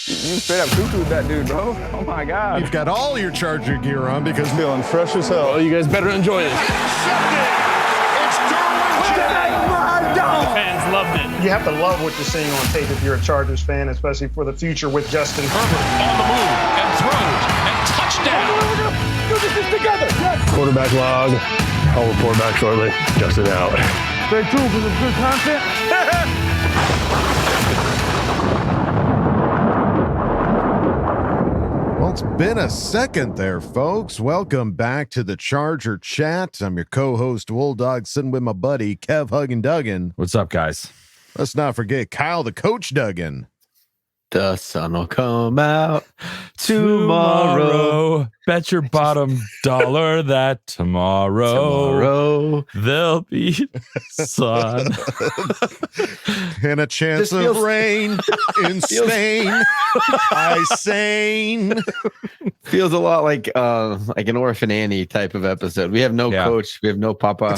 You straight up cuckooed that dude, bro. Oh my God. You've got all your Charger gear on because Feeling fresh as hell. Oh, you guys better enjoy this. The fans loved it. You have to love what you're seeing on tape if you're a Chargers fan, especially for the future with Justin Herbert. On the move and throws and touchdown. Do this together. Yes. Quarterback log. I'll report back shortly. Justin out. Stay tuned for some good content. Well, it's been a second there, folks. Welcome back to the Charger Chat. I'm your co-host, Wool Dog, sitting with my buddy, Kev Huggin Duggan. What's up, guys? Let's not forget Kyle, the Coach Duggan. The sun will come out tomorrow. Bet your bottom dollar that tomorrow there'll be sun. And a chance of rain in Spain. I sane. Feels a lot like an Orphan Annie type of episode. We have no coach. We have no papa.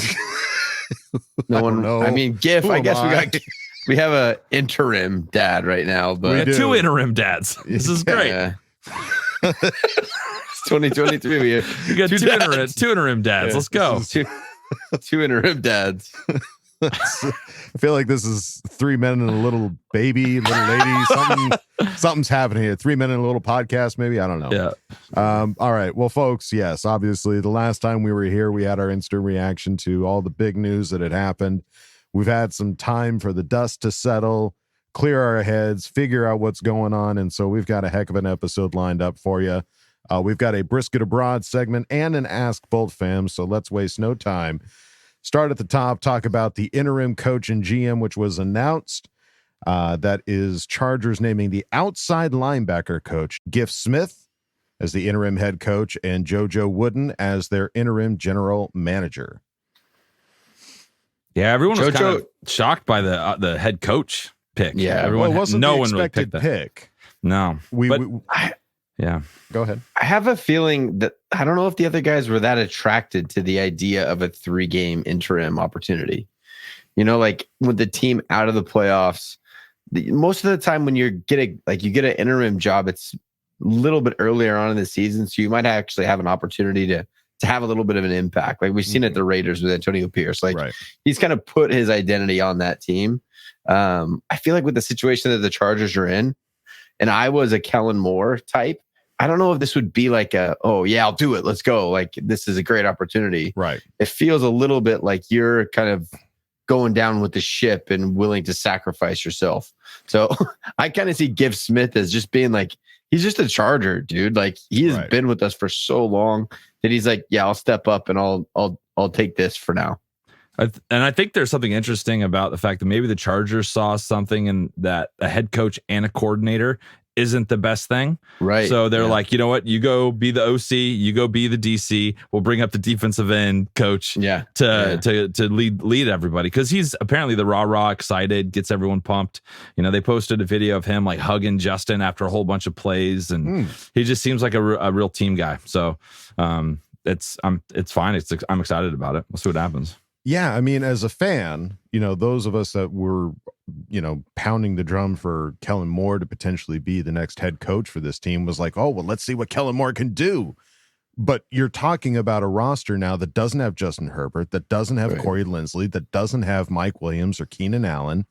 No one. know. I mean, GIF. Who I am guess I? we have a interim dad right now, but We two interim dads. This is great. Yeah. It's 2023. We got two interim dads. Yeah. Let's go. Two interim dads. I feel like this is 3 men and a little baby, little lady. Something's happening here. 3 men and a little podcast, maybe. I don't know. Yeah. All right. Well, folks, yes, obviously, the last time we were here, we had our instant reaction to all the big news that had happened. We've had some time for the dust to settle, clear our heads, figure out what's going on. And so we've got a heck of an episode lined up for you. We've got a Brisket A'Broads segment and an Ask Boltfam. So let's waste no time. Start at the top, talk about the interim coach and GM, which was announced. That is Chargers naming the outside linebacker coach, Giff Smith, as the interim head coach, and JoJo Wooden as their interim general manager. Yeah, everyone was kind of shocked by the head coach pick. Yeah, everyone. Well, it wasn't no the one really expected picked that. pick. No, yeah. Go ahead. I have a feeling that I don't know if the other guys were that attracted to the idea of a 3-game interim opportunity. You know, like with the team out of the playoffs, most of the time when you get an interim job, it's a little bit earlier on in the season, so you might actually have an opportunity to have a little bit of an impact. Like we've seen at the Raiders with Antonio Pierce. Like he's kind of put his identity on that team. I feel like with the situation that the Chargers are in, and I was a Kellen Moore type, I don't know if this would be like oh yeah, I'll do it. Let's go. Like this is a great opportunity. Right. It feels a little bit like you're kind of going down with the ship and willing to sacrifice yourself. So I kind of see Giff Smith as just being like, he's just a Charger, dude. Like he has been with us for so long that he's like, yeah, I'll step up and I'll take this for now. And I think there's something interesting about the fact that maybe the Chargers saw something in that a head coach and a coordinator isn't the best thing. Right. So they're like, you know what? You go be the OC, you go be the DC. We'll bring up the defensive end coach to lead everybody. Because he's apparently the rah excited, gets everyone pumped. You know, they posted a video of him like hugging Justin after a whole bunch of plays, and he just seems like a real team guy. So it's fine. I'm excited about it. We'll see what happens. Yeah, I mean, as a fan, you know, those of us that were, you know, pounding the drum for Kellen Moore to potentially be the next head coach for this team was like, oh, well, let's see what Kellen Moore can do. But you're talking about a roster now that doesn't have Justin Herbert, that doesn't have Corey Linsley, that doesn't have Mike Williams or Keenan Allen.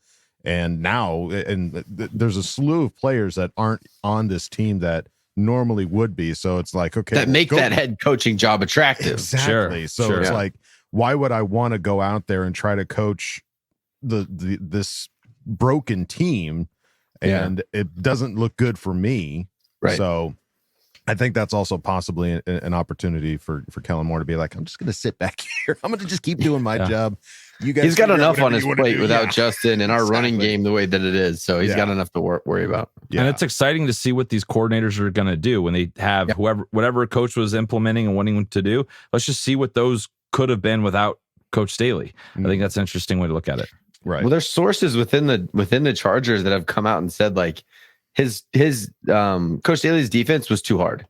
And now, there's a slew of players that aren't on this team that normally would be. So it's like, okay, that make that head coaching job attractive. Exactly. So it's like, why would I want to go out there and try to coach this broken team, and it doesn't look good for me? Right. So I think that's also possibly an opportunity for Kellen Moore to be like, I'm just going to sit back here. I'm going to just keep doing my job. You guys, he's got enough on his plate whatout Justin and our running game the way that it is. So he's got enough to worry about. Yeah. And it's exciting to see what these coordinators are going to do when they have whatever a coach was implementing and wanting to do. Let's just see what those could have been without Coach Staley. I think that's an interesting way to look at it. Right. Well, there's sources within the Chargers that have come out and said like his Coach Staley's defense was too hard.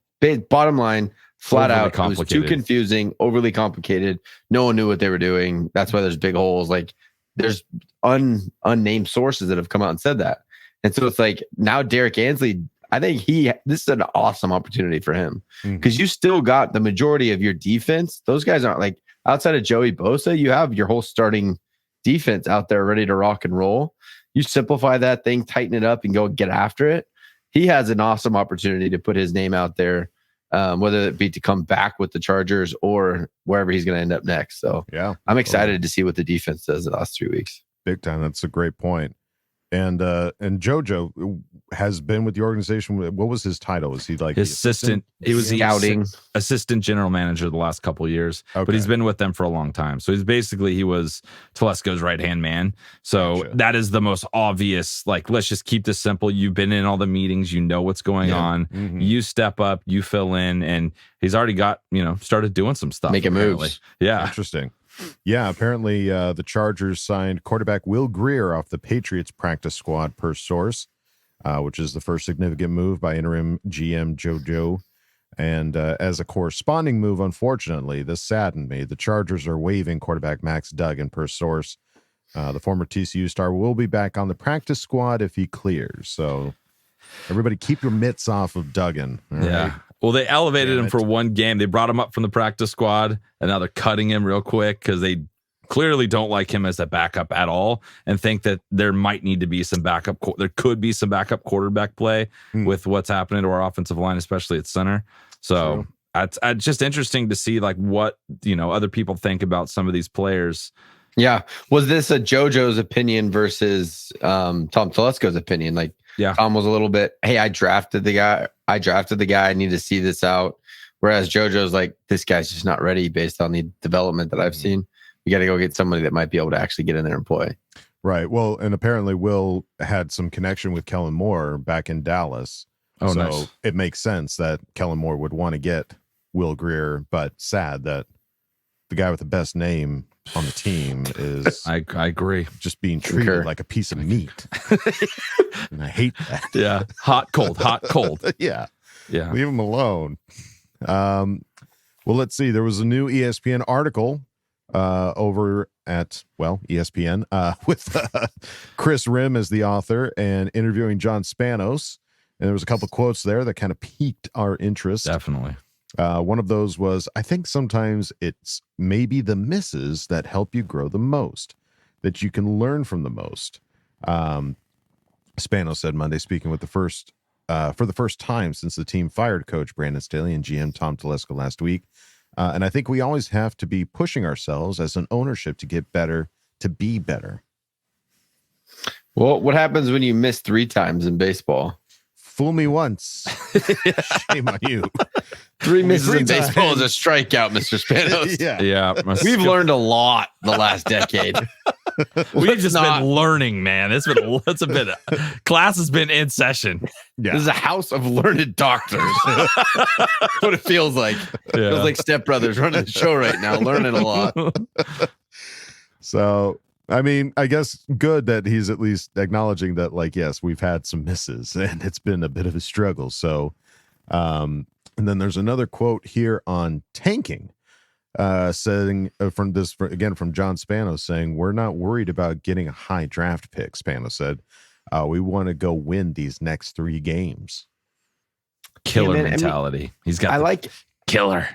Bottom line, flat out, it was too confusing, overly complicated. No one knew what they were doing. That's why there's big holes. Like there's unnamed sources that have come out and said that. And so it's like now Derek Ansley, I think this is an awesome opportunity for him because you still got the majority of your defense. Those guys aren't like outside of Joey Bosa, you have your whole starting defense out there ready to rock and roll. You simplify that thing, tighten it up, and go get after it. He has an awesome opportunity to put his name out there, whether it be to come back with the Chargers or wherever he's going to end up next. So yeah, I'm excited to see what the defense does the last 3 weeks. Big time. That's a great point. And JoJo has been with the organization. What was his title? Was he like his assistant? He was scouting assistant general manager the last couple of years, but he's been with them for a long time. So he was Telesco's right hand man. So that is the most obvious. Like, let's just keep this simple. You've been in all the meetings. You know what's going on. Mm-hmm. You step up. You fill in, and he's already got started doing some stuff. Making moves. Yeah, interesting. Yeah, apparently the Chargers signed quarterback Will Grier off the Patriots practice squad per source, which is the first significant move by interim GM JoJo. And as a corresponding move, unfortunately, this saddened me. The Chargers are waiving quarterback Max Duggan per source. The former TCU star will be back on the practice squad if he clears. So everybody keep your mitts off of Duggan. Right? Well, they elevated him for one game. They brought him up from the practice squad, and now they're cutting him real quick because they clearly don't like him as a backup at all and think that there might need to be some backup. There could be some backup quarterback play with what's happening to our offensive line, especially at center. So it's just interesting to see like what other people think about some of these players. Yeah. Was this a JoJo's opinion versus Tom Telesco's opinion? Like, Tom was a little bit, hey, I drafted the guy. I need to see this out. Whereas JoJo's like, this guy's just not ready based on the development that I've seen. You got to go get somebody that might be able to actually get in there and play. Right. Well, and apparently Will had some connection with Kellen Moore back in Dallas. Oh, so nice. It makes sense that Kellen Moore would want to get Will Grier, but sad that the guy with the best name on the team is I agree, just being treated like a piece of meat. And I hate that. Yeah. Hot, cold. Yeah. Leave him alone. Well, let's see. There was a new ESPN article over at ESPN with Kris Rhim as the author and interviewing John Spanos. And there was a couple of quotes there that kind of piqued our interest. Definitely. One of those was, I think sometimes it's maybe the misses that help you grow the most, that you can learn from the most. Spano said Monday, speaking with for the first time since the team fired coach Brandon Staley and GM Tom Telesco last week. And I think we always have to be pushing ourselves as an ownership to get better, to be better. Well, what happens when you miss 3 times in baseball? Fool me once. Shame on you. 3 misses in baseball is a strikeout, Mr. Spanos. Yeah. We've learned a lot the last decade. We've just been learning, man. It's been class has been in session. Yeah. This is a house of learned doctors. What it feels like. It feels like Step Brothers running the show right now, learning a lot. So, I mean, I guess good that he's at least acknowledging that, like, yes, we've had some misses and it's been a bit of a struggle. So, and then there's another quote here on tanking, saying from John Spano saying, we're not worried about getting a high draft pick. Spano said, we want to go win these next 3 games. Killer mentality. He's got killer.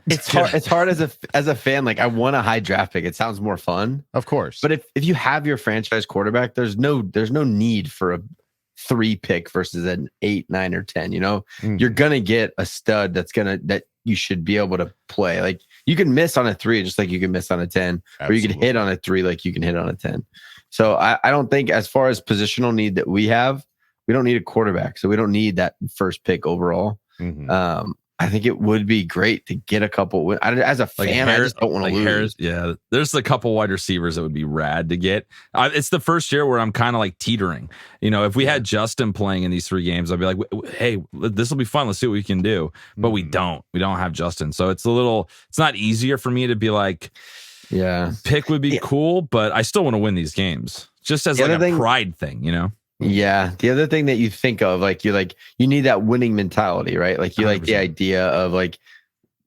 It's hard as a fan. Like, I want a high draft pick. It sounds more fun, of course. But if you have your franchise quarterback, there's no need for a 3 pick versus an 8, 9, or 10. You're gonna get a stud that you should be able to play. Like, you can miss on a 3 just like you can miss on a 10, or you can hit on a 3 like you can hit on a 10. So I don't think, as far as positional need that we have, we don't need a quarterback. So we don't need that first pick overall. Mm-hmm. I think it would be great to get a couple. As a fan, I just don't want to lose. Yeah, there's a couple wide receivers that would be rad to get. It's the first year where I'm kind of like teetering. If we had Justin playing in these 3 games, I'd be like, hey, this will be fun. Let's see what we can do. But we don't. We don't have Justin. So it's not easier for me to be like, pick would be cool, but I still want to win these games. Just as like a pride thing, Yeah. The other thing that you think of, you need that winning mentality, right? Like, you 100%. Like the idea of, like,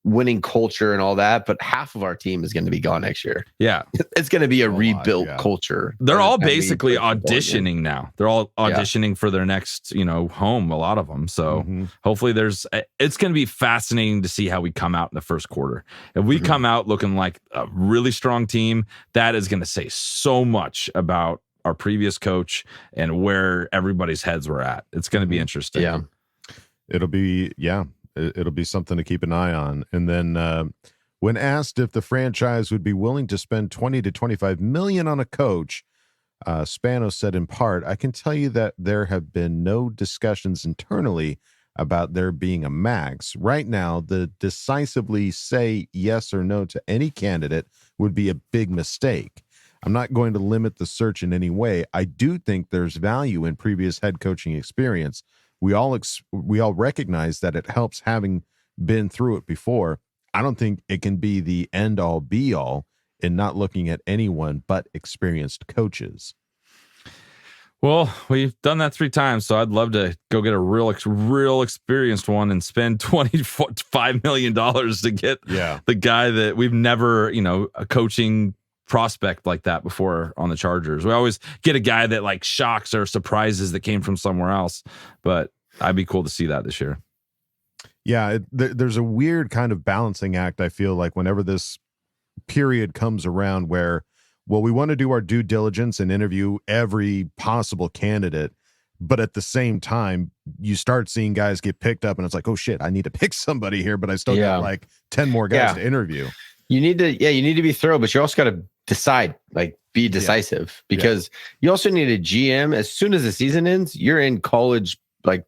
winning culture and all that, but half of our team is going to be gone next year. Yeah. It's going to be a rebuilt yeah. culture. They're all It's gonna be basically football again. auditioning now. They're all auditioning for their next, home, a lot of them. So hopefully it's going to be fascinating to see how we come out in the first quarter. If we come out looking like a really strong team, that is going to say so much about our previous coach and where everybody's heads were at. It's going to be interesting. Yeah. It'll be something to keep an eye on. And then when asked if the franchise would be willing to spend 20 to 25 million on a coach, Spano said in part, I can tell you that there have been no discussions internally about there being a max. Right now, the decisively say yes or no to any candidate would be a big mistake. I'm not going to limit the search in any way. I do think there's value in previous head coaching experience. We all recognize that it helps having been through it before. I don't think it can be the end all be all in not looking at anyone but experienced coaches. Well, we've done that 3 times, so I'd love to go get a real experienced one and spend $25 million to get the guy that we've never, a coaching prospect like that before on the Chargers. We always get a guy that like shocks or surprises that came from somewhere else, but I'd be cool to see that this year. Yeah, there's a weird kind of balancing act, I feel like, whenever this period comes around where, well, we want to do our due diligence and interview every possible candidate, but at the same time, you start seeing guys get picked up and it's like, oh shit, I need to pick somebody here, but I still got like 10 more guys to interview. You need to be thorough, but you also got to decide, like be decisive, because you also need a GM. As soon as the season ends, you're in college, like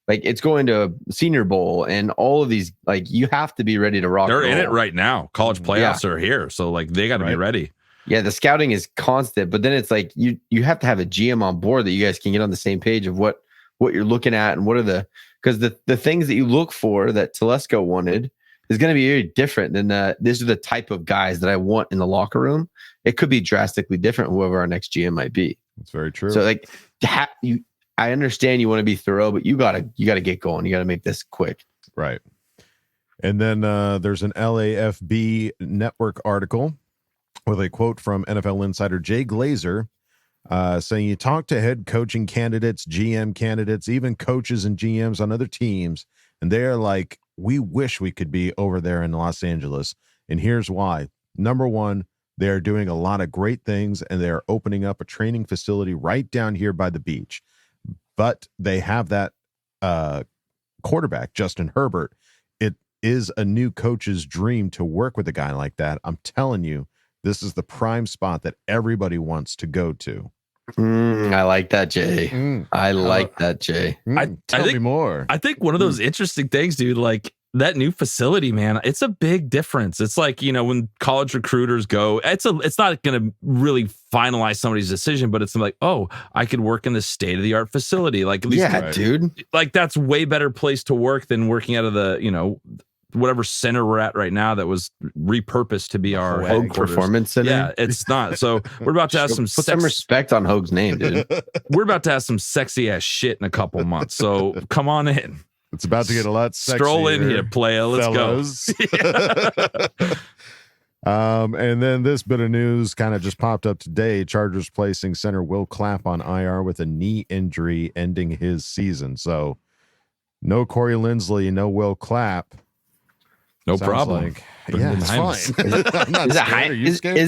it's going to Senior Bowl and all of these, like you have to be ready to rock. They're in it right now. College playoffs are here. So like they got to be ready. Yeah. The scouting is constant, but then it's like, you have to have a GM on board that you guys can get on the same page of what you're looking at and what are because the things that you look for that Telesco wanted is going to be very different than these are the type of guys that I want in the locker room. It could be drastically different, whoever our next GM might be. That's very true. So like I understand you want to be thorough, but you gotta get going. You gotta make this quick. Right. And then there's an LAFB network article with a quote from NFL insider Jay Glazer saying, you talk to head coaching candidates, GM candidates, even coaches and GMs on other teams, and they're like, we wish we could be over there in Los Angeles. And here's why. Number one, they're doing a lot of great things, and they're opening up a training facility right down here by the beach. But they have that quarterback, Justin Herbert. It is a new coach's dream to work with a guy like that. I'm telling you, this is the prime spot that everybody wants to go to. I like that, Jay. I like that, Jay. Tell me more. I think one of those interesting things, dude, like that new facility, man, it's a big difference. It's like, when college recruiters go, it's not going to really finalize somebody's decision, but it's like, oh, I could work in this state-of-the-art facility. Like, at least, dude. Like, that's way better place to work than working out of the, whatever center we're at right now that was repurposed to be our Hogue Performance Center. Yeah, it's not. So we're about to have Put some respect on Hogue's name, dude. We're about to have some sexy ass shit in a couple months. So come on in. It's about to get a lot sexier. Stroll in here, playa. Let's go. And then this bit of news kind of just popped up today. Chargers placing center Will Clapp on IR with a knee injury ending his season. So no Corey Linsley, no Will Clapp. No Sounds problem. Like, yeah, it's fine. Is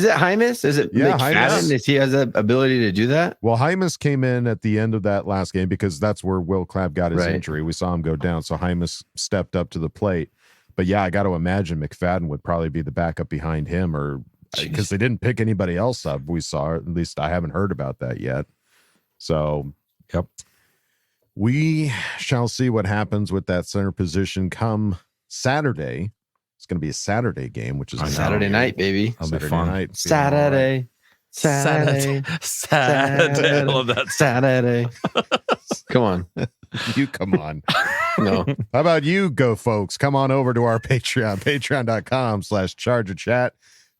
it Hymas? Is it McFadden? Is he has the ability to do that? Well, Hymas came in at the end of that last game because that's where Will Clapp got his injury. We saw him go down, so Hymas stepped up to the plate. But yeah, I got to imagine McFadden would probably be the backup behind him, or because they didn't pick anybody else up. We saw, at least I haven't heard about that yet. So, yep, we shall see what happens with that center position come Saturday. It's going to be a Saturday game, which is Saturday night, baby. That'll be fun. Night. Saturday. I love that. Saturday. Come on. You come on. No. How about you go, folks? Come on over to our Patreon, patreon.com/ChargerChat.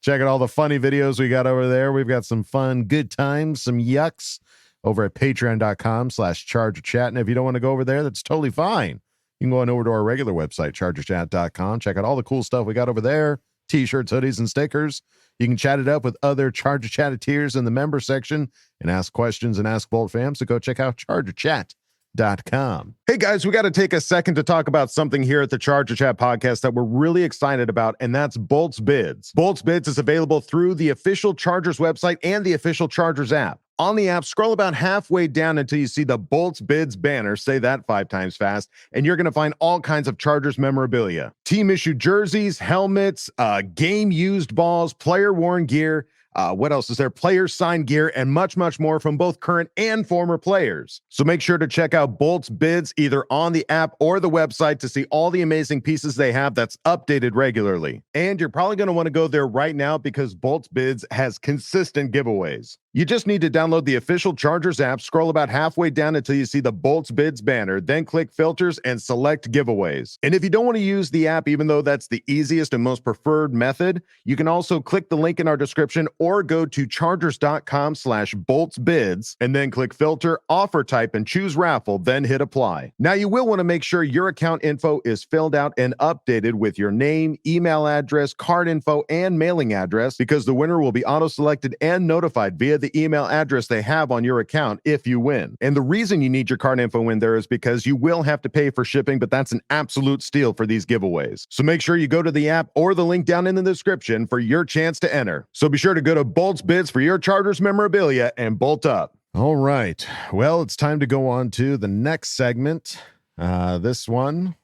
Check out all the funny videos we got over there. We've got some fun, good times, some yucks over at patreon.com/ChargerChat. And if you don't want to go over there, that's totally fine. You can go on over to our regular website, chargerchat.com. Check out all the cool stuff we got over there. T-shirts, hoodies, and stickers. You can chat it up with other Charger Chatteteers in the member section and ask questions and Ask Boltfam. So go check out chargerchat.com. Hey guys, we got to take a second to talk about something here at the Charger Chat podcast that we're really excited about, and that's Bolt's Bids. Bolt's Bids is available through the official Chargers website and the official Chargers app. On the app, scroll about halfway down until you see the Bolt's Bids banner. Say that 5 times fast, and you're going to find all kinds of Chargers memorabilia. Team-issued jerseys, helmets, game-used balls, player-worn gear. What else is there? Player signed gear and much, much more from both current and former players. So make sure to check out Bolt's Bids either on the app or the website to see all the amazing pieces they have that's updated regularly. And you're probably going to want to go there right now because Bolt's Bids has consistent giveaways. You just need to download the official Chargers app, scroll about halfway down until you see the Bolt's Bids banner, then click filters and select giveaways. And if you don't want to use the app, even though that's the easiest and most preferred method, you can also click the link in our description or go to chargers.com/boltsbids and then click filter, offer type, and choose raffle, then hit apply. Now you will want to make sure your account info is filled out and updated with your name, email address, card info, and mailing address because the winner will be auto-selected and notified via the email address they have on your account if you win. And the reason you need your card info in there is because you will have to pay for shipping, but that's an absolute steal for these giveaways. So make sure you go to the app or the link down in the description for your chance to enter. So be sure to go to Bolt's Bids for your Chargers memorabilia and bolt up. All right. Well, it's time to go on to the next segment. This one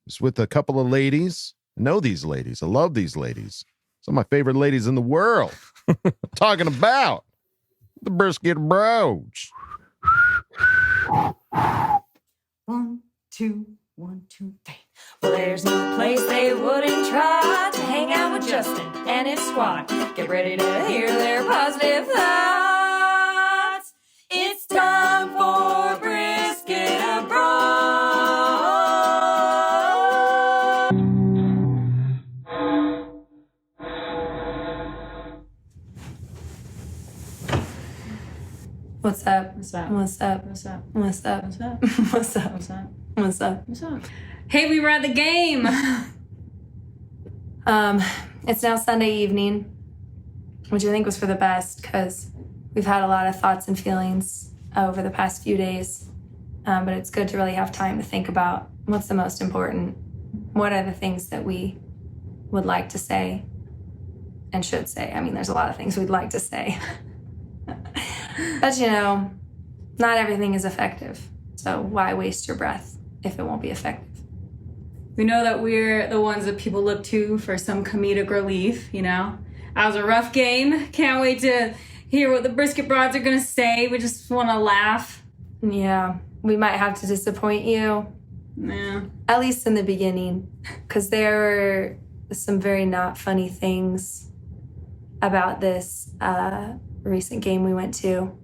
is with a couple of ladies. I know these ladies. I love these ladies. Some of my favorite ladies in the world. Talking about the Brisket Broads. 1, 2, 1, 2, 3. Well, there's no place they wouldn't try to hang out with Justin and his squad. Get ready to hear their positive thoughts. It's time for Brisket A'Broads. What's up? What's up? What's up? What's up? What's up? What's up? What's up? What's up? What's up? What's up? Hey, we were at the game. It's now Sunday evening, which I think was for the best because we've had a lot of thoughts and feelings over the past few days. But it's good to really have time to think about what's the most important. What are the things that we would like to say and should say? I mean, there's a lot of things we'd like to say. But, you know, not everything is effective. So why waste your breath if it won't be effective? We know that we're the ones that people look to for some comedic relief, you know? That was a rough game. Can't wait to hear what the Brisket Broads are going to say. We just want to laugh. Yeah, we might have to disappoint you. Yeah. At least in the beginning. Because there were some very not funny things about this recent game we went to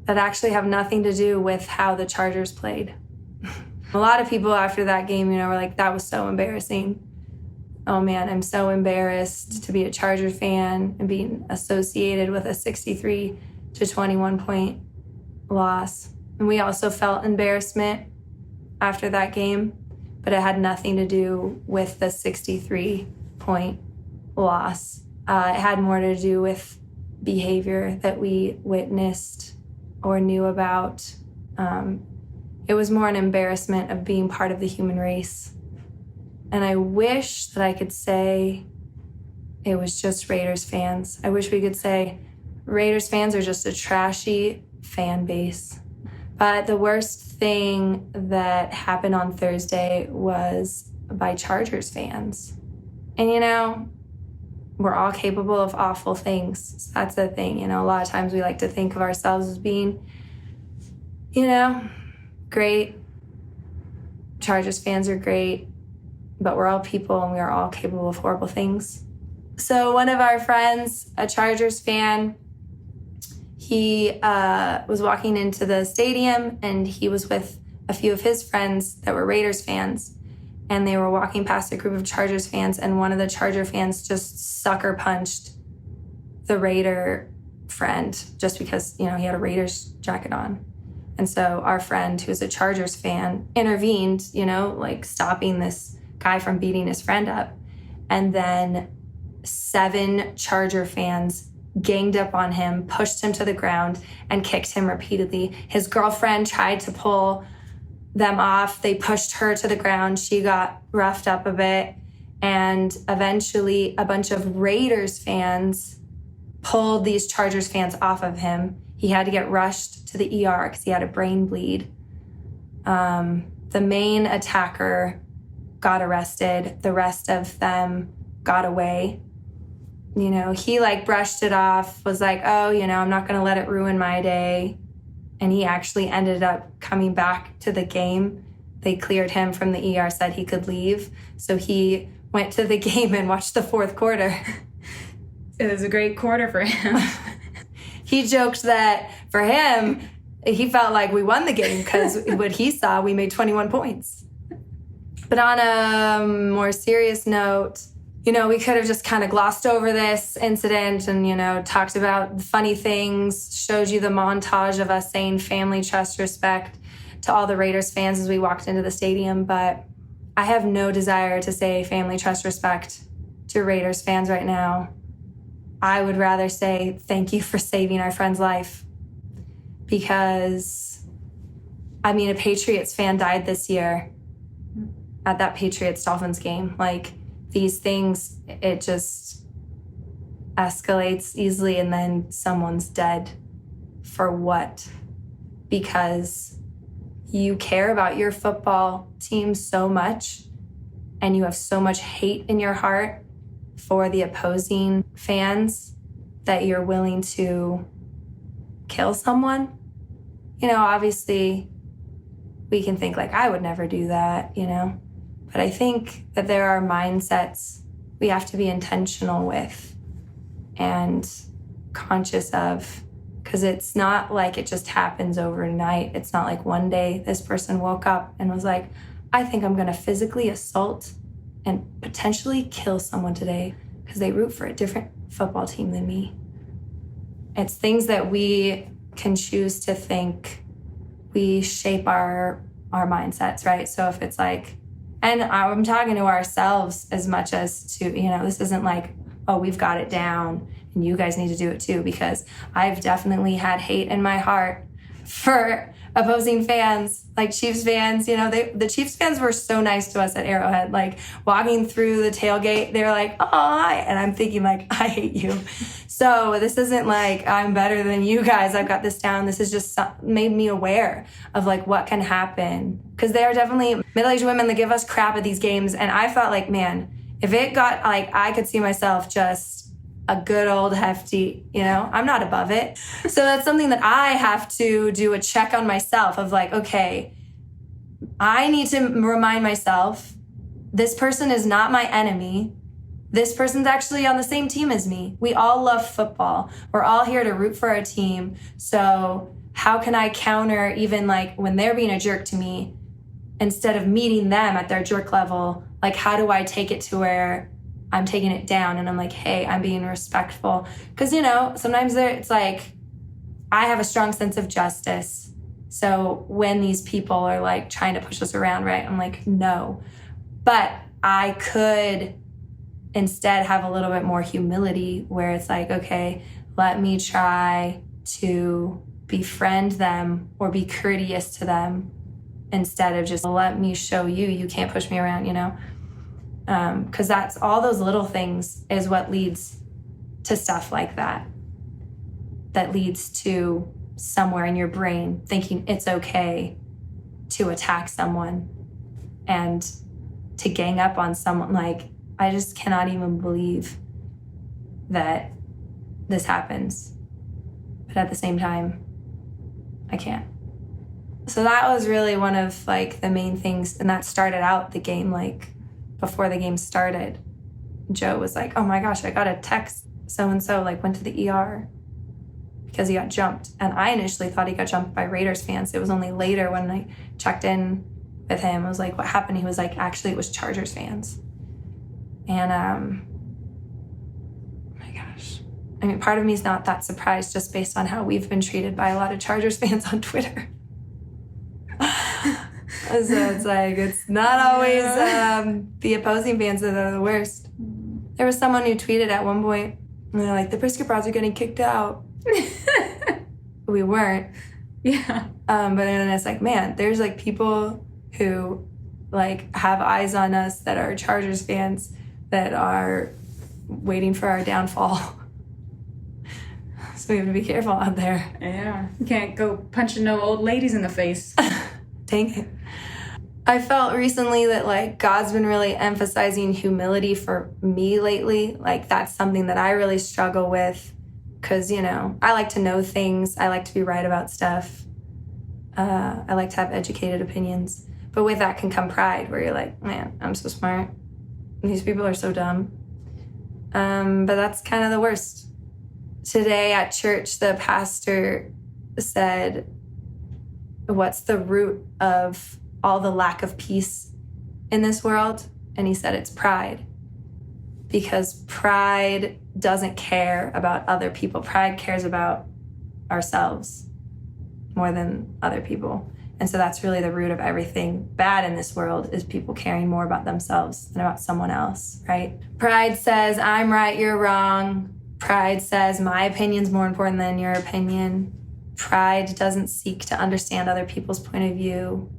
that actually have nothing to do with how the Chargers played. A lot of people after that game, you know, were like, that was so embarrassing. Oh man, I'm so embarrassed to be a Charger fan and being associated with a 63-21 point loss. And we also felt embarrassment after that game, but it had nothing to do with the 63 point loss. It had more to do with behavior that we witnessed or knew about. It was more an embarrassment of being part of the human race. And I wish that I could say it was just Raiders fans. I wish we could say Raiders fans are just a trashy fan base. But the worst thing that happened on Thursday was by Chargers fans. And you know, we're all capable of awful things. So that's the thing, you know, a lot of times we like to think of ourselves as being, you know, great. Chargers fans are great, but we're all people and we are all capable of horrible things. So one of our friends, a Chargers fan, he was walking into the stadium and he was with a few of his friends that were Raiders fans. And they were walking past a group of Chargers fans, and one of the Charger fans just sucker punched the Raider friend just because, you know, he had a Raiders jacket on. And so our friend, who's a Chargers fan, intervened, like stopping this guy from beating his friend up. And then 7 Charger fans ganged up on him, pushed him to the ground, and kicked him repeatedly. His girlfriend tried to pull them off. They pushed her to the ground. She got roughed up a bit. And eventually a bunch of Raiders fans pulled these Chargers fans off of him. He had to get rushed to the ER because he had a brain bleed. The main attacker got arrested. The rest of them got away. He like brushed it off, was like, oh, I'm not going to let it ruin my day. And he actually ended up coming back to the game. They cleared him from the ER, said he could leave. So he went to the game and watched the 4th quarter. It was a great quarter for him. He joked that for him, he felt like we won the game because what he saw, we made 21 points. But on a more serious note, we could have just kind of glossed over this incident and, talked about the funny things, showed you the montage of us saying family, trust, respect to all the Raiders fans as we walked into the stadium. But I have no desire to say family, trust, respect to Raiders fans right now. I would rather say thank you for saving our friend's life, because, a Patriots fan died this year at that Patriots-Dolphins game. Like, these things, it just escalates easily, and then someone's dead. For what? Because you care about your football team so much, and you have so much hate in your heart for the opposing fans that you're willing to kill someone. Obviously we can think like, I would never do that, but I think that there are mindsets we have to be intentional with and conscious of, because it's not like it just happens overnight. It's not like one day this person woke up and was like, I think I'm going to physically assault and potentially kill someone today because they root for a different football team than me. It's things that we can choose to think. We shape our mindsets, right? So if it's like, and I'm talking to ourselves as much as to, this isn't like, oh, we've got it down and you guys need to do it too, because I've definitely had hate in my heart for opposing fans, like Chiefs fans. The Chiefs fans were so nice to us at Arrowhead, like walking through the tailgate, they were like, oh, hi. And I'm thinking like, I hate you. So this isn't like I'm better than you guys, I've got this down. This has just made me aware of like what can happen, because there are definitely middle-aged women that give us crap at these games. And I felt like, man, if it got like, I could see myself just a good old hefty, I'm not above it. So that's something that I have to do a check on myself of like, okay, I need to remind myself, this person is not my enemy. This person's actually on the same team as me. We all love football. We're all here to root for our team. So how can I counter even like when they're being a jerk to me, instead of meeting them at their jerk level, like how do I take it to where I'm taking it down and I'm like, hey, I'm being respectful. Because, sometimes it's like, I have a strong sense of justice. So when these people are like trying to push us around, right, I'm like, no. But I could instead have a little bit more humility where it's like, okay, let me try to befriend them or be courteous to them instead of just let me show you can't push me around, because that's all those little things is what leads to stuff like that leads to somewhere in your brain thinking it's okay to attack someone and to gang up on someone. Like, I just cannot even believe that this happens, but at the same time I can't. So that was really one of like the main things, and that started out the game. Like, before the game started, Joe was like, oh my gosh, I got a text, so-and-so like went to the ER because he got jumped. And I initially thought he got jumped by Raiders fans. It was only later when I checked in with him, I was like, what happened? He was like, actually it was Chargers fans. And oh my gosh, part of me is not that surprised just based on how we've been treated by a lot of Chargers fans on Twitter. So it's like, it's not always the opposing fans that are the worst. There was someone who tweeted at one point, and they're like, the Brisket Broads are getting kicked out. We weren't. Yeah. But then it's like, man, there's like people who like have eyes on us that are Chargers fans that are waiting for our downfall. So we have to be careful out there. Yeah. You can't go punching no old ladies in the face. Dang it. I felt recently that like God's been really emphasizing humility for me lately. Like that's something that I really struggle with because, you know, I like to know things. I like to be right about stuff. I like to have educated opinions. But with that can come pride where you're like, man, I'm so smart. These people are so dumb. But that's kind of the worst. Today at church, the pastor said, what's the root of all the lack of peace in this world? And he said it's pride. Because pride doesn't care about other people. Pride cares about ourselves more than other people. And so that's really the root of everything bad in this world is people caring more about themselves than about someone else, right? Pride says, I'm right, you're wrong. Pride says, my opinion's more important than your opinion. Pride doesn't seek to understand other people's point of view.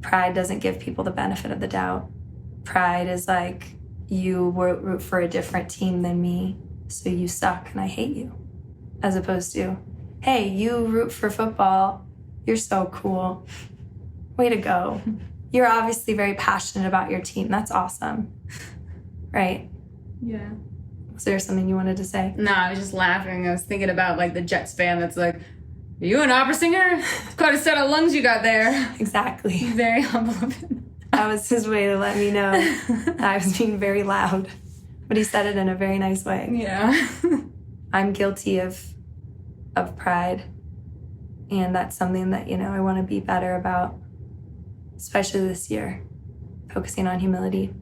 Pride doesn't give people the benefit of the doubt. Pride is like, you root for a different team than me, so you suck and I hate you. As opposed to, hey, you root for football, you're so cool. Way to go. You're obviously very passionate about your team. That's awesome. Right? Yeah. Was there something you wanted to say? No, I was just laughing. I was thinking about like the Jets fan that's like, are you an opera singer? It's quite a set of lungs you got there. Exactly. Very humble of him. That was his way to let me know I was being very loud. But he said it in a very nice way. Yeah. I'm guilty of pride. And that's something that, you know, I want to be better about, especially this year, focusing on humility.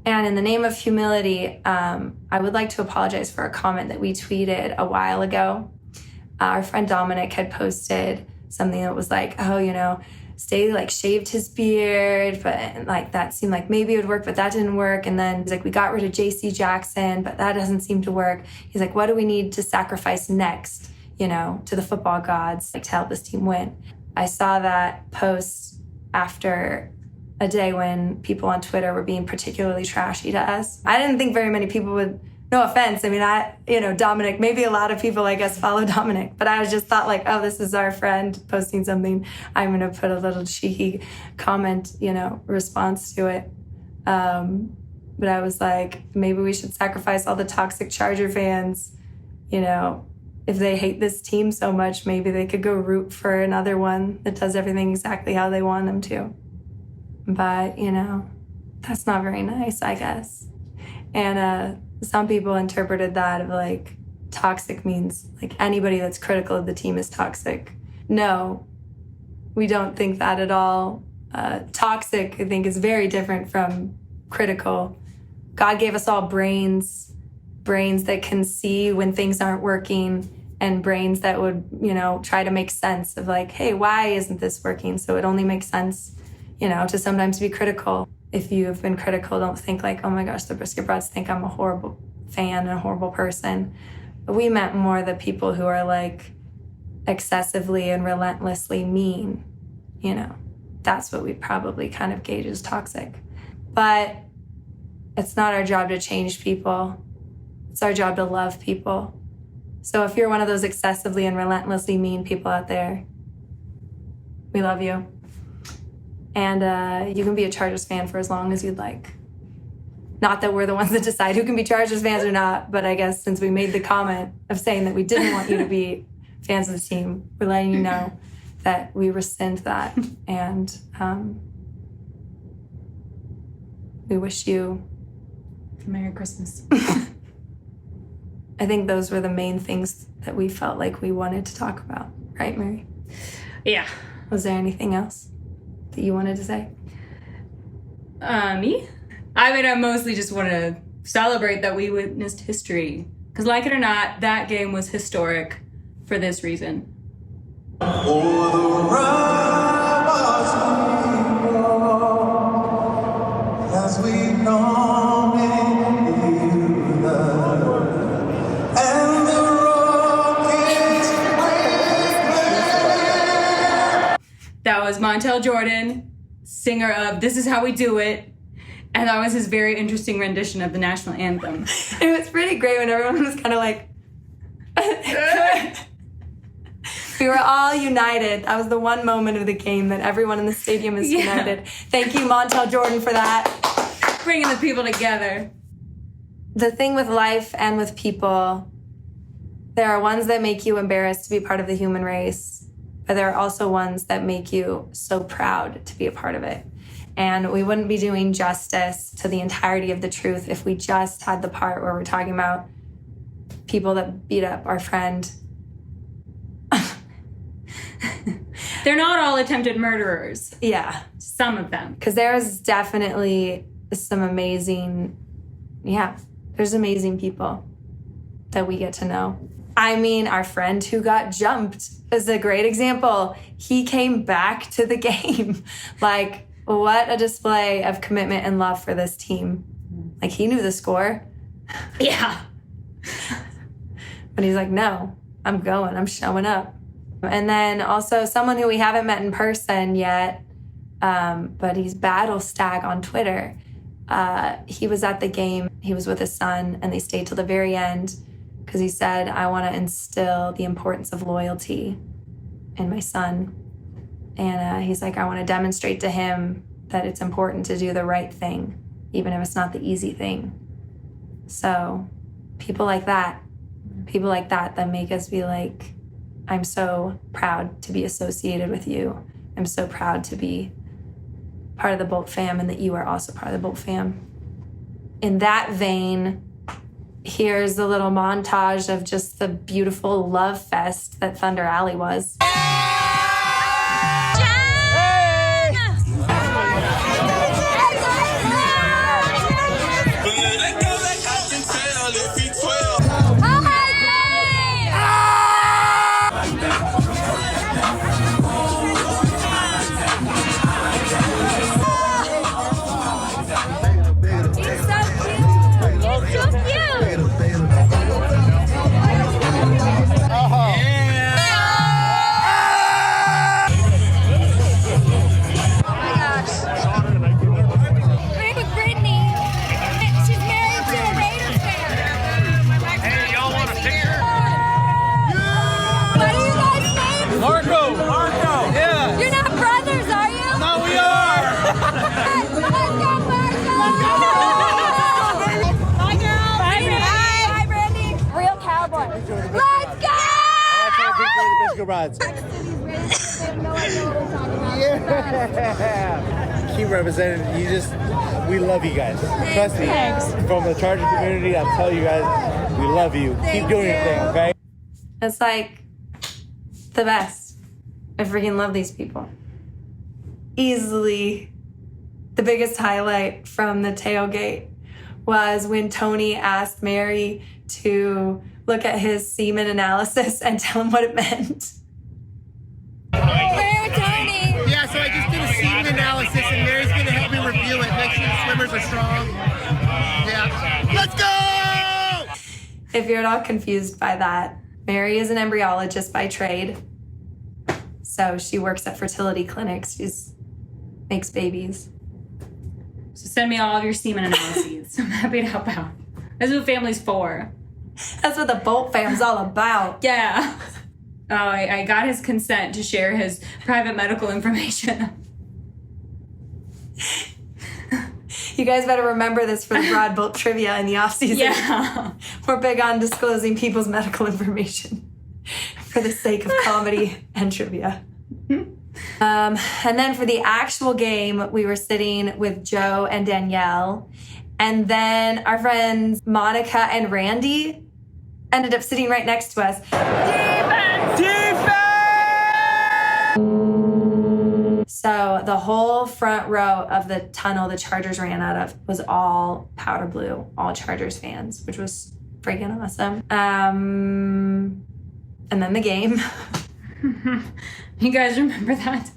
And in the name of humility, I would like to apologize for a comment that we tweeted a while ago. Our friend Dominic had posted something that was like, oh, you know, Staley like shaved his beard, but like that seemed like maybe it would work, but that didn't work. And then he's like, we got rid of JC Jackson, but that doesn't seem to work. He's like, what do we need to sacrifice next, you know, to the football gods, like to help this team win? I saw that post after a day when people on Twitter were being particularly trashy to us. I didn't think very many people would, no offense. I mean, Dominic, maybe a lot of people, I guess, follow Dominic, but I was just thought like, oh, this is our friend posting something. I'm going to put a little cheeky comment, you know, response to it. But I was like, maybe we should sacrifice all the toxic Charger fans. You know, if they hate this team so much, maybe they could go root for another one that does everything exactly how they want them to. But, you know, that's not very nice, I guess. And some people interpreted that of like toxic means like anybody that's critical of the team is toxic. No, we don't think that at all. Toxic, I think, is very different from critical. God gave us all brains that can see when things aren't working, and brains that would, you know, try to make sense of like, hey, why isn't this working? So it only makes sense, you know, to sometimes be critical. If you have been critical, don't think like, oh my gosh, the Brisket Broads think I'm a horrible fan and a horrible person. But we meant more the people who are like excessively and relentlessly mean, you know. That's what we probably kind of gauge as toxic. But it's not our job to change people. It's our job to love people. So if you're one of those excessively and relentlessly mean people out there, we love you. And you can be a Chargers fan for as long as you'd like. Not that we're the ones that decide who can be Chargers fans or not, but I guess since we made the comment of saying that we didn't want you to be fans of the team, we're letting you know that we rescind that. And we wish you Merry Christmas. I think those were the main things that we felt like we wanted to talk about. Right, Mary? Yeah. Was there anything else that you wanted to say? Me? I mean, I mostly just want to celebrate that we witnessed history. Because like it or not, that game was historic for this reason. Over the Montel Jordan, singer of This Is How We Do It. And that was his very interesting rendition of the national anthem. It was pretty great when everyone was kind of like... We were all united. That was the one moment of the game that everyone in the stadium is united. Thank you, Montel Jordan, for that. Bringing the people together. The thing with life and with people, there are ones that make you embarrassed to be part of the human race, but there are also ones that make you so proud to be a part of it. And we wouldn't be doing justice to the entirety of the truth if we just had the part where we're talking about people that beat up our friend. They're not all attempted murderers. Yeah. Some of them. Because there's definitely some amazing, there's amazing people that we get to know. I mean, our friend who got jumped is a great example. He came back to the game. Like, what a display of commitment and love for this team. Like, he knew the score. Yeah. But he's like, no, I'm going. I'm showing up. And then also someone who we haven't met in person yet, but he's Battle Stag on Twitter. He was at the game. He was with his son, and they stayed till the very end because he said, I want to instill the importance of loyalty in my son. And he's like, I want to demonstrate to him that it's important to do the right thing, even if it's not the easy thing. So people like that that make us be like, I'm so proud to be associated with you. I'm so proud to be part of the Bolt fam and that you are also part of the Bolt fam. In that vein, here's a little montage of just the beautiful love fest that Thunder Alley was. Brisket Broads. Yeah. Keep representing. We love you guys. Trust me. Thanks. From the Charger community, I'm telling you guys, we love you. Keep doing your thing, okay? It's like the best. I freaking love these people. Easily the biggest highlight from the tailgate was when Tony asked Mary to look at his semen analysis and tell him what it meant. Where with Tony? Yeah, so I just did a semen analysis and Mary's going to help me review it. Make sure the swimmers are strong. Yeah. Let's go! If you're at all confused by that, Mary is an embryologist by trade. So she works at fertility clinics. She makes babies. So send me all of your semen analyses. I'm happy to help out. That's what family's for. That's what the Bolt fam's all about. Yeah. Oh, I got his consent to share his private medical information. You guys better remember this for the Broad Bolt trivia in the off-season. Yeah. We're big on disclosing people's medical information for the sake of comedy and trivia. And then for the actual game, we were sitting with Joe and Danielle. And then our friends Monica and Randy ended up sitting right next to us. Defense! Defense! So the whole front row of the tunnel the Chargers ran out of was all powder blue, all Chargers fans, which was freaking awesome. And then the game. You guys remember that?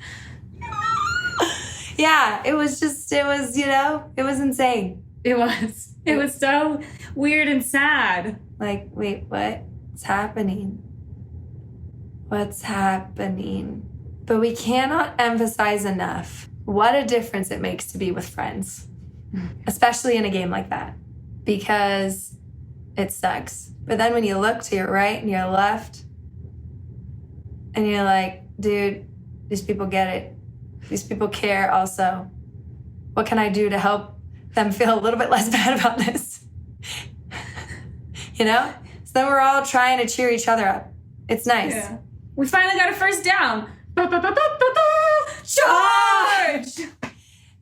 Yeah, it was insane. It was. It was so weird and sad. Like, wait, what's happening? What's happening? But we cannot emphasize enough what a difference it makes to be with friends, especially in a game like that, because it sucks. But then when you look to your right and your left, and you're like, dude, these people get it. These people care also. What can I do to help them feel a little bit less bad about this? You know? So then we're all trying to cheer each other up. It's nice. Yeah. We finally got a first down. Charge!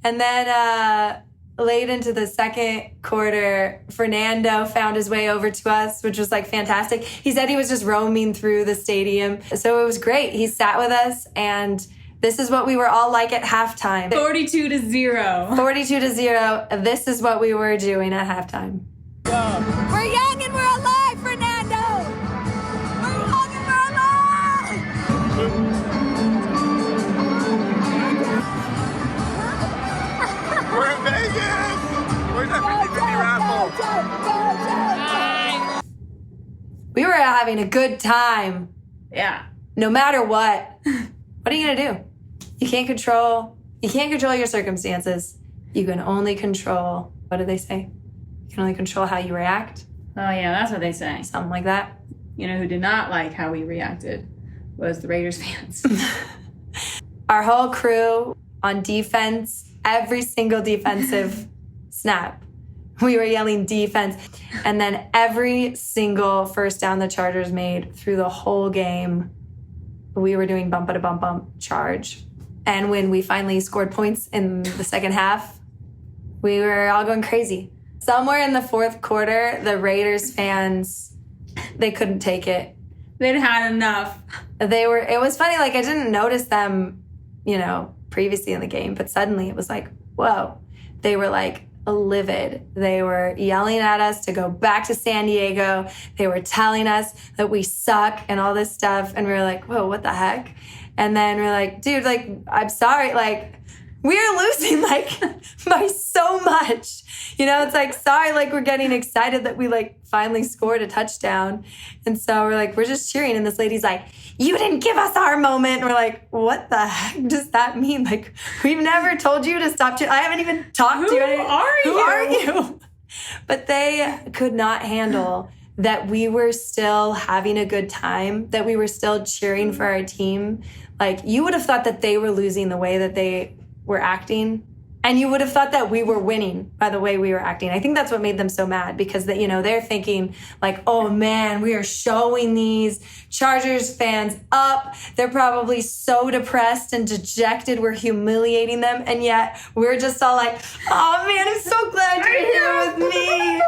And then late into the second quarter, Fernando found his way over to us, which was like fantastic. He said he was just roaming through the stadium. So it was great. He sat with us, and this is what we were all like at halftime. 42-0. 42-0. This is what we were doing at halftime. We're young and we're alive, Fernando! We're young and we're alive! We're in Vegas. Where's that 50-50 raffle? We were having a good time. Yeah. No matter what. What are you gonna do? You can't control your circumstances. You can only control, what do they say? You can only control how you react. Oh, yeah, that's what they say. Something like that. You know who did not like how we reacted was the Raiders fans. Our whole crew on defense, every single defensive snap, we were yelling defense. And then every single first down the Chargers made through the whole game, we were doing bump-a-bump-bump charge. And when we finally scored points in the second half, we were all going crazy. Somewhere in the fourth quarter, the Raiders fans, they couldn't take it. They'd had enough. It was funny, like I didn't notice them, previously in the game, but suddenly it was like, whoa. They were like livid. They were yelling at us to go back to San Diego. They were telling us that we suck and all this stuff. And we were like, whoa, what the heck? And then we're like, dude, like, I'm sorry. Like, we're losing like by so much. It's like, sorry, like we're getting excited that we like finally scored a touchdown. And so we're like, we're just cheering. And this lady's like, you didn't give us our moment. And we're like, what the heck does that mean? Like, we've never told you to stop cheering. I haven't even talked to you. Who are you? But they could not handle that we were still having a good time, that we were still cheering for our team. Like, you would have thought that they were losing the way that they were acting. And you would have thought that we were winning by the way we were acting. I think that's what made them so mad, because they're thinking like, oh man, we are showing these Chargers fans up. They're probably so depressed and dejected. We're humiliating them. And yet we're just all like, oh man, I'm so glad you're here with me.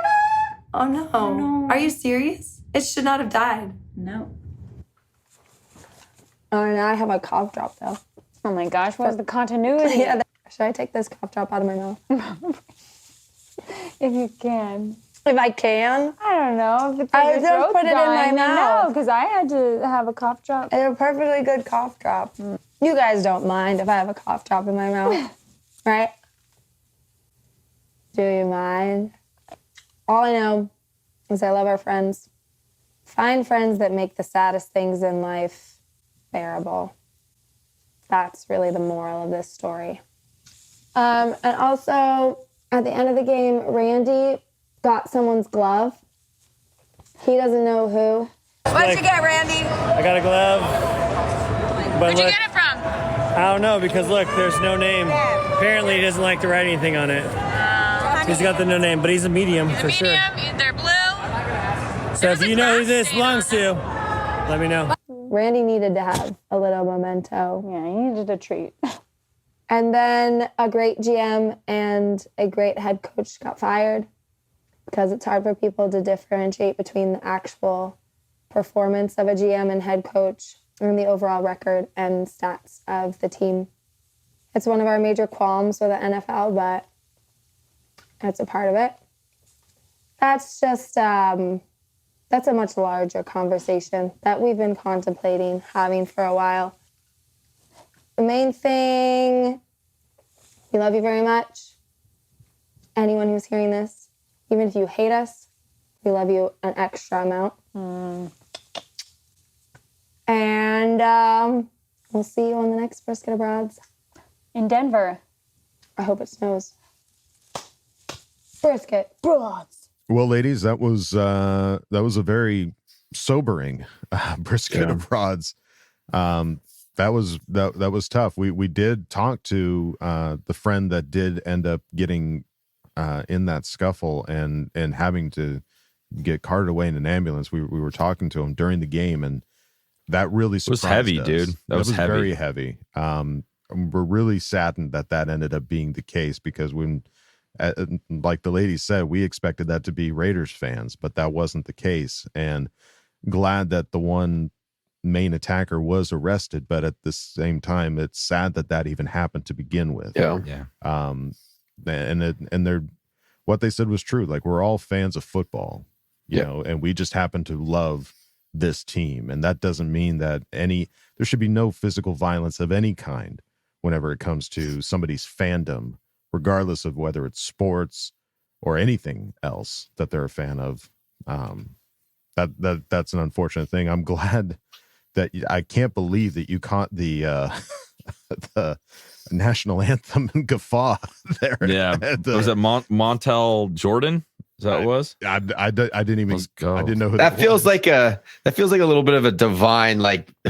Oh no. Are you serious? It should not have died. No. Oh, and I have a cough drop though. Oh my gosh, what's the continuity? Yeah, should I take this cough drop out of my mouth? If you can. If I can? I don't know. If I just put it in my mouth. No, because I had to have a cough drop. It's a perfectly good cough drop. You guys don't mind if I have a cough drop in my mouth, right? Do you mind? All I know is I love our friends. Find friends that make the saddest things in life bearable. That's really the moral of this story. And also, at the end of the game, Randy got someone's glove. He doesn't know who. What'd you get, Randy? I got a glove. Where'd you get it from? I don't know, because look, there's no name. Apparently he doesn't like to write anything on it. He's got the no name, but he's a medium for sure. They're blue. So if you know who this belongs to, let me know. Randy needed to have a little memento. Yeah, he needed a treat. And then a great GM and a great head coach got fired because it's hard for people to differentiate between the actual performance of a GM and head coach and the overall record and stats of the team. It's one of our major qualms with the NFL, but it's a part of it. That's just, that's a much larger conversation that we've been contemplating having for a while. The main thing, we love you very much. Anyone who's hearing this, even if you hate us, we love you an extra amount. And we'll see you on the next Brisket A'Broads. In Denver. I hope it snows. Brisket Broads. Well, ladies, that was a very sobering Brisket A'Broads. That was tough. We did talk to the friend that did end up getting in that scuffle and having to get carted away in an ambulance. We were talking to him during the game, and that really surprised was heavy, us. dude. That was heavy. Very heavy. We're really saddened that ended up being the case, because when, like the lady said, we expected that to be Raiders fans, but that wasn't the case. And glad that the one main attacker was arrested, but at the same time, it's sad that even happened to begin with. Yeah. And they're, what they said was true. Like, we're all fans of football, you know, and we just happen to love this team. And that doesn't mean that there should be no physical violence of any kind whenever it comes to somebody's fandom, regardless of whether it's sports or anything else that they're a fan of. That's an unfortunate thing. I'm glad that I can't believe that you caught the national anthem and gaffa there. Yeah. Was it Montel Jordan? Is that what it was? I didn't even. I didn't know who that feels like a little bit of a divine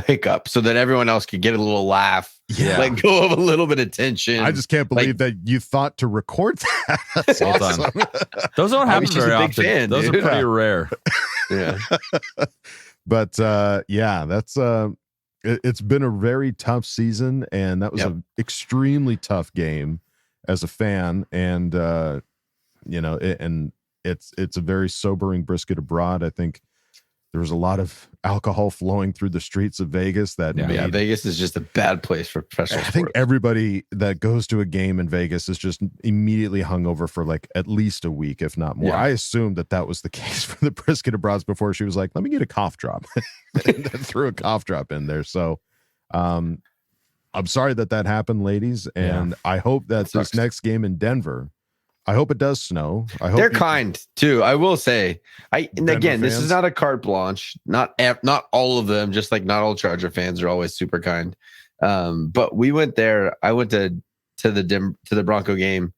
hiccup, so that everyone else could get a little laugh. Yeah. Let go of a little bit of tension. I just can't believe that you thought to record that. That's awesome. Those don't happen very often. Fan, those dude. are pretty rare. Yeah. But that's it's been a very tough season, and that was an extremely tough game as a fan, and it's a very sobering Brisket Abroad. I think there was a lot of alcohol flowing through the streets of Vegas. Vegas is just a bad place for professional sports. I think everybody that goes to a game in Vegas is just immediately hungover for at least a week, if not more. Yeah. I assumed that was the case for the Brisket Broads before she was like, let me get a cough drop. And then threw a cough drop in there. So I'm sorry that happened, ladies. And I hope that this next game in Denver, I hope it does snow. I hope they're kind too. I will say. This is not a carte blanche. Not all of them. Just like not all Charger fans are always super kind. But we went there. I went to the Bronco game.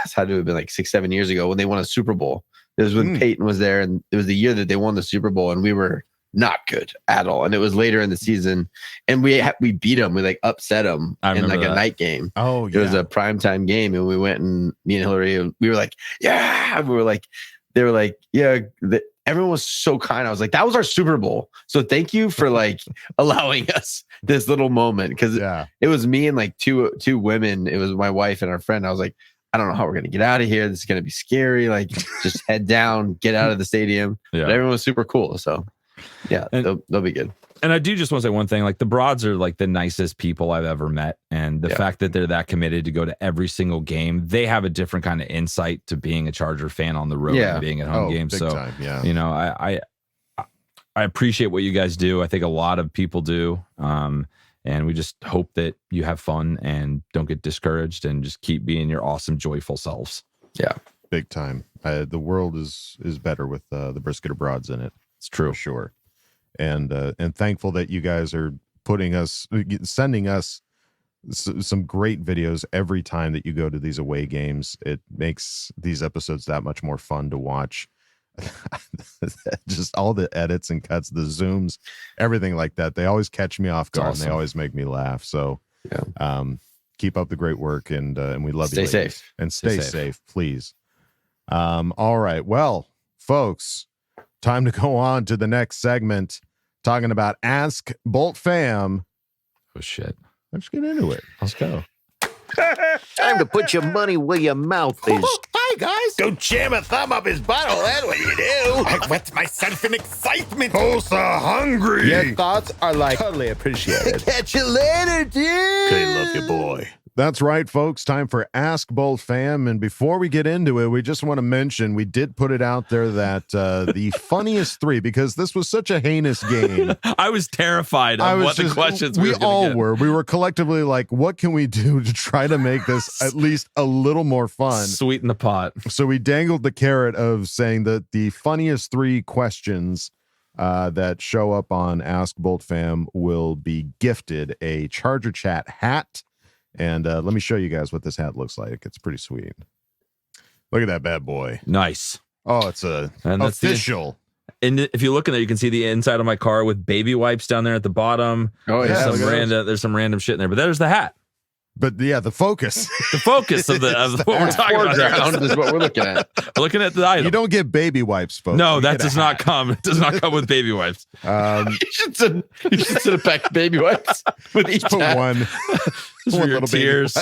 This had to have been 6-7 years ago when they won a Super Bowl. It was when Peyton was there, and it was the year that they won the Super Bowl, and we were not good at all. And it was later in the season, and we beat them. We upset them in a night game. Oh, yeah. It was a primetime game, and we went, and me and Hillary, we were like, yeah. We were like, they were like, yeah. Everyone was so kind. I was like, that was our Super Bowl. So thank you for allowing us this little moment, because it was me and two women. It was my wife and our friend. I was like, I don't know how we're gonna get out of here. This is gonna be scary. Just head down, get out of the stadium. Yeah. But everyone was super cool. So. Yeah, they'll be good. And I do just want to say one thing, the Broads are the nicest people I've ever met. And the fact that they're that committed to go to every single game, they have a different kind of insight to being a Charger fan on the road and being at home games. So, I appreciate what you guys do. I think a lot of people do. And we just hope that you have fun and don't get discouraged and just keep being your awesome, joyful selves. Yeah. Big time. The world is better with the Brisket Broads in it. It's true. For sure. And thankful that you guys are sending us some great videos every time that you go to these away games. It makes these episodes that much more fun to watch. Just all the edits and cuts, the zooms, everything like that. They always catch me off guard. Awesome. And they always make me laugh. So keep up the great work, and we love you. Stay safe. And stay safe, please. All right. Well, folks, time to go on to the next segment, talking about Ask Boltfam. Oh, shit. Let's get into it. Let's go. Time to put your money where your mouth is. Hi, guys. Don't jam a thumb up his butthole. That's what you do. I wet myself in excitement. Oh, so hungry. Your thoughts are totally appreciated. Catch you later, dude. Okay, love you, boy. That's right, folks. Time for Ask Boltfam. And before we get into it, we just want to mention we did put it out there that the funniest three, because this was such a heinous game. I was terrified of what the questions we all get. were. We were collectively like, what can we do to try to make this at least a little more fun? Sweeten the pot. So we dangled the carrot of saying that the funniest three questions that show up on Ask Boltfam will be gifted a Charger Chat hat. And let me show you guys what this hat looks like. It's pretty sweet. Look at that bad boy. Nice. Oh, it's official. And if you look in there, you can see the inside of my car with baby wipes down there at the bottom. Oh, yeah. There's some random shit in there, but there's the hat. But yeah, the focus. The focus of what we're talking about is what we're looking at. We're looking at the item. You don't get baby wipes, folks. No, that does not come. It does not come with baby wipes. You should send a pack of baby wipes with each put hat. one little tears.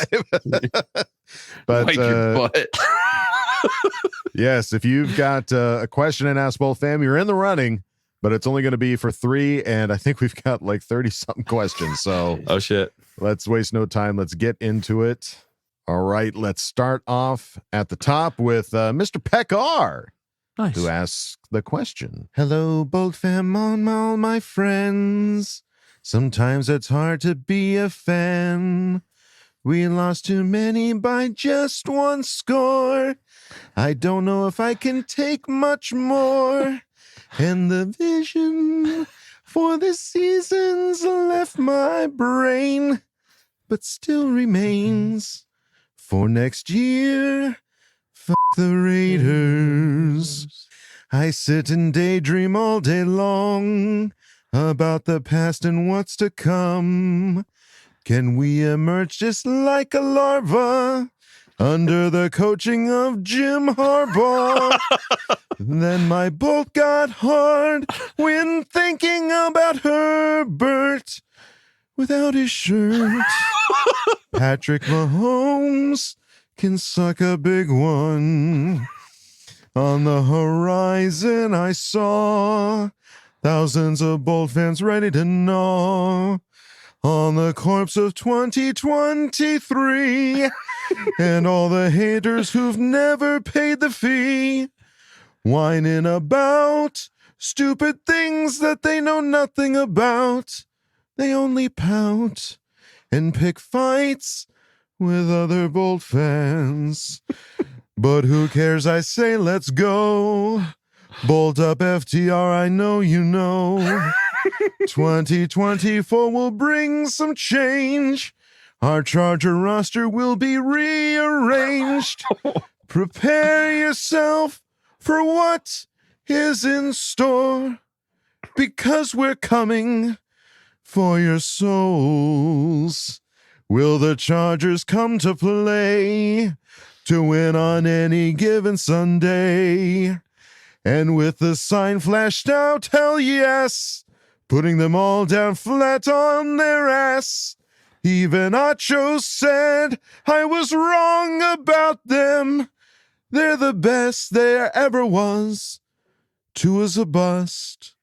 But Wipe your butt. yes, if you've got a question in Ask Boltfam, you're in the running, but it's only going to be for 3, and I think we've got like 30-something questions. So, oh shit, let's waste no time. Let's get into it. All right, let's start off at the top with Mr. Peck R, who asks the question. Hello, Boltfam, on all my friends. Sometimes it's hard to be a fan. We lost too many by just 1 score. I don't know if I can take much more. And the vision for the season's left my brain, but still remains for next year. Fuck the Raiders. I sit and daydream all day long about the past and what's to come. Can we emerge just like a larva under the coaching of Jim Harbaugh? Then my bolt got hard when thinking about Herbert without his shirt. Patrick Mahomes can suck a big one. On the horizon I saw thousands of Bolt fans ready to gnaw on the corpse of 2023 and all the haters who've never paid the fee, whining about stupid things that they know nothing about. They only pout and pick fights with other Bolt fans. But who cares, I say, let's go. Bolt up FTR, I know you know. 2024 will bring some change. Our Charger roster will be rearranged. Prepare yourself for what is in store, because we're coming for your souls. Will the Chargers come to play to win on any given Sunday? And with the sign flashed out, hell yes, putting them all down flat on their ass. Even Acho said I was wrong about them. They're the best there ever was. Tua's a bust.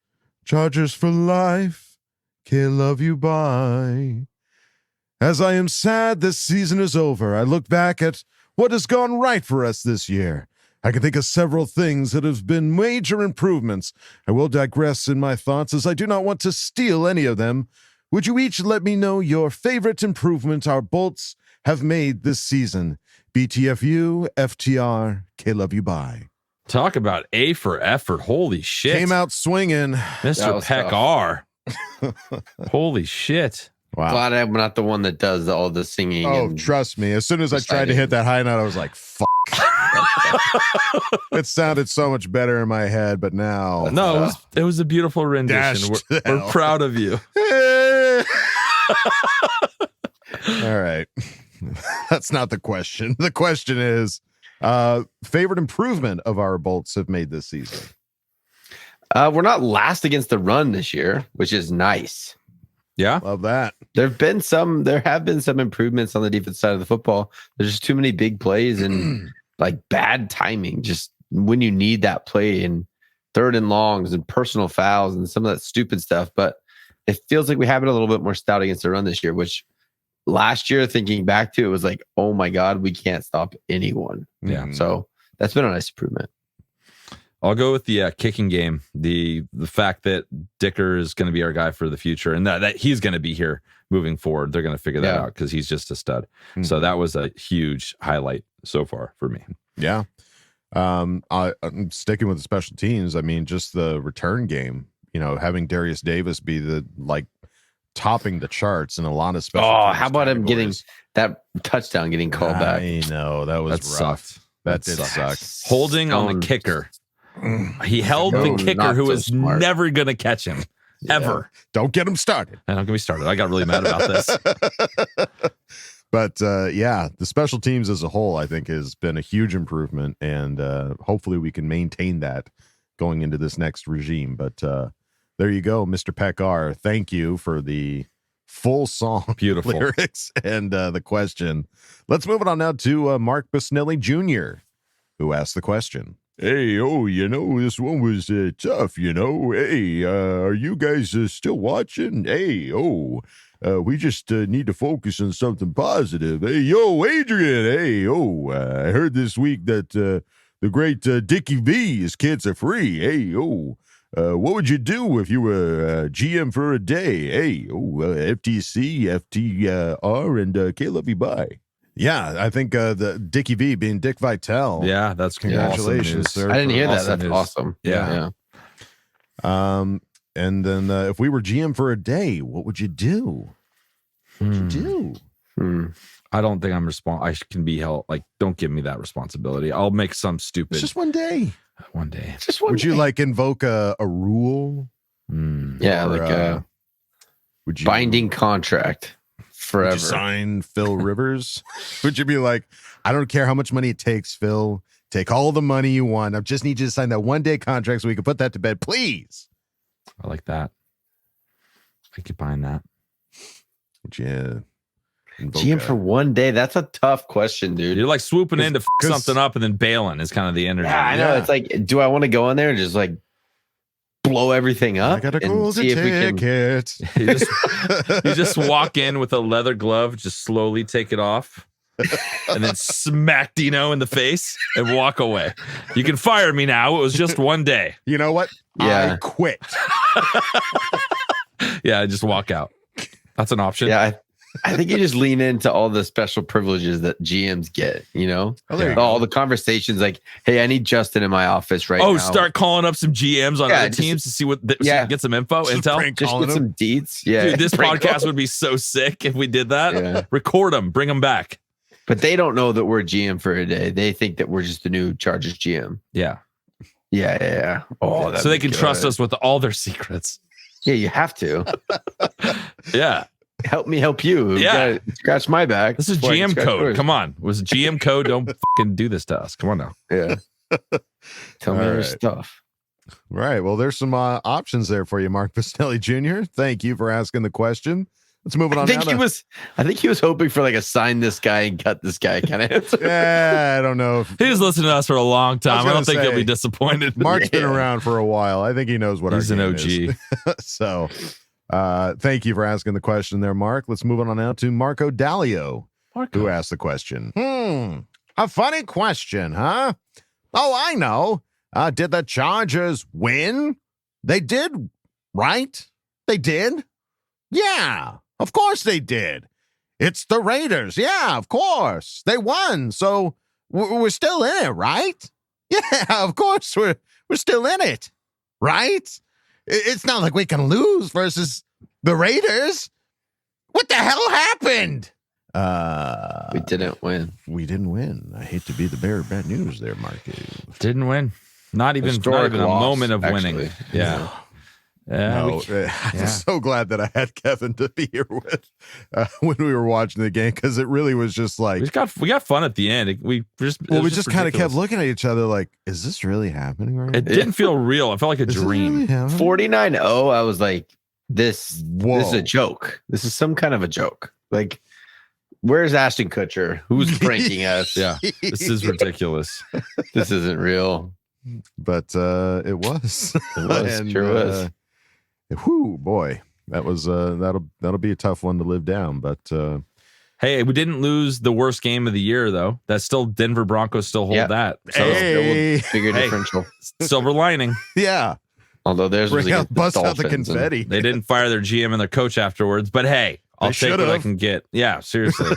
Chargers for life. Can't love you bye. As I am sad this season is over, I look back at what has gone right for us this year. I can think of several things that have been major improvements. I will digress in my thoughts as I do not want to steal any of them. Would you each let me know your favorite improvement our Bolts have made this season? BTFU, FTR, K-Love you bye. Talk about A for effort. Holy shit. Came out swinging. Mr. Peck R. Holy shit. Wow. Glad I'm not the one that does all the singing. Oh, and trust me. As soon as I tried to hit that high note, I was like, fuck. It sounded so much better in my head, but now. No, it was a beautiful rendition. We're proud of you. All right. That's not the question. The question is favorite improvement of our Bolts have made this season. We're not last against the run this year, which is nice. Yeah. Love that. There have been some improvements on the defense side of the football. There's just too many big plays and like bad timing. Just when you need that play and 3rd and longs and personal fouls and some of that stupid stuff. But it feels like we have it a little bit more stout against the run this year, which last year, thinking back to it, was like, oh my God, we can't stop anyone. Yeah. So that's been a nice improvement. I'll go with the kicking game. The fact that Dicker is going to be our guy for the future and that he's going to be here moving forward. They're going to figure that out because he's just a stud. Mm-hmm. So that was a huge highlight so far for me. Yeah. I'm sticking with the special teams. I mean, just the return game. having Darius Davis be topping the charts in a lot of special. Oh, how about him getting that touchdown getting called back? I know that was rough. Sucked. That did suck. Holding on the kicker. He held the kicker who was never going to catch him. Ever. Don't get him started. And don't get me started. I got really mad about this. But the special teams as a whole, I think, has been a huge improvement, and hopefully we can maintain that going into this next regime. But there you go, Mr. Pekar. Thank you for the full song beautiful lyrics and the question. Let's move it on now to Mark Busnelli Jr., who asked the question. Hey, this one was tough, Hey, are you guys still watching? Hey, we just need to focus on something positive. Hey, Adrian. Hey, I heard this week that the great Dickie V's kids are free. Hey, what would you do if you were GM for a day? Hey, FTC, FTR, and Caleb bye. Yeah, I think the Dickie V being Dick Vitale. Yeah, that's congratulations, awesome sir. I didn't hear that. Awesome That's awesome. Yeah. And then if we were GM for a day, what would you do? What would you do? I don't think I can be held. Don't give me that responsibility. I'll make some stupid. It's just one day. One day. Just one would day. you invoke a rule? Yeah, or, would you binding contract forever. Would you sign Phil Rivers? Would you be like, I don't care how much money it takes, Phil. Take all the money you want. I just need you to sign that 1 day contract so we can put that to bed, please. I like that. I could bind that. Would you GM for 1 day? That's a tough question, dude. You're swooping in to f something up and then bailing is kind of the energy. Yeah, I know. It's do I want to go in there and just blow everything up? I gotta go to ticket. You just walk in with a leather glove, just slowly take it off, and then smack Dino in the face and walk away. You can fire me now. It was just 1 day. You know what? Yeah. I quit. Yeah, just walk out. That's an option. Yeah, I think you just lean into all the special privileges that GMs get, all the conversations hey, I need Justin in my office right now. Start calling up some GMs on other teams to see get some info, intel. Just get some deets. Yeah. Dude, this podcast would be so sick if we did that. Yeah. Record them, bring them back. But they don't know that we're GM for a day. They think that we're just the new Chargers GM. Yeah. Yeah. Oh, so they can trust us with all their secrets. Yeah, you have to. Yeah. Help me help you. Yeah. Scratch my back. This is GM code. Yours. Come on. Was GM code? Don't fucking do this to us. Come on now. Yeah. Tell me your stuff. Right. Well, there's some options there for you, Mark Busnelli Jr. Thank you for asking the question. Let's move it on. I think he was hoping for a sign this guy and cut this guy kind of answer. Yeah, I don't know. He was listening to us for a long time. I don't think he'll be disappointed. Mark's been around for a while. I think he knows what he's our an game OG. Is. So thank you for asking the question there, Mark. Let's move on now to Marco Dallio, who asked the question. A funny question, huh? Oh, I know. Did the Chargers win? They did, right? They did? Yeah, of course they did. It's the Raiders. Yeah, of course. They won. So we're still in it, right? Yeah, of course we're still in it, right? It's not like we can lose versus the Raiders. What the hell happened? We didn't win. We didn't win. I hate to be the bearer of bad news there, Marky. Didn't win. Not even a moment of winning. Yeah. I'm so glad that I had Kevin to be here with when we were watching the game, because it really was just we got fun at the end. We just kind of kept looking at each other like, is this really happening right now? It didn't feel real. It felt like a dream. Really 49-0. I was like, this is a joke. This is some kind of a joke. Where's Ashton Kutcher? Who's pranking us? Yeah, this is ridiculous. This isn't real. But it was. It was. And, sure was. Whew, boy, that was that'll be a tough one to live down. But hey, we didn't lose the worst game of the year though. That's still Denver Broncos still hold that. So bigger differential. Silver lining. Yeah. Although theirs was bust out the confetti. They didn't fire their GM and their coach afterwards. But hey, I'll take what I can get. Yeah, seriously.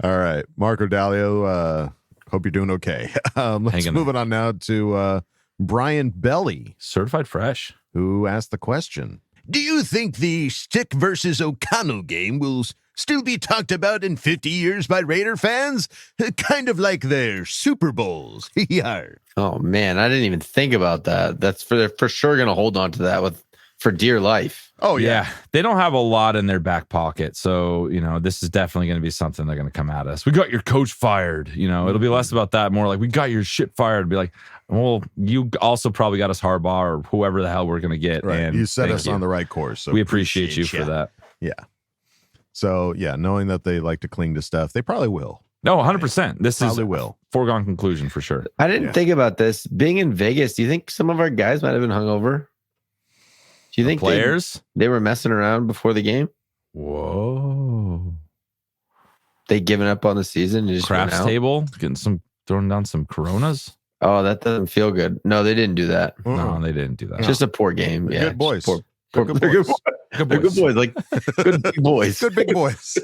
All right, Marco Dallio. Hope you're doing okay. Let's move it on now to Brian Belly, certified fresh, who asked the question. Do you think the Stick versus O'Connell game will still be talked about in 50 years by Raider fans? Kind of like their Super Bowls. Yar. Oh, man, I didn't even think about that. That's they're for sure going to hold on to that for dear life. Oh, yeah. They don't have a lot in their back pocket. So, this is definitely going to be something they're going to come at us. We got your coach fired. It'll be less about that, more like we got your shit fired. Be like, well, you also probably got us Harbaugh or whoever the hell we're going to get. Right. And you set us on the right course. So we appreciate you for that. Yeah. So, yeah, knowing that they like to cling to stuff, they probably will. No, 100%. This probably is will. Foregone conclusion for sure. I didn't think about this. Being in Vegas, do you think some of our guys might have been hungover? Do you think players? They were messing around before the game? Whoa. They given up on the season and just Craps went out? table, throwing down some Coronas. Oh, that doesn't feel good. No, they didn't do that. No, they didn't do that. It's just a poor game. They're Yeah, good boys. They're good boys. Good They're good boys. Like good big boys. Good big boys.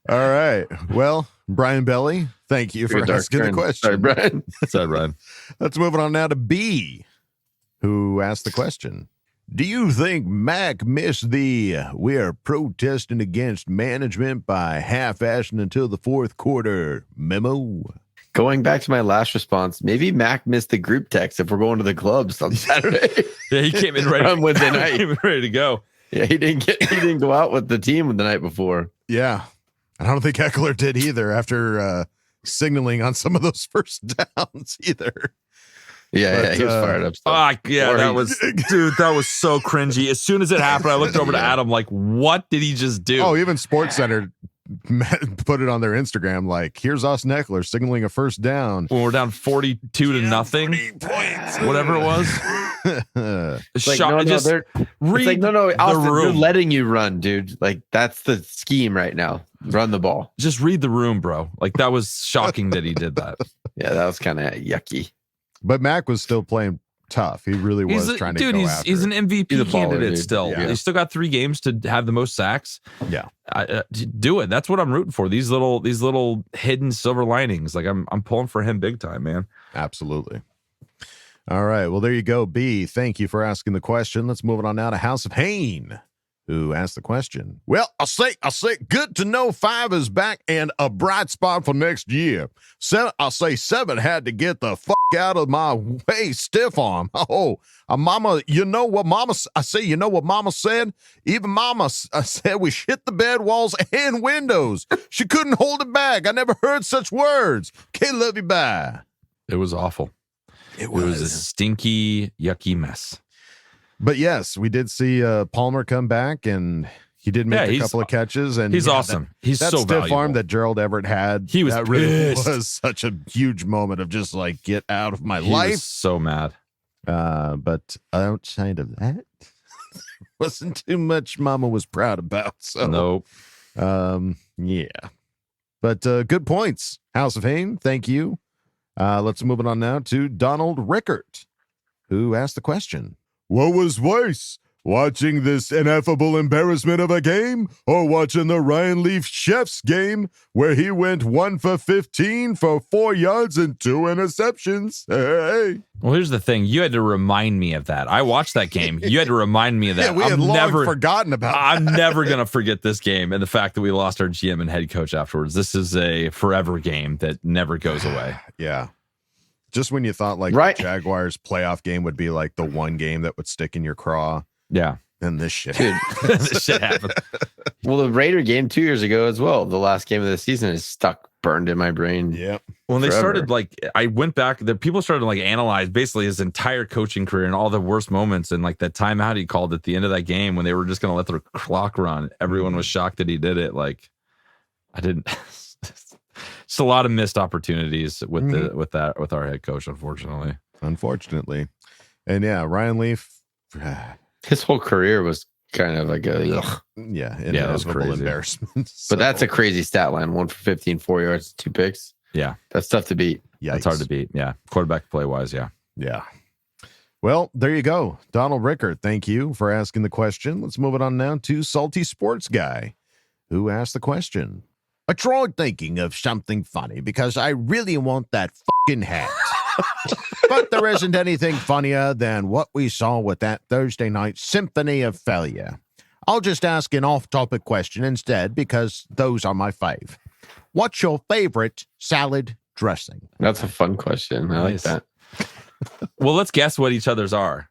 All right. Well, Brian Belly, thank you for Good dark asking the turn. question. Sorry, Brian. Sorry, Brian. Let's move on now to B, who asked the question. Do you think Mac missed the "we're protesting against management by half-assing until the fourth quarter" memo? Going back to my last response, maybe Mac missed the group text if we're going to the clubs on Saturday. Yeah, he came in ready on Wednesday night. He came in ready to go. Yeah, he didn't go out with the team the night before. Yeah. I don't think Eckler did either after signaling on some of those first downs either. Yeah, he was fired up. That was so cringy. As soon as it happened, I looked over to Adam like, what did he just do? Oh, even SportsCenter put it on their Instagram like, here's Austin Eckler signaling a first down. When we're down 42 to nothing, whatever it was. It's like, no, Austin, they're letting you run, dude. Like, that's the scheme right now. Run the ball. Just read the room, bro. Like, that was shocking that he did that. Yeah, that was kind of yucky. But Mac was still playing tough. He really was trying to go after. He's an MVP He's a baller, candidate dude. still. Yeah. He's still got 3 games to have the most sacks. Yeah. Do it. That's what I'm rooting for. These little hidden silver linings. Like, I'm pulling for him big time, man. Absolutely. All right. Well, there you go, B. Thank you for asking the question. Let's move on now to House of Hain, who asked the question. Well, I'll say, good to know 5 is back and a bright spot for next year. 7 had to get the fuck out of my way, stiff arm. Oh, mama, you know what mama said? Even mama said we shit the bed walls and windows. She couldn't hold it back. I never heard such words. Okay, love you, bye. It was awful. It was a stinky, yucky mess. But yes, we did see Palmer come back, and he did make a couple of catches. And he's awesome. He's that so stiff valuable. arm that Gerald Everett had. He was that really pissed. was such a huge moment of just like, get out of my He life. was so mad. But outside of that, wasn't too much Mama was proud about. So nope. Yeah. But good points, House of Hain. Thank you. Let's move it on now to Donald Rickert, who asked the question. What was worse, watching this ineffable embarrassment of a game or watching the Ryan Leaf Chef's game where he went 1 for 15 for 4 yards and 2 interceptions? Hey. Well, here's the thing. You had to remind me of that. I watched that game. You had to remind me of that. Yeah, we had long forgotten about that. I'm never going to forget this game and the fact that we lost our GM and head coach afterwards. This is a forever game that never goes away. Yeah. Just when you thought like the Jaguars playoff game would be like the one game that would stick in your craw. Yeah. And this shit. Dude, this shit happened. Well, the Raider game 2 years ago as well. The last game of the season is stuck, burned in my brain. Yep. When they started, I went back, the people started to analyze basically his entire coaching career and all the worst moments and that timeout he called at the end of that game when they were just going to let the clock run. Everyone was shocked that he did it. I didn't. Just a lot of missed opportunities with with our head coach, unfortunately. And yeah, Ryan Leaf. His whole career was kind of like a that was crazy. Embarrassment. But that's a crazy stat line: 1 for 15, 4 yards, 2 picks. Yeah, that's tough to beat. Yeah, that's hard to beat. Yeah, quarterback play wise. Yeah. Well, there you go, Donald Rickert. Thank you for asking the question. Let's move it on now to Salty Sports Guy, who asked the question. I tried thinking of something funny because I really want that fucking hat. But there isn't anything funnier than what we saw with that Thursday night symphony of failure. I'll just ask an off-topic question instead because those are my fave. What's your favorite salad dressing? That's a fun question. I like that. Well, let's guess what each other's are.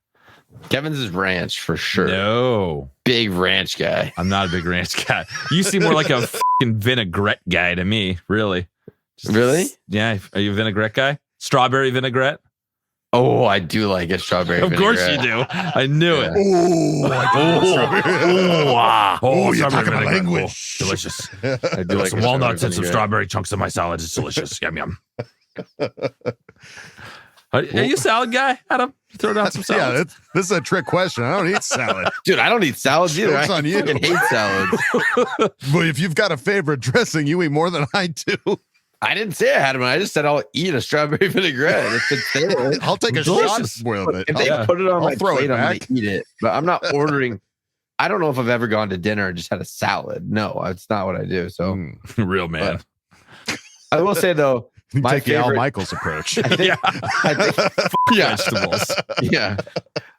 Kevin's is ranch for sure. No. Big ranch guy. I'm not a big ranch guy. You seem more like a fucking vinaigrette guy to me, really. Really? Yeah. Are you a vinaigrette guy? Strawberry vinaigrette? Oh, I do like a strawberry Of vinaigrette. course you do. I knew it. Oh, You're talking my my language. Oh, delicious. I do like Some a walnuts and some vinaigrette. strawberry chunks in my salad. It's delicious. Yum, yum. Are you a salad guy, Adam? You throw down some salad. Yeah, this is a trick question. I don't eat salad. Dude, I don't eat salads either. Joke's I on you. fucking hate salads. But if you've got a favorite dressing, you eat more than I do. I didn't say I had them. I just said I'll eat a strawberry vinaigrette. If it's there. I'll take a Delicious. shot with it. If they put it on my throw plate, it I'm going back. to eat it. But I'm not ordering. I don't know if I've ever gone to dinner and just had a salad. No, it's not what I do. So, Real man. I will say, though, You my take the Al favorite- Michaels approach. I think, yeah. Vegetables. Yeah.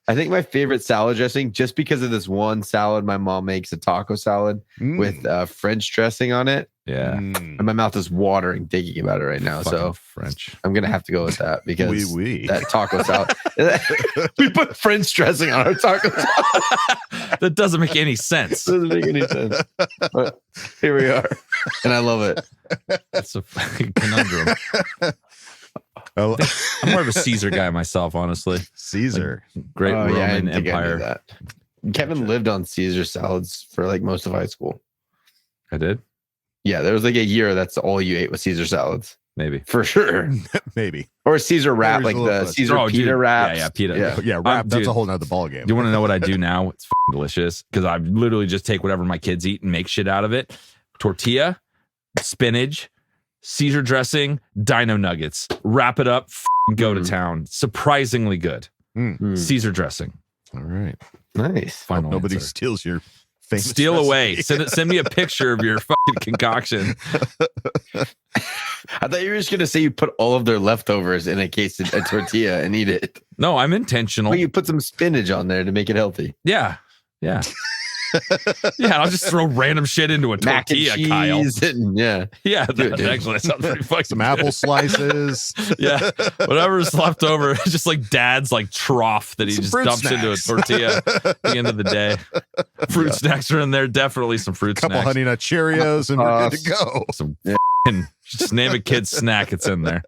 I think my favorite salad dressing, just because of this one salad my mom makes, a taco salad with French dressing on it. Yeah. And my mouth is watering thinking about it right now. Fucking So French. I'm going to have to go with that because Oui. that taco salad. We put French dressing on our taco salad. That doesn't make any sense. Doesn't make any sense. But here we are. And I love it. That's a fucking conundrum. I'm more of a Caesar guy myself, honestly. Caesar. Great Oh, yeah, I Roman didn't think I knew Empire. that. Kevin lived on Caesar salads for like most of high school. I did? Yeah, there was like a year that's all you ate was Caesar salads. Maybe. For sure. Maybe. Or Caesar wrap, There's like a little the bit. Caesar Oh, pita dude. wraps. Yeah, pita. Yeah, rap. That's Dude, a whole nother ballgame. Do you want to know what I do now? It's fucking delicious because I literally just take whatever my kids eat and make shit out of it. Tortilla, spinach, Caesar dressing, dino nuggets. Wrap it up, go to town. Surprisingly good. Caesar dressing. All right. Nice. Hope nobody steals your famous Steal away. recipe. Send me a picture of your fucking concoction. I thought you were just gonna say you put all of their leftovers in a case of a tortilla and eat it. No, I'm intentional. Well, you put some spinach on there to make it healthy. Yeah. Yeah. Yeah, I'll just throw random shit into a Mac and tortilla, Kyle. cheese and yeah. Yeah, Dude, actually that sounds pretty fucking Some good. apple slices. Yeah, whatever's left over, it's just like dad's like trough that he Some just fruit dumps into a snacks. tortilla at the end of the day. Fruit snacks are in there, definitely some fruit Couple snacks. Honey Nut Cheerios and we're good to go. Some fucking, just name a kid's snack, it's in there.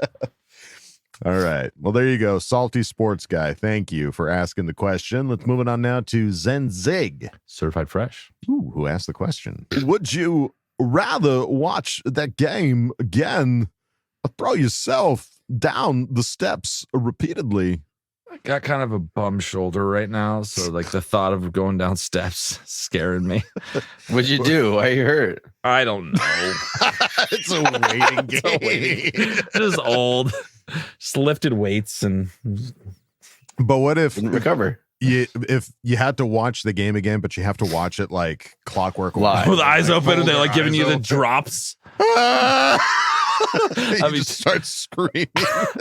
All right. Well, there you go. Salty Sports Guy. Thank you for asking the question. Let's move it on now to Zen Zig. Certified fresh. Ooh, who asked the question? Would you rather watch that game again or throw yourself down the steps repeatedly? I got kind of a bum shoulder right now, so like the thought of going down steps is scaring me. What'd you do? Why you hurt? I don't know. It's a waiting game. Just old. Just lifted weights and But what if Didn't recover. if you had to watch the game again, but you have to watch it like Clockwork Live. with eyes Like, open and hold they're your like giving eyes you the open. drops. You mean- just start screaming.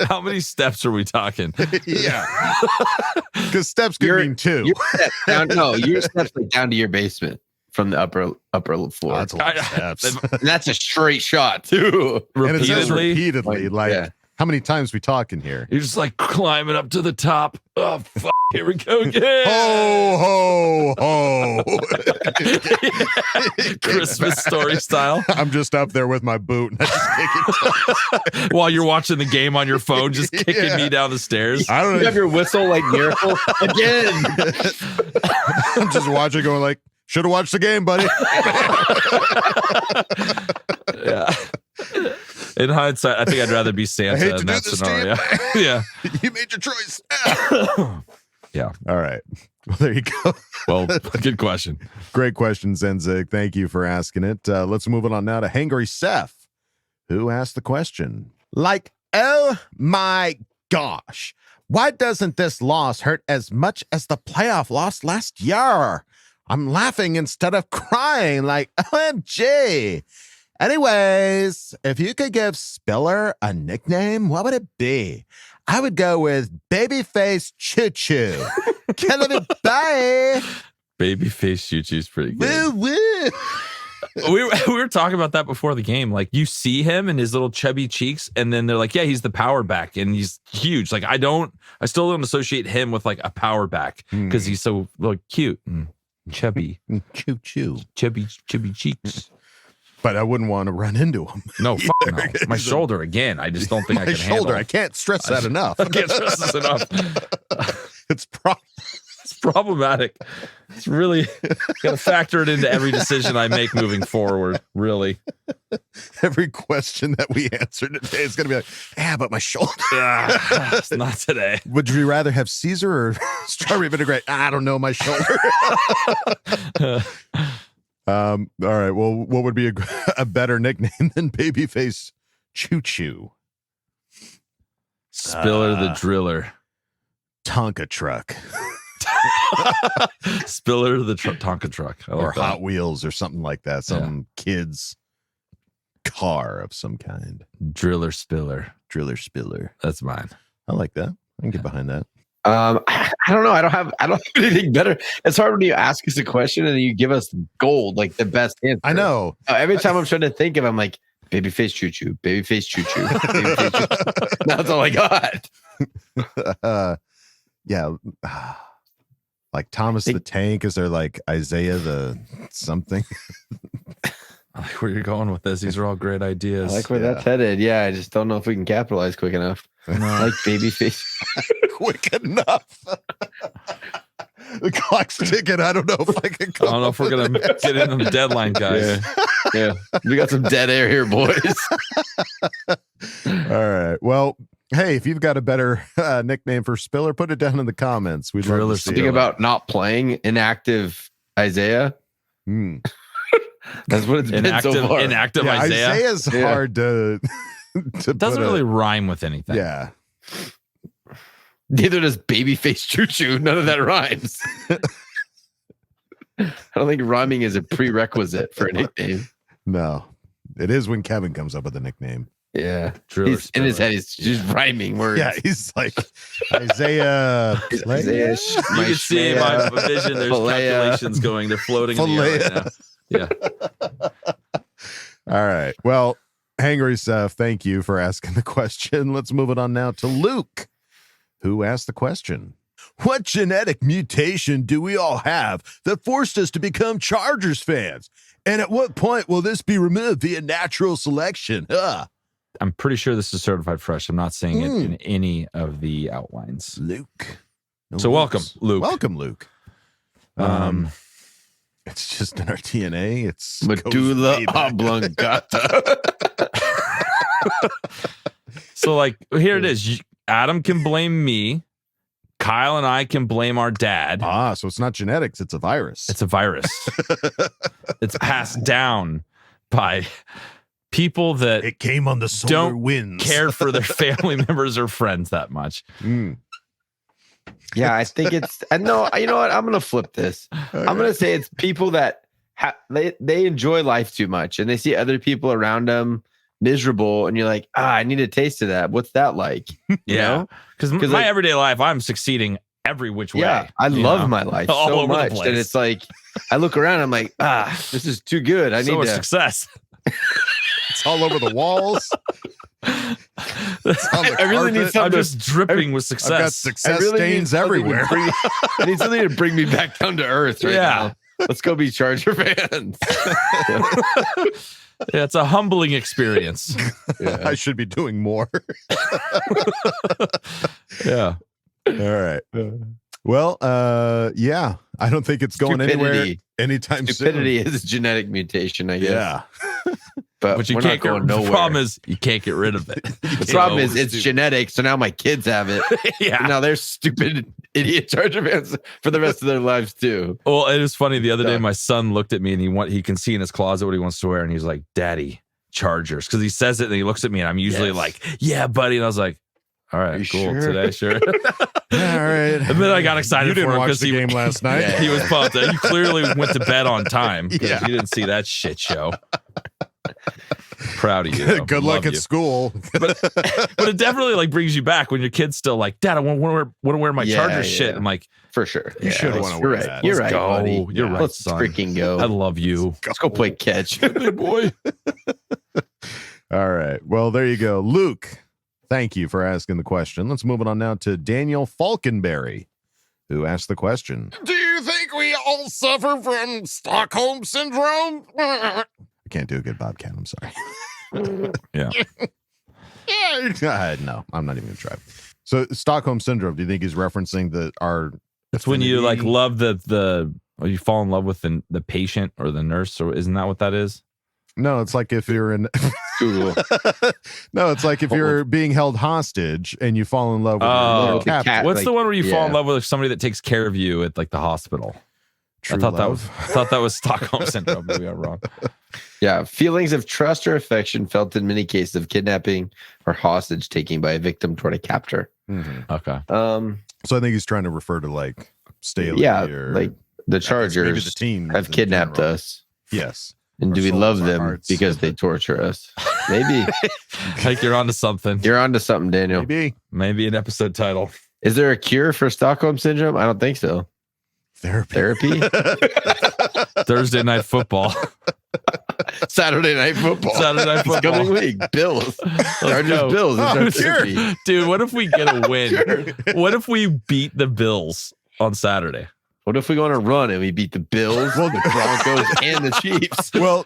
How many steps are we talking? Yeah, because steps could mean two. Your steps down, no, your steps like down to your basement from the upper floor. Oh, that's a lot of steps. And that's a straight shot too. And it says Repeatedly. repeatedly. Like, yeah. how many times we talking here? You're just like climbing up to the top. Oh, fuck. Here we go again. Ho, ho, ho. Christmas story style. I'm just up there with my boot and I just kick it. While you're watching the game on your phone, just kicking Yeah. me down the stairs. I don't You know. have your whistle like miracle again. I'm just watching, going like, should have watched the game, buddy. Yeah. In hindsight, I think I'd rather be I Santa hate to in do that this scenario. to you. Yeah. You made your choice. Yeah. All right. Well, there you go. Well, good question. Great question, Zenzig. Thank you for asking it. Let's move it on now to Hangry Seth, who asked the question. Like, oh my gosh, why doesn't this loss hurt as much as the playoff loss last year? I'm laughing instead of crying, like, OMG. Anyways, if you could give Spiller a nickname, what would it be? I would go with Babyface Choo Choo. Kill it, bye. Babyface Choo Choo's pretty good. Woo woo. we were talking about that before the game. Like, you see him and his little chubby cheeks, and then they're like, yeah, he's the power back, and he's huge. Like, I still don't associate him with like a power back because he's so like cute and chubby. Choo choo. Chubby cheeks. But I wouldn't want to run into him. No, fuck no. My shoulder again. I just don't think I can handle. I can't stress that enough. I can't stress this enough. It's problematic. It's really got to factor it into every decision I make moving forward. Really, every question that we answer today is going to be like, yeah, but my shoulder. It's not today. Would you rather have Caesar or strawberry vinaigrette? I don't know, my shoulder. All right. Well, what would be a better nickname than Babyface Choo Choo? Spiller the Driller. Tonka Truck. Spiller the Tonka Truck. Or Hot Wheels or something like that. Some kid's car of some kind. Driller Spiller. Driller Spiller. That's mine. I like that. I can get behind that. I don't know. I don't have anything better. It's hard when you ask us a question and you give us gold, like the best answer. I know. Every time I'm trying to think of, I'm like, Babyface Choo Choo, Babyface Choo Choo. Babyface Choo Choo. That's all I got. Yeah. Like Thomas the Tank. Is there like Isaiah the something? I like where you're going with this. These are all great ideas. I like where that's headed. Yeah, I just don't know if we can capitalize quick enough. No. I like Babyface. Quick enough. The clock's ticking. I don't know if I can come. I don't know if we're going to get in on the deadline, guys. Yeah. We got some dead air here, boys. All right. Well, hey, if you've got a better nickname for Spiller, put it down in the comments. We'd love to see Think about not playing inactive Isaiah. That's what it's been so far. Inactive Isaiah. Isaiah's hard to doesn't really rhyme with anything. Yeah. Neither does Babyface Choo Choo. None of that rhymes. I don't think rhyming is a prerequisite for a nickname. No. It is when Kevin comes up with a nickname. Yeah. He's, in his head, he's just rhyming words. Yeah, he's like Isaiah. Isaiah You can see in my vision, there's calculations going. They're floating in the air right now. Yeah. All right. Well, Hangry Seth, thank you for asking the question. Let's move it on now to Luke, who asked the question. What genetic mutation do we all have that forced us to become Chargers fans? And at what point will this be removed via natural selection? I'm pretty sure this is certified fresh. I'm not seeing it in any of the outlines. Luke. So welcome, Luke. Welcome, Luke. It's just in our DNA. It's medulla oblongata. So, like, here it is. Adam can blame me. Kyle and I can blame our dad. So it's not genetics. It's a virus. It's a virus. It's passed down by people that it came on the solar don't winds. care for their family members or friends that much. Yeah, I think it's. No, you know what? I'm gonna flip this. Okay. I'm gonna say it's people that they enjoy life too much, and they see other people around them miserable, and you're like, I need a taste of that. What's that like? Yeah, because my everyday life, I'm succeeding every which way. Yeah, I love my life all so over much, the place. and it's like I look around, I'm like, this is too good. I need success. It's all over the walls. I really need something. I'm just dripping with success. I've got success stains everywhere. I need something to bring me back down to earth right now. Let's go be Charger fans. Yeah, it's a humbling experience. I should be doing more. Yeah. All right. Well, yeah. I don't think it's going anywhere anytime Stupidity soon. is a genetic mutation, I guess. Yeah. But you can't go nowhere. The problem is you can't get rid of it. The problem is it's genetic, so now my kids have it. Yeah. And now they're stupid idiot Charger fans for the rest of their lives too. Well, it was funny. The other day, my son looked at me and he can see in his closet what he wants to wear, and he's like, "Daddy, Chargers," because he says it and he looks at me, and I'm usually like, "Yeah, buddy," and I was like, "All right, cool, sure? Today, sure." All right. And then I got excited You didn't for him watch because the game last night. He was pumped. He clearly went to bed on time because Yeah. he didn't see that shit show. Proud of you. Good luck Love at you. school. But it definitely like brings you back when your kid's still like, Dad, I want to wear my Chargers shit. I'm like, for sure. You should want to wear that. You're Let's right, go. buddy. You're right, Let's son. freaking go. I love you. Let's go play catch. Big boy. All right. Well, there you go. Luke, thank you for asking the question. Let's move it on now to Daniel Falkenberry, who asked the question. Do you think we all suffer from Stockholm Syndrome? I can't do a good Bobcat. I'm sorry. Yeah. No, I'm not even going to try. So Stockholm Syndrome, do you think he's referencing our... It's when you like love or you fall in love with the patient or the nurse, or isn't that what that is? No, it's like if you're in Google. No, it's like if you're being held hostage and you fall in love with your captor. What's the one where you fall in love with somebody that takes care of you at like the hospital? True I thought love. that was Stockholm Syndrome. Maybe I'm wrong. Yeah, feelings of trust or affection felt in many cases of kidnapping or hostage taking by a victim toward a captor. Mm-hmm. Okay. So I think he's trying to refer to like Staley. Yeah, or like the Chargers maybe the team have kidnapped us. Yes. And do we love them because they torture us? Maybe. Like you're onto something. You're onto something, Daniel. Maybe an episode title. Is there a cure for Stockholm Syndrome? I don't think so. Therapy? Thursday Night Football. Saturday Night Football. Saturday Night Football. Coming week. Bills. Chargers Bills. Dude, what if we get a win? What if we beat the Bills on Saturday? What if we go on a run and we beat the Bills, the Broncos, and the Chiefs? Well,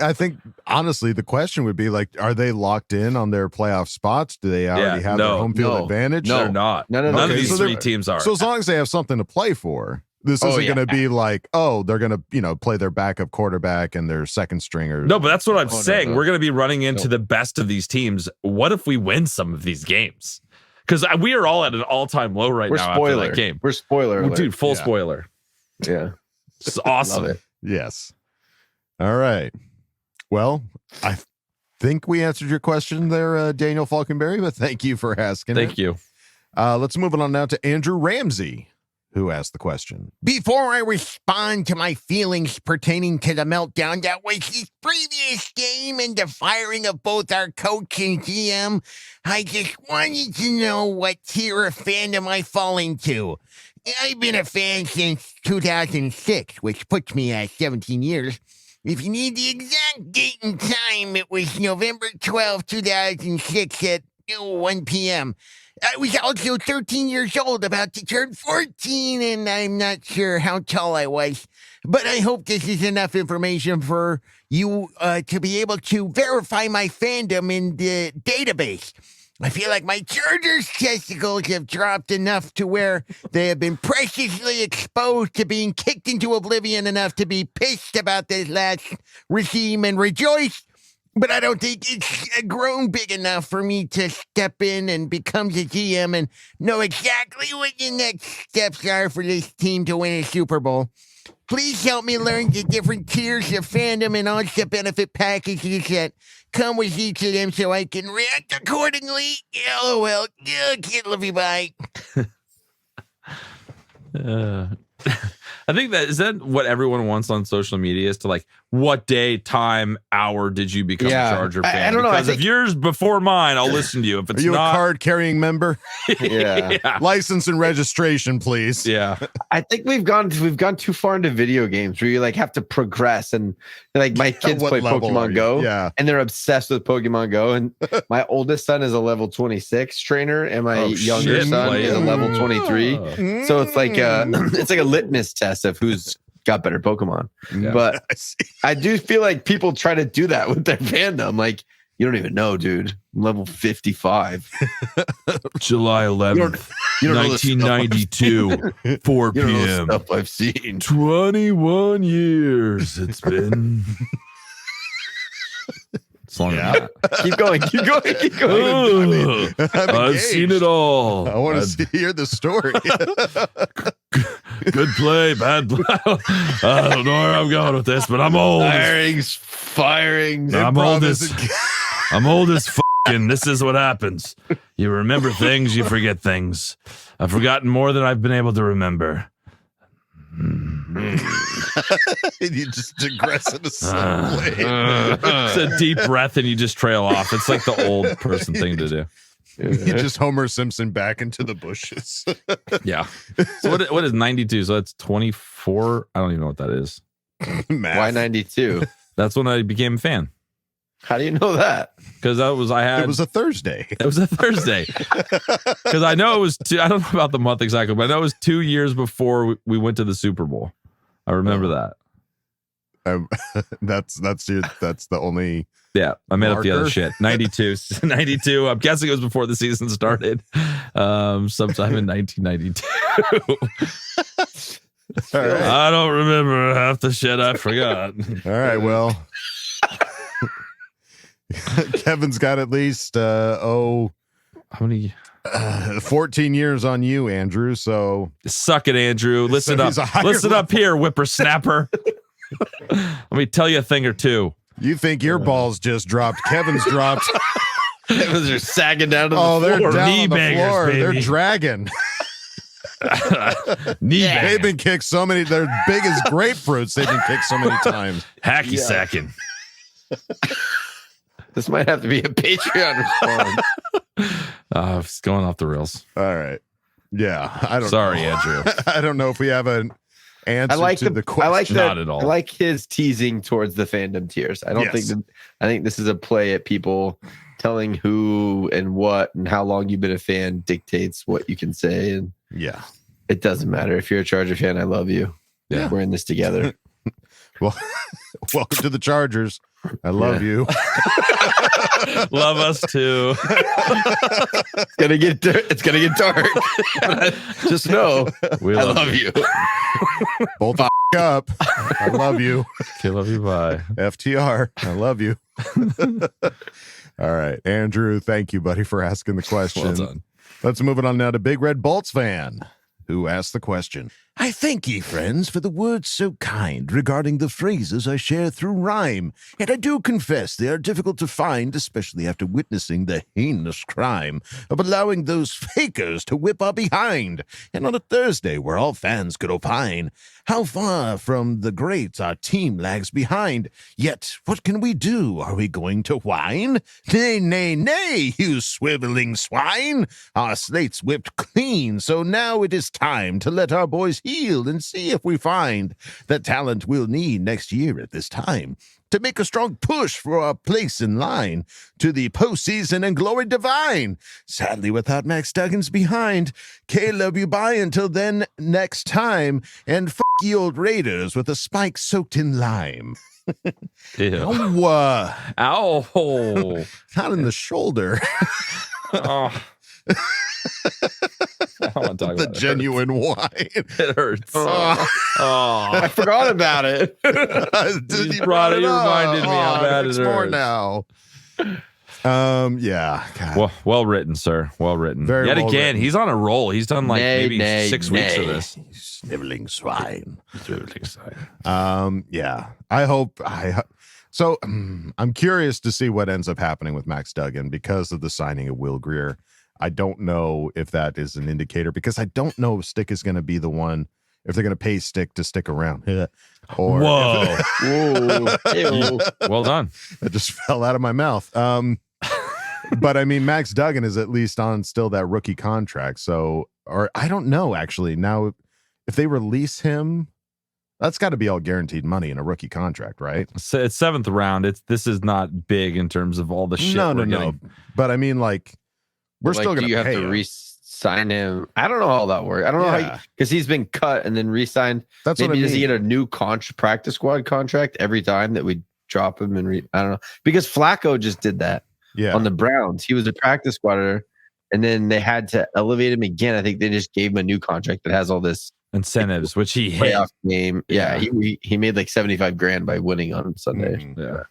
I think honestly the question would be like, are they locked in on their playoff spots? Do they already have their home field advantage? No, they're not. No. None of Okay, these so three teams are. So as long as they have something to play for, this isn't going to be like, they're going to play their backup quarterback and their second stringer. No, but that's what I'm saying. no. We're going to be running into the best of these teams. What if we win some of these games? Because we are all at an all-time low right now after that game. We're spoiler alert. Dude, full spoiler. Yeah. It's awesome. Love it. Yes. All right. Well, I think we answered your question there, Daniel Falkenberry, but thank you for asking. Thank you. Let's move on now to Andrew Ramsey, who asked the question. Before I respond to my feelings pertaining to the meltdown that was this previous game and the firing of both our coach and GM, I just wanted to know what tier of fandom I fall into. I've been a fan since 2006, which puts me at 17 years. If you need the exact date and time, it was November 12, 2006 at 1 p.m. I was also 13 years old, about to turn 14, and I'm not sure how tall I was. But I hope this is enough information for you to be able to verify my fandom in the database. I feel like my Chargers testicles have dropped enough to where they have been preciously exposed to being kicked into oblivion enough to be pissed about this last regime and rejoice. But I don't think it's grown big enough for me to step in and become the GM and know exactly what the next steps are for this team to win a Super Bowl. Please help me learn the different tiers of fandom and also benefit packages that come with each of them so I can react accordingly. LOL. Can't love you. Bye. I think is that what everyone wants on social media is to like, what day, time, hour did you become a Charger fan? I don't know. Because if yours before mine, I'll listen to you. If it's Are you not, a card-carrying member? Yeah. License and registration, please. Yeah. I think we've gone too far into video games where you like have to progress, and like my kids What play level are Pokemon you? Go, Yeah. and they're obsessed with Pokemon Go. And my oldest son is a level 26 trainer, and my younger shit, son play is a it. level 23. So it's like it's like a litmus test of who's got better Pokemon. Yeah. But I do feel like people try to do that with their fandom. Like, you don't even know, dude. I'm level 55. July 11th, you don't know the stuff 1992, 4 You don't know the p.m. stuff I've seen. 21 years it's been. It's longer than that. Keep going. Ugh, I've seen it all. I want to hear the story. Good play, bad play. I don't know where I'm going with this, but I'm old. Firings. I'm old as f***ing. This is what happens. You remember things, you forget things. I've forgotten more than I've been able to remember. You just digress into subway. It's a deep breath and you just trail off. It's like the old person thing to do. You just Homer Simpson back into the bushes. Yeah. So what is 92? So that's 24. I don't even know what that is. Why 92? That's when I became a fan. How do you know that? Because it was a Thursday. It was a Thursday. Because I know it was I don't know about the month exactly, but I know it was 2 years before we went to the Super Bowl. I remember that. That's the only. Yeah, I made up the other marker. shit. 92. I'm guessing it was before the season started. Sometime in 1992. All right. I don't remember half the shit I forgot. All right, well, Kevin's got at least how many 14 years on you, Andrew. So suck it, Andrew. Listen up. Listen up here, whippersnapper. Let me tell you a thing or two. You think your balls just dropped? Kevin's dropped. Kevin's are sagging down to the Oh, they're floor. down Knee on the bangers, floor. baby. They're dragging. They've been kicked so many. They're big as grapefruits. They've been kicked so many times. Hacky sacking. This might have to be a Patreon response. It's going off the rails. All right. Yeah. I don't. Sorry, know. Andrew. I don't know if we have an answer I like to the question. I like that. Not at all. I like his teasing towards the fandom tiers. I don't think that. I think this is a play at people telling who and what and how long you've been a fan dictates what you can say, and yeah, it doesn't matter if you're a Charger fan. I love you. Yeah, we're in this together. Well, welcome to the Chargers. I love you. Love us too. It's gonna get dark. But just know We I love love you. Both up. I love you. Okay, love you. Bye. FTR. I love you. All right, Andrew. Thank you, buddy, for asking the question. Well done. Let's move it on now to Big Red Bolts fan, who asked the question. I thank ye, friends, for the words so kind regarding the phrases I share through rhyme. Yet I do confess they are difficult to find, especially after witnessing the heinous crime of allowing those fakers to whip our behind. And on a Thursday where all fans could opine, how far from the greats our team lags behind. Yet what can we do? Are we going to whine? Nay, nay, nay, you swiveling swine. Our slate's whipped clean, so now it is time to let our boys heal and see if we find the talent we'll need next year at this time to make a strong push for our place in line to the postseason and glory divine. Sadly, without Max Duggins behind, Caleb, you bye until then next time, and f*** ye old Raiders with a spike soaked in lime. Ew. Ow. Not in the shoulder. Oh. I don't want to talk The about genuine wine. It hurts. Oh. I forgot about it. You brought it. You reminded me how bad it more hurts. now. Yeah. God. Well written, sir. Well written. Very Yet well again, written. he's on a roll. He's done like maybe 6 weeks of this. Sniveling swine. Sniveling swine. Yeah. So I'm curious to see what ends up happening with Max Duggan because of the signing of Will Grier. I don't know if that is an indicator because I don't know if Stick is going to be the one, if they're going to pay Stick to stick around. Or Whoa. Ew. Well done. That just fell out of my mouth. But I mean, Max Duggan is at least on still that rookie contract. So, or I don't know actually. Now, if they release him, that's got to be all guaranteed money in a rookie contract, right? So it's 7th round. This is not big in terms of all the shit. No. Getting. But I mean, like, we're Like, still going do you to have pay to him. re-sign him? I don't know how that works. I don't know how because he's been cut and then re-signed. That's what Maybe I does he mean. get a new practice squad contract every time that we drop him and I don't know, because Flacco just did that on the Browns. He was a practice squatter, and then they had to elevate him again. I think they just gave him a new contract that has all this incentives, which he hit. playoff game. Yeah, he made like $75,000 by winning on Sunday. Yeah.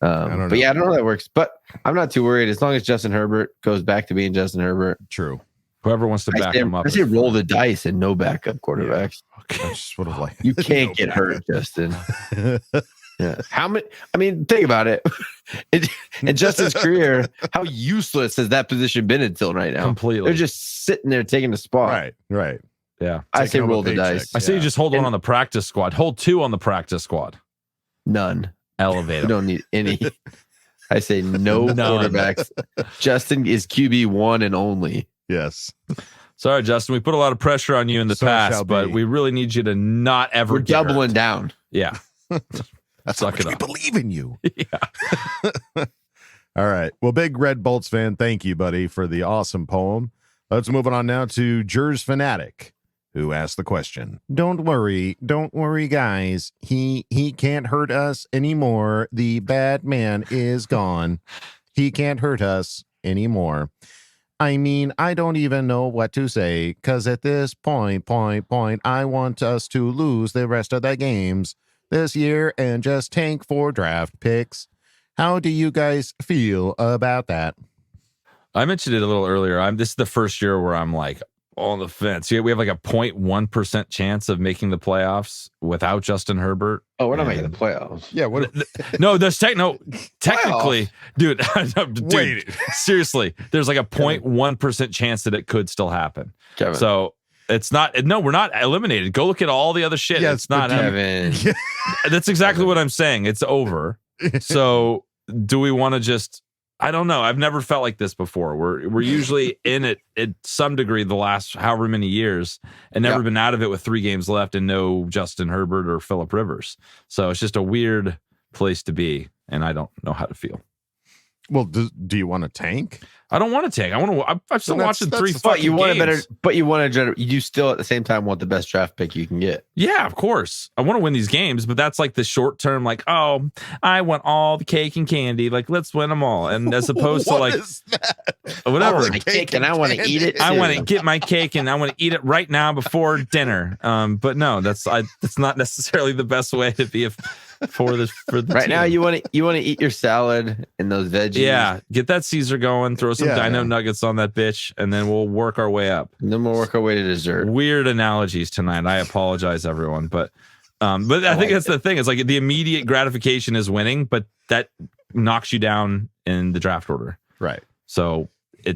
I don't know how that works, but I'm not too worried as long as Justin Herbert goes back to being Justin Herbert. True. Whoever wants to back him up. I say roll the dice and no backup quarterbacks. That's sort of like You can't get hurt, Justin. Yeah. How many? I mean, think about it. In Justin's career, how useless has that position been until right now? Completely. They're just sitting there taking the spot. Right. Yeah. I say Taking roll home a the paycheck. dice. I say you just hold one on the practice squad. Hold 2 on the practice squad. None. Elevate You 'em. don't need any. I say no None. quarterbacks. Justin is QB 1 and only. Yes. Sorry, Justin. We put a lot of pressure on you in the So shall past, but be. we really need you to not ever We're get doubling hurt. down. Yeah. That's Suck how much it we up. believe in you. Yeah. All right. Well, big Red Bolts fan, thank you, buddy, for the awesome poem. Let's move on now to Jers Fanatic, who asked the question. Don't worry, guys. He can't hurt us anymore. The bad man is gone. He can't hurt us anymore. I mean, I don't even know what to say, because at this point, I want us to lose the rest of the games this year and just tank for draft picks. How do you guys feel about that? I mentioned it a little earlier. This is the first year where I'm like on the fence. Yeah, we have like a 0.1% chance of making the playoffs without Justin Herbert. Oh, we're not making the playoffs. Yeah, what? No, technically, dude, Wait. seriously, there's like a 0.1% chance that it could still happen. Kevin. So it's not. No, we're not eliminated. Go look at all the other shit. Yes, it's not. Kevin. That's exactly what I'm saying. It's over. So do we want to just? I don't know. I've never felt like this before. We're usually in it at some degree the last however many years and never been out of it with 3 games left and no Justin Herbert or Phillip Rivers. So it's just a weird place to be, and I don't know how to feel. Well, do you want to tank? I don't want to tank. I want to. I'm still watching 3 But fucking you want games. a better. But you want to. You still at the same time want the best draft pick you can get. Yeah, of course. I want to win these games, but that's like the short term, like, oh, I want all the cake and candy. Like, let's win them all. And as opposed to like, whatever. I want my cake and I want to eat it. I want to too. get my cake and I want to eat it right now before dinner. But no, that's not necessarily the best way to be for the right team. now. You want to eat your salad and those veggies. Yeah, get that Caesar going. Throw some Dino Nuggets on that bitch, and then we'll work our way up. And then we'll work our way to dessert. Weird analogies tonight. I apologize, everyone, but I think that's the thing. It's like the immediate gratification is winning, but that knocks you down in the draft order. Right. So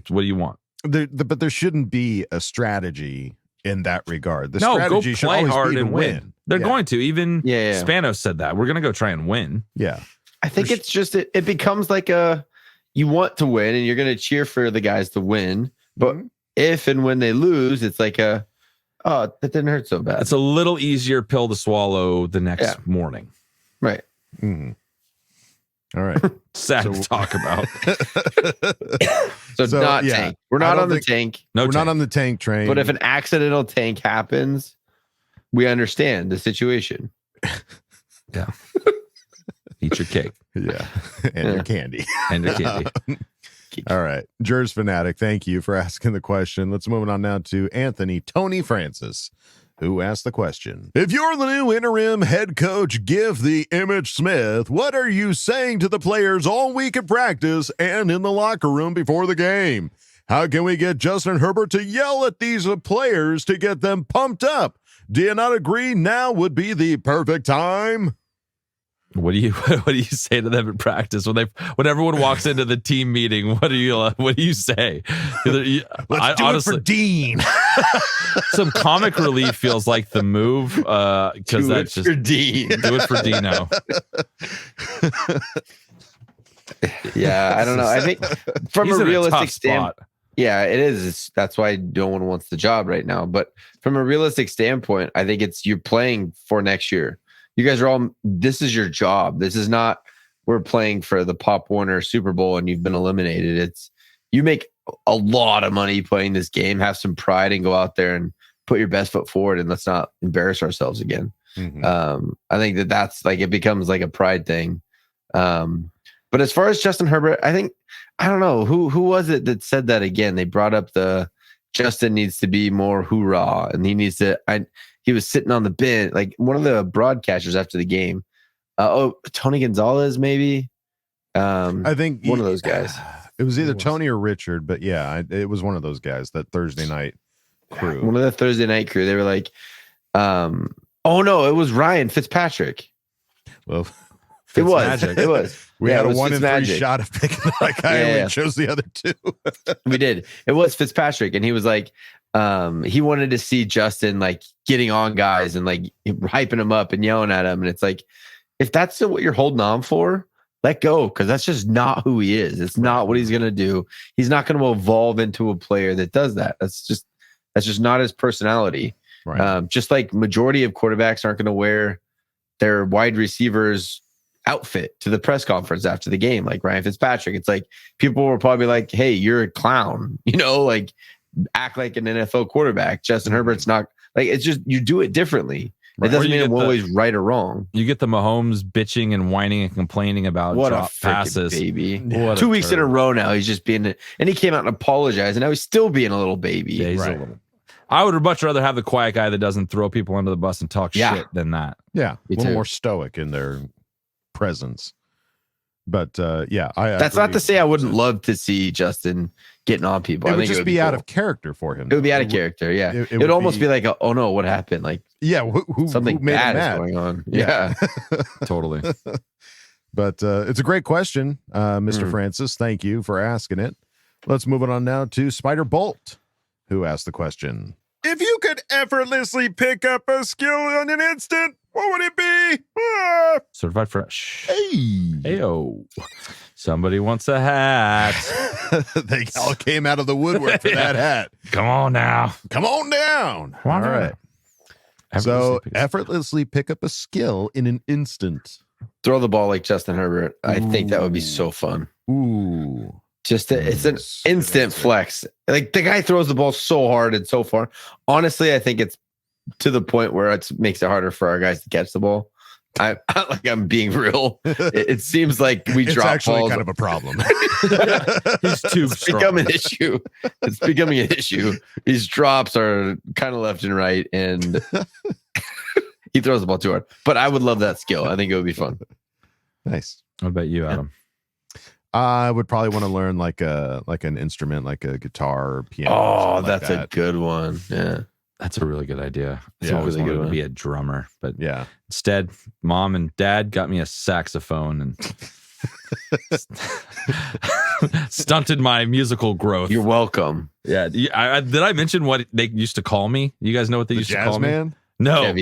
what do you want? But there shouldn't be a strategy in that regard. The No, go strategy should play always hard be to and win. They're Yeah. going to. Even Yeah. Spano said that. We're going to go try and win. Yeah. I think it's just it becomes like you want to win and you're going to cheer for the guys to win, but if and when they lose, it's like that didn't hurt so bad. It's a little easier pill to swallow the next morning. Right. Mm-hmm. All right. Sad to talk about. So not tank. We're not on the tank. We're not on the tank train. But if an accidental tank happens, we understand the situation. Yeah. Eat your cake. Yeah. And your candy. And your candy. All right. Jers Fanatic, thank you for asking the question. Let's move on now to Anthony Tony Francis, who asked the question. If you're the new interim head coach, give the Emmitt Smith, what are you saying to the players all week at practice and in the locker room before the game? How can we get Justin Herbert to yell at these players to get them pumped up? Do you not agree now would be the perfect time? What do you say to them in practice when everyone walks into the team meeting? What do you say? Let's do it for Dean. Some comic relief feels like the move because that's just for Dean. Do it for Dino. Yeah, I don't know. I think from He's a in realistic tough standpoint, yeah, it is. That's why no one wants the job right now. But from a realistic standpoint, I think you're playing for next year. You guys are all, this is your job. This is not, we're playing for the Pop Warner Super Bowl and you've been eliminated. It's, you make a lot of money playing this game, have some pride and go out there and put your best foot forward and let's not embarrass ourselves again. Mm-hmm. I think that's like, it becomes like a pride thing. But as far as Justin Herbert, I think, I don't know, who was it that said that again? They brought up Justin needs to be more hoorah and he needs to, he was sitting on the bench, like one of the broadcasters after the game. Tony Gonzalez, maybe. I think one of those guys. It was either Tony or Richard, but yeah, it was one of those guys, that Thursday night crew. One of the Thursday night crew. They were like, oh no, it was Ryan Fitzpatrick. Well, it was. We had a 1 in 3 Fitzmagic. shot of picking that guy, and we chose the other 2. We did. It was Fitzpatrick, and he was like, he wanted to see Justin like getting on guys and like hyping them up and yelling at him. And it's like, if that's still what you're holding on for, let go, because that's just not who he is. It's not what he's going to do. He's not going to evolve into a player that does that. That's just not his personality. Right. Just like majority of quarterbacks aren't going to wear their wide receivers outfit to the press conference after the game. Like Ryan Fitzpatrick, it's like people will probably be like, hey, you're a clown, like act like an NFL quarterback. Justin Herbert's not like, it's just, you do it differently. It doesn't mean I'm always right or wrong. You get the Mahomes bitching and whining and complaining about what drop a passes. Baby. What 2 weeks in a row now, he's just being, and he came out and apologized, and now he's still being a little baby. Yeah, he's a little. I would much rather have the quiet guy that doesn't throw people under the bus and talk shit than that. Yeah, a little more stoic in their presence. But yeah, that's not to say I wouldn't love to see Justin getting on people. It would just be out of character for him. It would be out of character. Yeah, it would almost be like, oh no, what happened? Like, yeah, something who made bad him is mad? going on. Yeah, totally. But it's a great question, Mr. Francis. Thank you for asking it. Let's move it on now to Spider Bolt, who asked the question. If you could effortlessly pick up a skill in an instant, what would it be? Ah. Certified fresh. Hey. Heyo. Somebody wants a hat. They all came out of the woodwork for that hat. Come on now. Come on down. Come on all down. right. So effortlessly pick up a skill in an instant. Throw the ball like Justin Herbert. I think that would be so fun. Ooh. Just it's an instant flex. Like the guy throws the ball so hard and so far. Honestly, I think it's to the point where it makes it harder for our guys to catch the ball. I'm being real. It seems like we drop actually balls. kind of a problem. He's too It's becoming an issue. It's becoming an issue. These drops are kind of left and right, and he throws the ball too hard. But I would love that skill. I think it would be fun. Nice. What about you, Adam? I would probably want to learn like an instrument, like a guitar or piano. Oh, that's a good one. Yeah. That's a really good idea. I've Yeah, always really good wanted to one. be a drummer, but yeah. Instead, mom and dad got me a saxophone and stunted my musical growth. You're welcome. Yeah. Did I mention what they used to call me? You guys know what they used to call me? Man? No.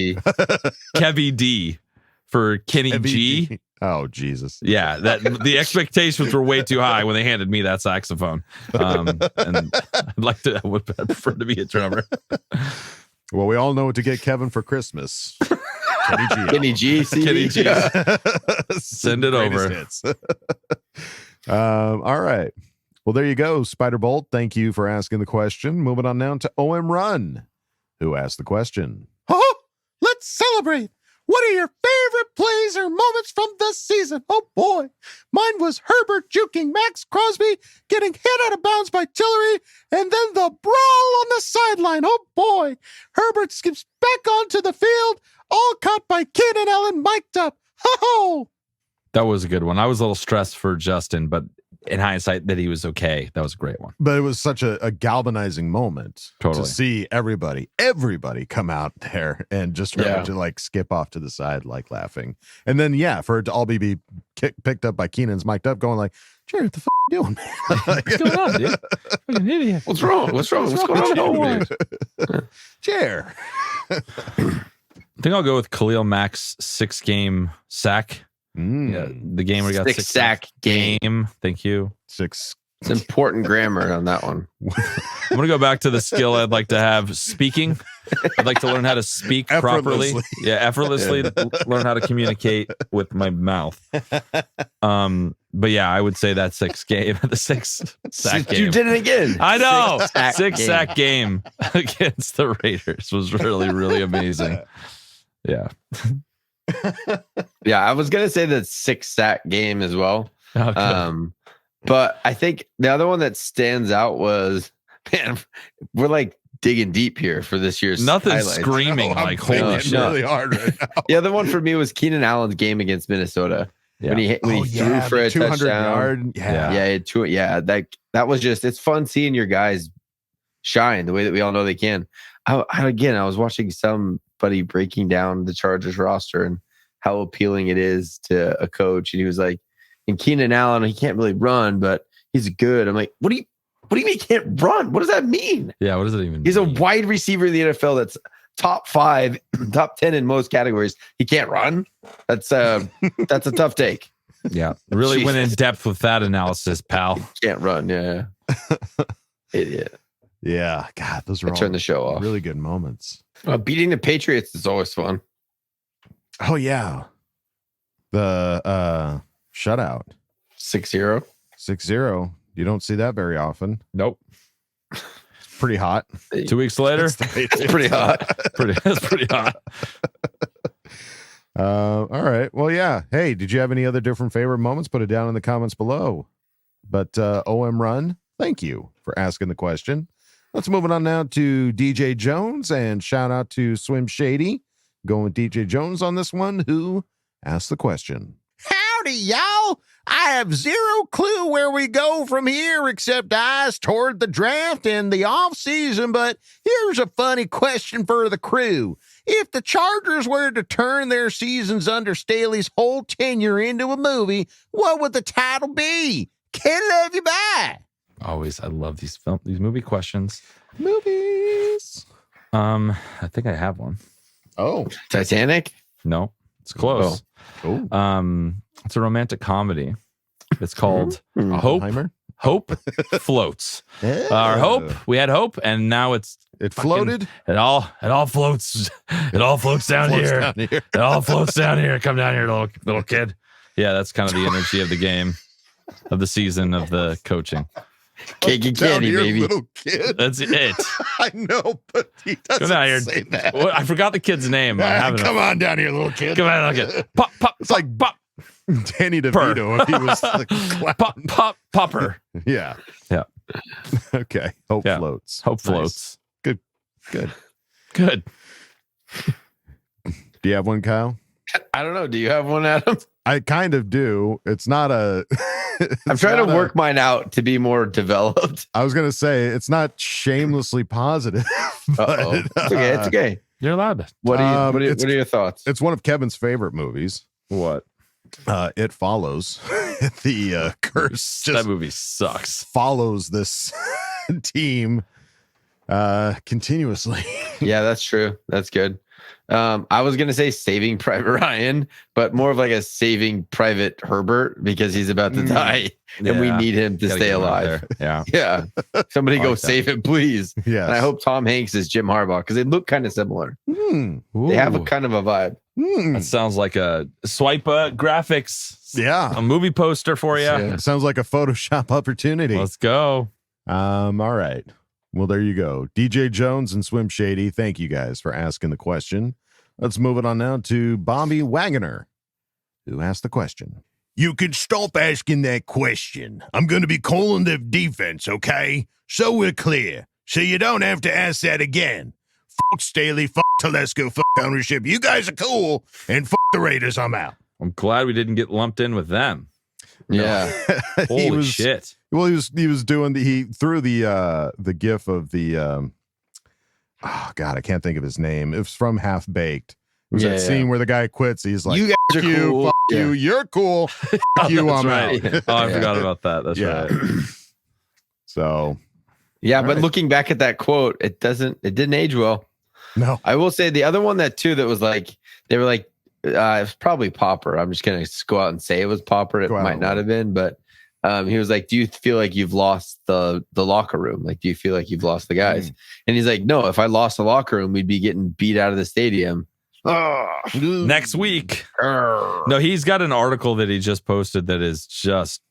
Kevy D for Kenny G. Oh, Jesus. Yeah, the expectations were way too high when they handed me that saxophone. And I would prefer to be a drummer. Well, we all know what to get Kevin for Christmas. Kenny G. Kenny G. Send it over. Hits. All right. Well, there you go, Spider Bolt. Thank you for asking the question. Moving on now to OM Run, who asked the question. Oh, let's celebrate. What are your favorite plays or moments from the season? Oh boy, mine was Herbert juking Max Crosby, getting hit out of bounds by Tillery, and then the brawl on the sideline. Oh boy, Herbert skips back onto the field, all caught by Keenan Allen mic'd up. Ho-ho! That was a good one. I was a little stressed for Justin, but in hindsight, that he was okay. That was a great one. But it was such a galvanizing moment Totally. to see everybody come out there and just to like skip off to the side, like laughing. And then, for it to all be picked up by Keenan's mic'd up going like, Jared, what the f*** you doing, man? What's going on, dude? Fucking idiot. What's wrong? What's going on? Jared. I think I'll go with Khalil Mack's 6-game sack. Yeah, the game where he got 6 sack game. Thank you. 6. It's important grammar on that one. I'm gonna go back to the skill I'd like to have: speaking. I'd like to learn how to speak properly. Yeah, effortlessly learn how to communicate with my mouth. But yeah, I would say that 6 game, the 6 sack game. You did it again. I know. 6 sack game against the Raiders was really, really amazing. Yeah. Yeah, I was gonna say the 6 sack game as well. Okay. But I think the other one that stands out was, man, we're like digging deep here for this year's Nothing's highlights. screaming like holy shit. Really hard right now. The other one for me was Keenan Allen's game against Minnesota. Yeah. When he threw for a 200 touchdown. yard. That was just, it's fun seeing your guys shine the way that we all know they can. I was watching somebody breaking down the Chargers roster and how appealing it is to a coach, and he was like, and Keenan Allen, he can't really run, but he's good. I'm like, what do What do you mean he can't run? What does that mean? Yeah, what does it even He's mean? a wide receiver in the NFL that's top 5, top 10 in most categories. He can't run. That's a tough take. Yeah, really went in depth with that analysis, pal. Can't run. Yeah, idiot. Yeah, God, those are all turn the show off. Really good moments. Beating the Patriots is always fun. Oh yeah, the shutout 6-0. 6-0. You don't see that very often. Nope. It's pretty hot. 2 weeks later, It's pretty hot. That's pretty hot. All right. Well, yeah. Hey, did you have any other different favorite moments? Put it down in the comments below. But OM Run, thank you for asking the question. Let's move it on now to DJ Jones, and shout out to Swim Shady. Going with DJ Jones on this one, who asked the question. Howdy, y'all. I have zero clue where we go from here except eyes toward the draft and the off season, but here's a funny question for the crew. If the Chargers were to turn their seasons under Staley's whole tenure into a movie, what would the title be? Can't love you, bye. Always, I love these movie questions. Movies. I think I have one. Oh, Titanic? No, it's close. Oh. It's a romantic comedy. It's called Oppenheimer? Hope Floats. Our hope. We had hope, and now it floated. It all floats. It all floats down here. It all floats down here. Come down here, little kid. Yeah, that's kind of the energy of the game, of the season, of the coaching. Cake and candy, baby. Little kid. That's it. I know, but he doesn't say that. Well, I forgot the kid's name. Come on down here, little kid. Come on, little kid. Pop, pop. It's like pop. Danny DeVito if he was the clown. Popper. Yeah. Yeah. Okay. Hope floats. Hope Nice. floats. Good. Good. Do you have one, Kyle? I don't know. Do you have one, Adam? I kind of do. It's not a. I'm trying to work mine out to be more developed. I was going to say it's not shamelessly positive. But, It's okay. It's okay. You're allowed. What are your thoughts? It's one of Kevin's favorite movies. What? It Follows. The curse. That movie sucks. Follows this team continuously. Yeah, that's true. That's good. I was gonna say Saving Private Ryan, but more of like a Saving Private Herbert because he's about to die and we need him to stay alive. Yeah. Yeah. Somebody go like save him, please. Yes. And I hope Tom Hanks is Jim Harbaugh because they look kind of similar. They have a kind of a vibe. That sounds like a swipe graphics. Yeah. A movie poster for you. Yeah, sounds like a Photoshop opportunity. Let's go. All right. Well, there you go. DJ Jones and Swim Shady, thank you guys for asking the question. Let's move it on now to Bobby Wagoner, who asked the question. You could stop asking that question. I'm going to be calling the defense, okay? So we're clear. So you don't have to ask that again. Fuck Staley, fuck Telesco, fuck ownership. You guys are cool, and fuck the Raiders, I'm out. I'm glad we didn't get lumped in with them. Yeah. Holy shit. Well, he was doing he threw the gif of the oh God, I can't think of his name. It was from Half Baked. It was that scene where the guy quits. He's like, "You guys are cool. Fuck you, you're cool. Fuck you, I'm right. out." Oh, I forgot about that. That's right. So, but looking back at that quote, it didn't age well. No, I will say the other one that was like, they were like, it was probably Popper. I'm just gonna go out and say it was Popper. It might not have been, but he was like, "Do you feel like you've lost the locker room? Like, do you feel like you've lost the guys?" And he's like, "No. If I lost the locker room, we'd be getting beat out of the stadium." Next week. No, he's got an article that he just posted that is just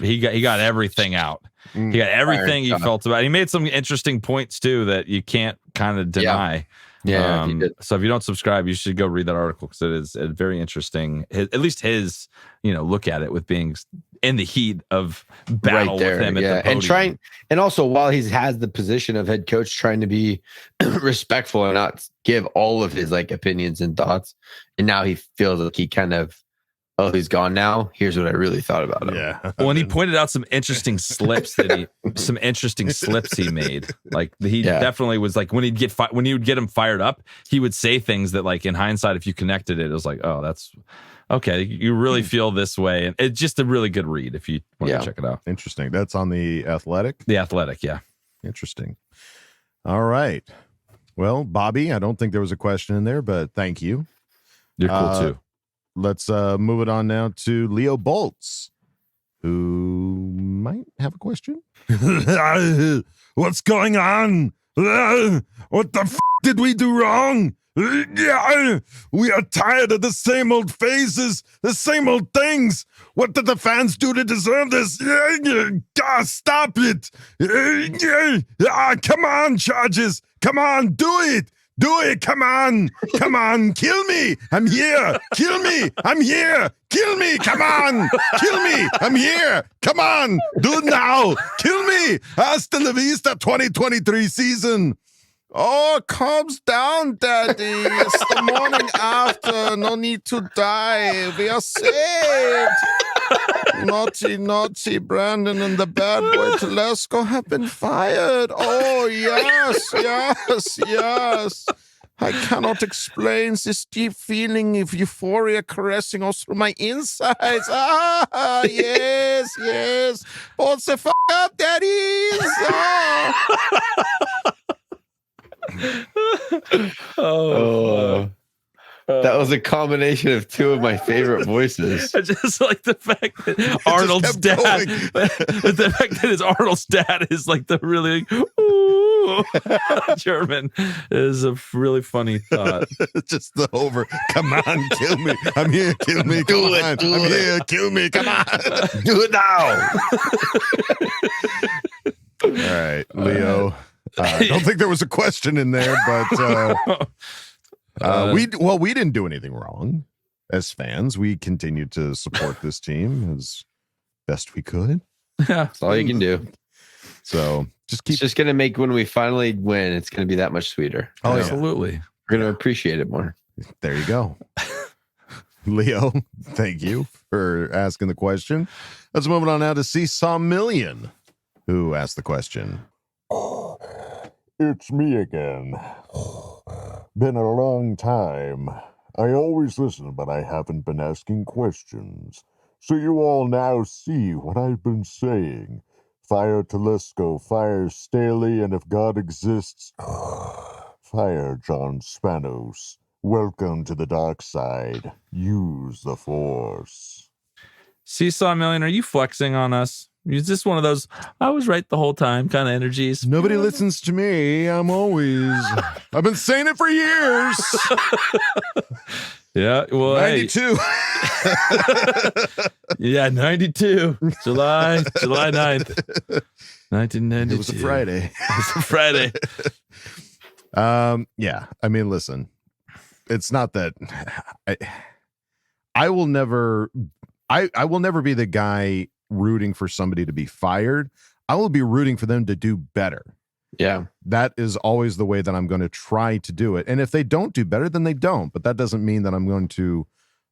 he got everything out. He got everything he felt about. He made some interesting points too that you can't kind of deny. Yeah. So if you don't subscribe, you should go read that article because it is very interesting. At least his, look at it with being in the heat of battle with him at the podium. And also while he has the position of head coach, trying to be respectful and not give all of his like opinions and thoughts. And now he feels like he kind of, he's gone now. Here's what I really thought about him. Yeah. Well, and he pointed out some interesting slips he made. Like he definitely was like when he would get him fired up, he would say things that like in hindsight, if you connected it, it was like, oh, that's okay, you really feel this way. And it's just a really good read if you want to check it out. Interesting. That's on The Athletic? The Athletic, yeah. Interesting. All right. Well, Bobby, I don't think there was a question in there, but thank you. You're cool too. Let's move it on now to Leo Bolts, who might have a question. What's going on? What the did we do wrong? We are tired of the same old faces, the same old things. What did the fans do to deserve this? God, stop it. Come on, Chargers. Come on, do it. Do it. Come on. Come on. Kill me. I'm here. Kill me. I'm here. Kill me. Come on. Kill me. I'm here. Come on. Do it now. Kill me. Hasta la vista 2023 season. Oh, calms down, Daddy. It's the morning after. No need to die. We are saved. Naughty, naughty Brandon and the bad boy Telesco have been fired. Oh, yes, yes, yes. I cannot explain this deep feeling of euphoria caressing us through my insides. Ah, yes, yes. Bolts the fuck up, daddies. Oh. That was a combination of two of my favorite voices. I just like the fact that Arnold's dad, the fact that his Arnold's dad is like the really ooh, German is a really funny thought. Just the over. Come on, kill me. I'm here. Kill me. Come on. I'm here. Kill me. Come on. Do it now. All right, Leo. I don't think there was a question in there, but we didn't do anything wrong as fans. We continued to support this team as best we could. Yeah, that's all you can do. So just keep. It's just gonna make when we finally win, it's gonna be that much sweeter. Oh, absolutely. We're gonna appreciate it more. There you go. Leo, thank you for asking the question. Let's move on now to Seesaw Million, who asked the question. It's me again. Been a long time. I always listen, but I haven't been asking questions. So you all now see what I've been saying. Fire Telesco, fire Staley, and if God exists, fire John Spanos. Welcome to the dark side. Use the Force. Seesaw Million, are you flexing on us? Is this one of those I was right the whole time kind of energies? Nobody listens to me. I've been saying it for years. Yeah, well, 92. Yeah, 92. July 9th. 1992. It was a Friday. It was a Friday. Yeah. I mean, listen. It's not that I will never be the guy rooting for somebody to be fired. I will be rooting for them to do better. Yeah. That is always the way that I'm going to try to do it. And if they don't do better, then they don't. But that doesn't mean that I'm going to,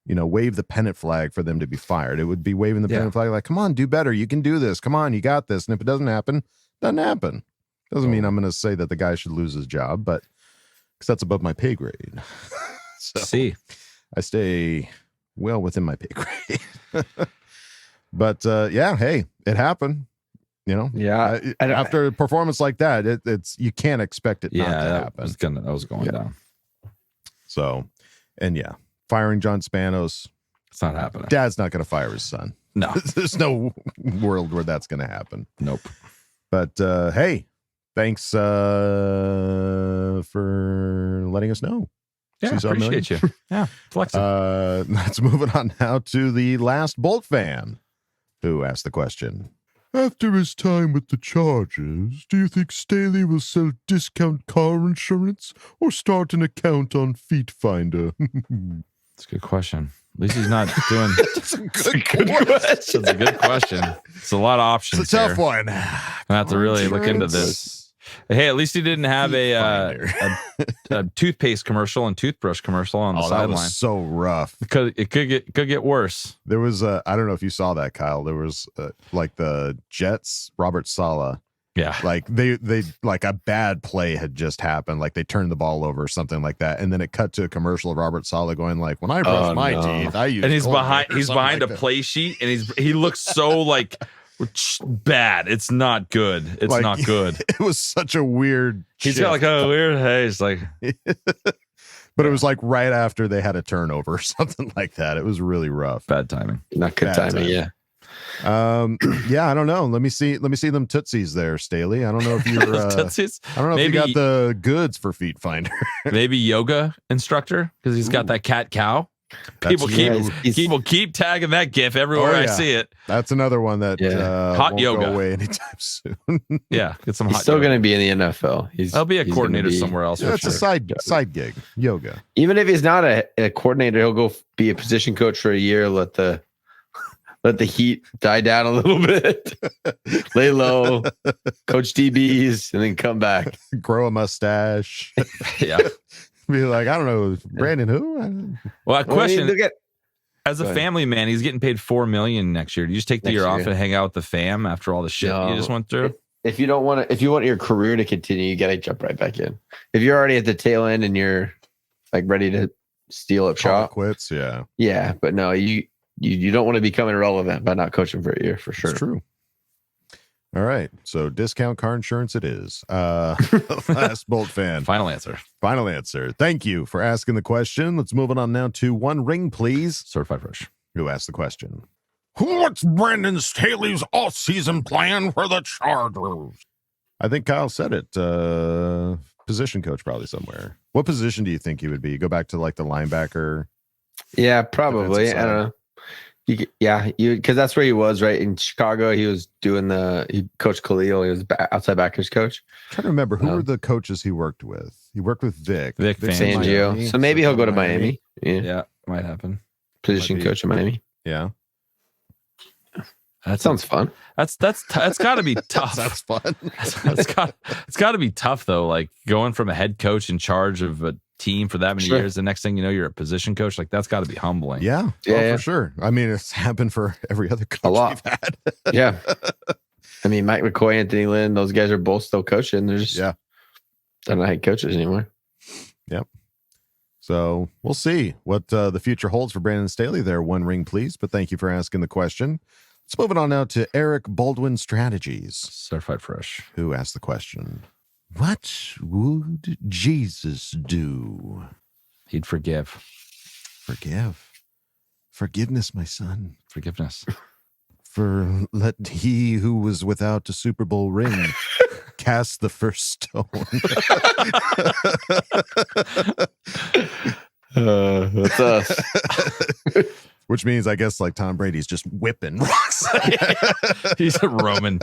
wave the pennant flag for them to be fired. It would be waving the pennant flag like, come on, do better. You can do this. Come on, you got this. And if it doesn't happen, it doesn't happen. Doesn't mean I'm going to say that the guy should lose his job, but because that's above my pay grade. So see, I stay well within my pay grade. But yeah, hey, it happened. Yeah. After a performance like that, it's you can't expect it not to happen. That was going down. So, and yeah, firing John Spanos, it's not happening. Dad's not going to fire his son. No, there's no world where that's going to happen. Nope. But hey, thanks for letting us know. Yeah, appreciate you. Yeah, flexing. Let's move it on now to the last Bolt fan who asked the question. After his time with the Chargers, do you think Staley will sell discount car insurance or start an account on Feet Finder? That's a good question. At least he's not doing. That's a good question. It's a good question. It's a lot of options. It's a tough here. one. I have to really look into this. Hey, at least he didn't have a toothpaste commercial and toothbrush commercial on the sideline. That was so rough. Because it could get worse. There was I don't know if you saw that, Kyle. There was like the Jets, Robert Saleh Yeah. Like they like a bad play had just happened. Like they turned the ball over or something like that. And then it cut to a commercial of Robert Saleh going like, when I brush my teeth, I use and he's Colgate," behind like a that. play sheet and he looks so like bad. It's not good. It's Like, not good. It was such a weird He's got like a weird haze. Like, but it was like right after they had a turnover or something like that. It was really rough. Bad timing. Not good timing. Yeah. Yeah, I don't know. Let me see them tootsies there, Staley. I don't know if you're Tootsies? I don't know Maybe- if you got the goods for Feet Finder. maybe yoga instructor because he's got that cat cow. People keep tagging that gif everywhere I see it. That's another one that Hot won't yoga. go away anytime soon. Yeah, get some He's hot still yoga. going to be in the NFL. I'll be a he's coordinator gonna be- somewhere else. Yeah, for it's a sure. side gig, yoga. Even if he's not a coordinator, he'll go be a position coach for a year. Let the heat die down a little bit, lay low, coach DBs, and then come back. Grow a mustache. Yeah. Be like, I don't know, Brandon who? Well, a question. look at- As Go a ahead. family man, he's getting paid $4 million next year. Do you just take the Next year off year. and hang out with the fam after all the shit you just went through? If you don't want to, if you want your career to continue, you got to jump right back in. If you're already at the tail end and you're like ready to steal up Call it shop, quits, yeah. yeah. But no, you don't want to become irrelevant by not coaching for a year for sure. It's true. All right. So discount car insurance it is. Last Bolt fan. Final answer. Final answer. Thank you for asking the question. Let's move on now to One Ring, please. Certified fresh. Who asked the question? What's Brandon Staley's off-season plan for the Chargers? I think Kyle said it. Position coach probably somewhere. What position do you think he would be? Go back to like the linebacker. Yeah, probably. Defensive I don't know. Because that's where he was, right? In Chicago, he was doing he coached Khalil. He was outside backers coach. I'm trying to remember who were the coaches he worked with. He worked with Vic Fangio. Miami. So maybe he'll go to Miami. Yeah, might happen. Position coach in Miami. Yeah. That sounds fun. That's got to be tough. That's fun. It's got to be tough though. Like going from a head coach in charge of a team for that many years, the next thing you know, you're a position coach. Like that's got to be humbling. Yeah, Yeah. for sure. I mean, it's happened for every other coach A lot. we've had. Yeah. I mean, Mike McCoy, Anthony Lynn, those guys are both still coaching. They're just they're not head coaches anymore. Yep. So we'll see what the future holds for Brandon Staley there. One ring, please. But thank you for asking the question. Let's move it on now to Eric Baldwin Strategies. Certified fresh. Who asked the question? What would Jesus do? He'd forgive. Forgive. Forgiveness, my son. Forgiveness. For let he who was without a Super Bowl ring cast the first stone. That's us. Which means, I guess, like Tom Brady's just whipping rocks. He's a Roman.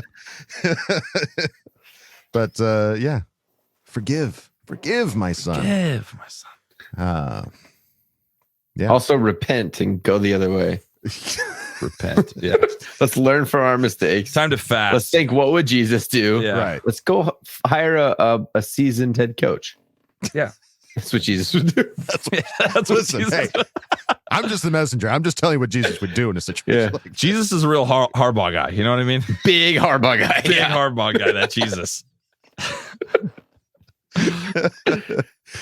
But yeah, forgive, my son. Forgive, my son. Yeah. Also repent and go the other way. Repent. Yeah. Let's learn from our mistakes. Time to fast. Let's think, what would Jesus do? Yeah. Right. Let's go hire a seasoned head coach. Yeah. That's what Jesus would do. That's what Listen, Jesus hey, I'm just the messenger. I'm just telling you what Jesus would do in a situation like that. Jesus is a real Harbaugh guy. You know what I mean? Big Harbaugh guy. Big Harbaugh guy, that Jesus.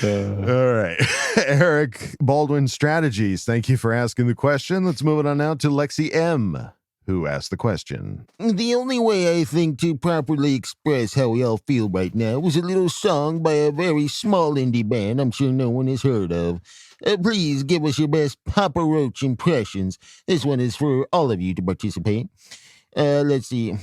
All right. Eric Baldwin Strategies. Thank you for asking the question. Let's move it on now to Lexi M, who asked the question. The only way I think to properly express how we all feel right now was a little song by a very small indie band I'm sure no one has heard of. Please give us your best Papa Roach impressions. This one is for all of you to participate. Let's see.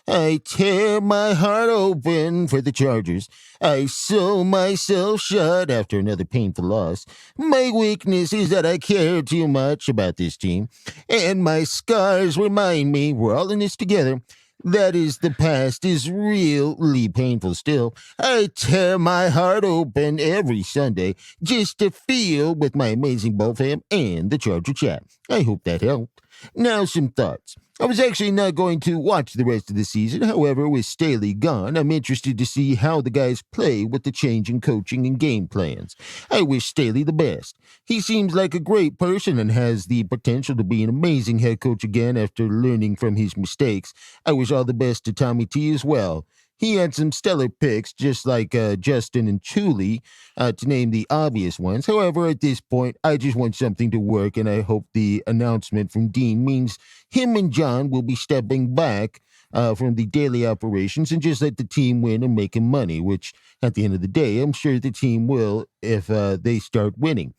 I tear my heart open for the Chargers. I sew myself shut after another painful loss. My weakness is that I care too much about this team. And my scars remind me we're all in this together. That is, the past is really painful still. I tear my heart open every Sunday just to feel with my amazing Bolt fam and the Charger chat. I hope that helped. Now some thoughts. I was actually not going to watch the rest of the season. However, with Staley gone, I'm interested to see how the guys play with the change in coaching and game plans. I wish Staley the best. He seems like a great person and has the potential to be an amazing head coach again after learning from his mistakes. I wish all the best to Tommy T as well. He had some stellar picks, just like Justin and Chuli, to name the obvious ones. However, at this point, I just want something to work, and I hope the announcement from Dean means him and John will be stepping back from the daily operations and just let the team win and making money, which, at the end of the day, I'm sure the team will if they start winning.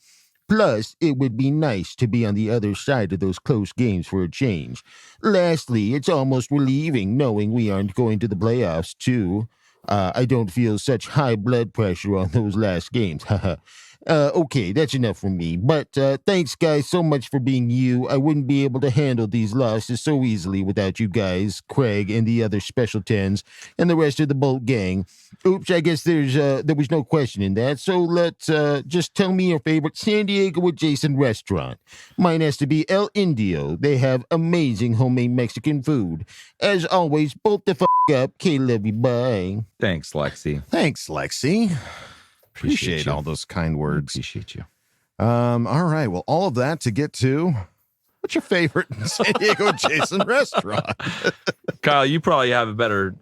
Plus, it would be nice to be on the other side of those close games for a change. Lastly, it's almost relieving knowing we aren't going to the playoffs, too. I don't feel such high blood pressure on those last games. Okay, that's enough from me. But thanks, guys, so much for being you. I wouldn't be able to handle these losses so easily without you guys, Craig, and the other Special Tens, and the rest of the Bolt gang. Oops, I guess there was no question in that. So let's just tell me your favorite San Diego adjacent restaurant. Mine has to be El Indio. They have amazing homemade Mexican food. As always, bolt the up. K-love you, bye. Thanks, Lexi. Thanks, Lexi. Appreciate all those kind words. Appreciate you. All right. Well, all of that to get to, what's your favorite San Diego adjacent restaurant? Kyle, you probably have a better,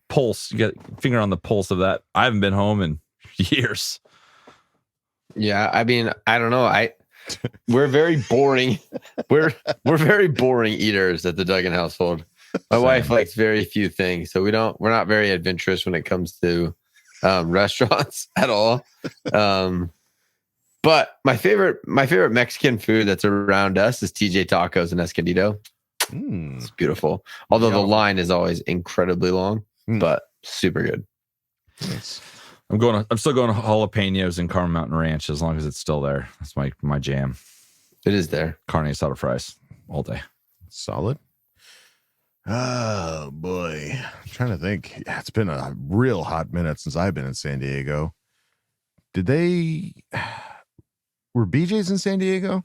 pulse. You got finger on the pulse of that. I haven't been home in years. Yeah, I mean, I don't know. We're very boring. We're very boring eaters at the Duggan household. My wife likes very few things, so we're not very adventurous when it comes to restaurants at all. But my favorite Mexican food that's around us is TJ Tacos in Escondido. It's beautiful. Although the line is always incredibly long, but super good. Nice. I'm still going to jalapenos and Carmen Mountain Ranch as long as it's still there. That's my jam. It is there. Carne asada fries all day. Solid. Oh boy, I'm trying to think. Yeah, it's been a real hot minute since I've been in San Diego. Were BJ's in San Diego?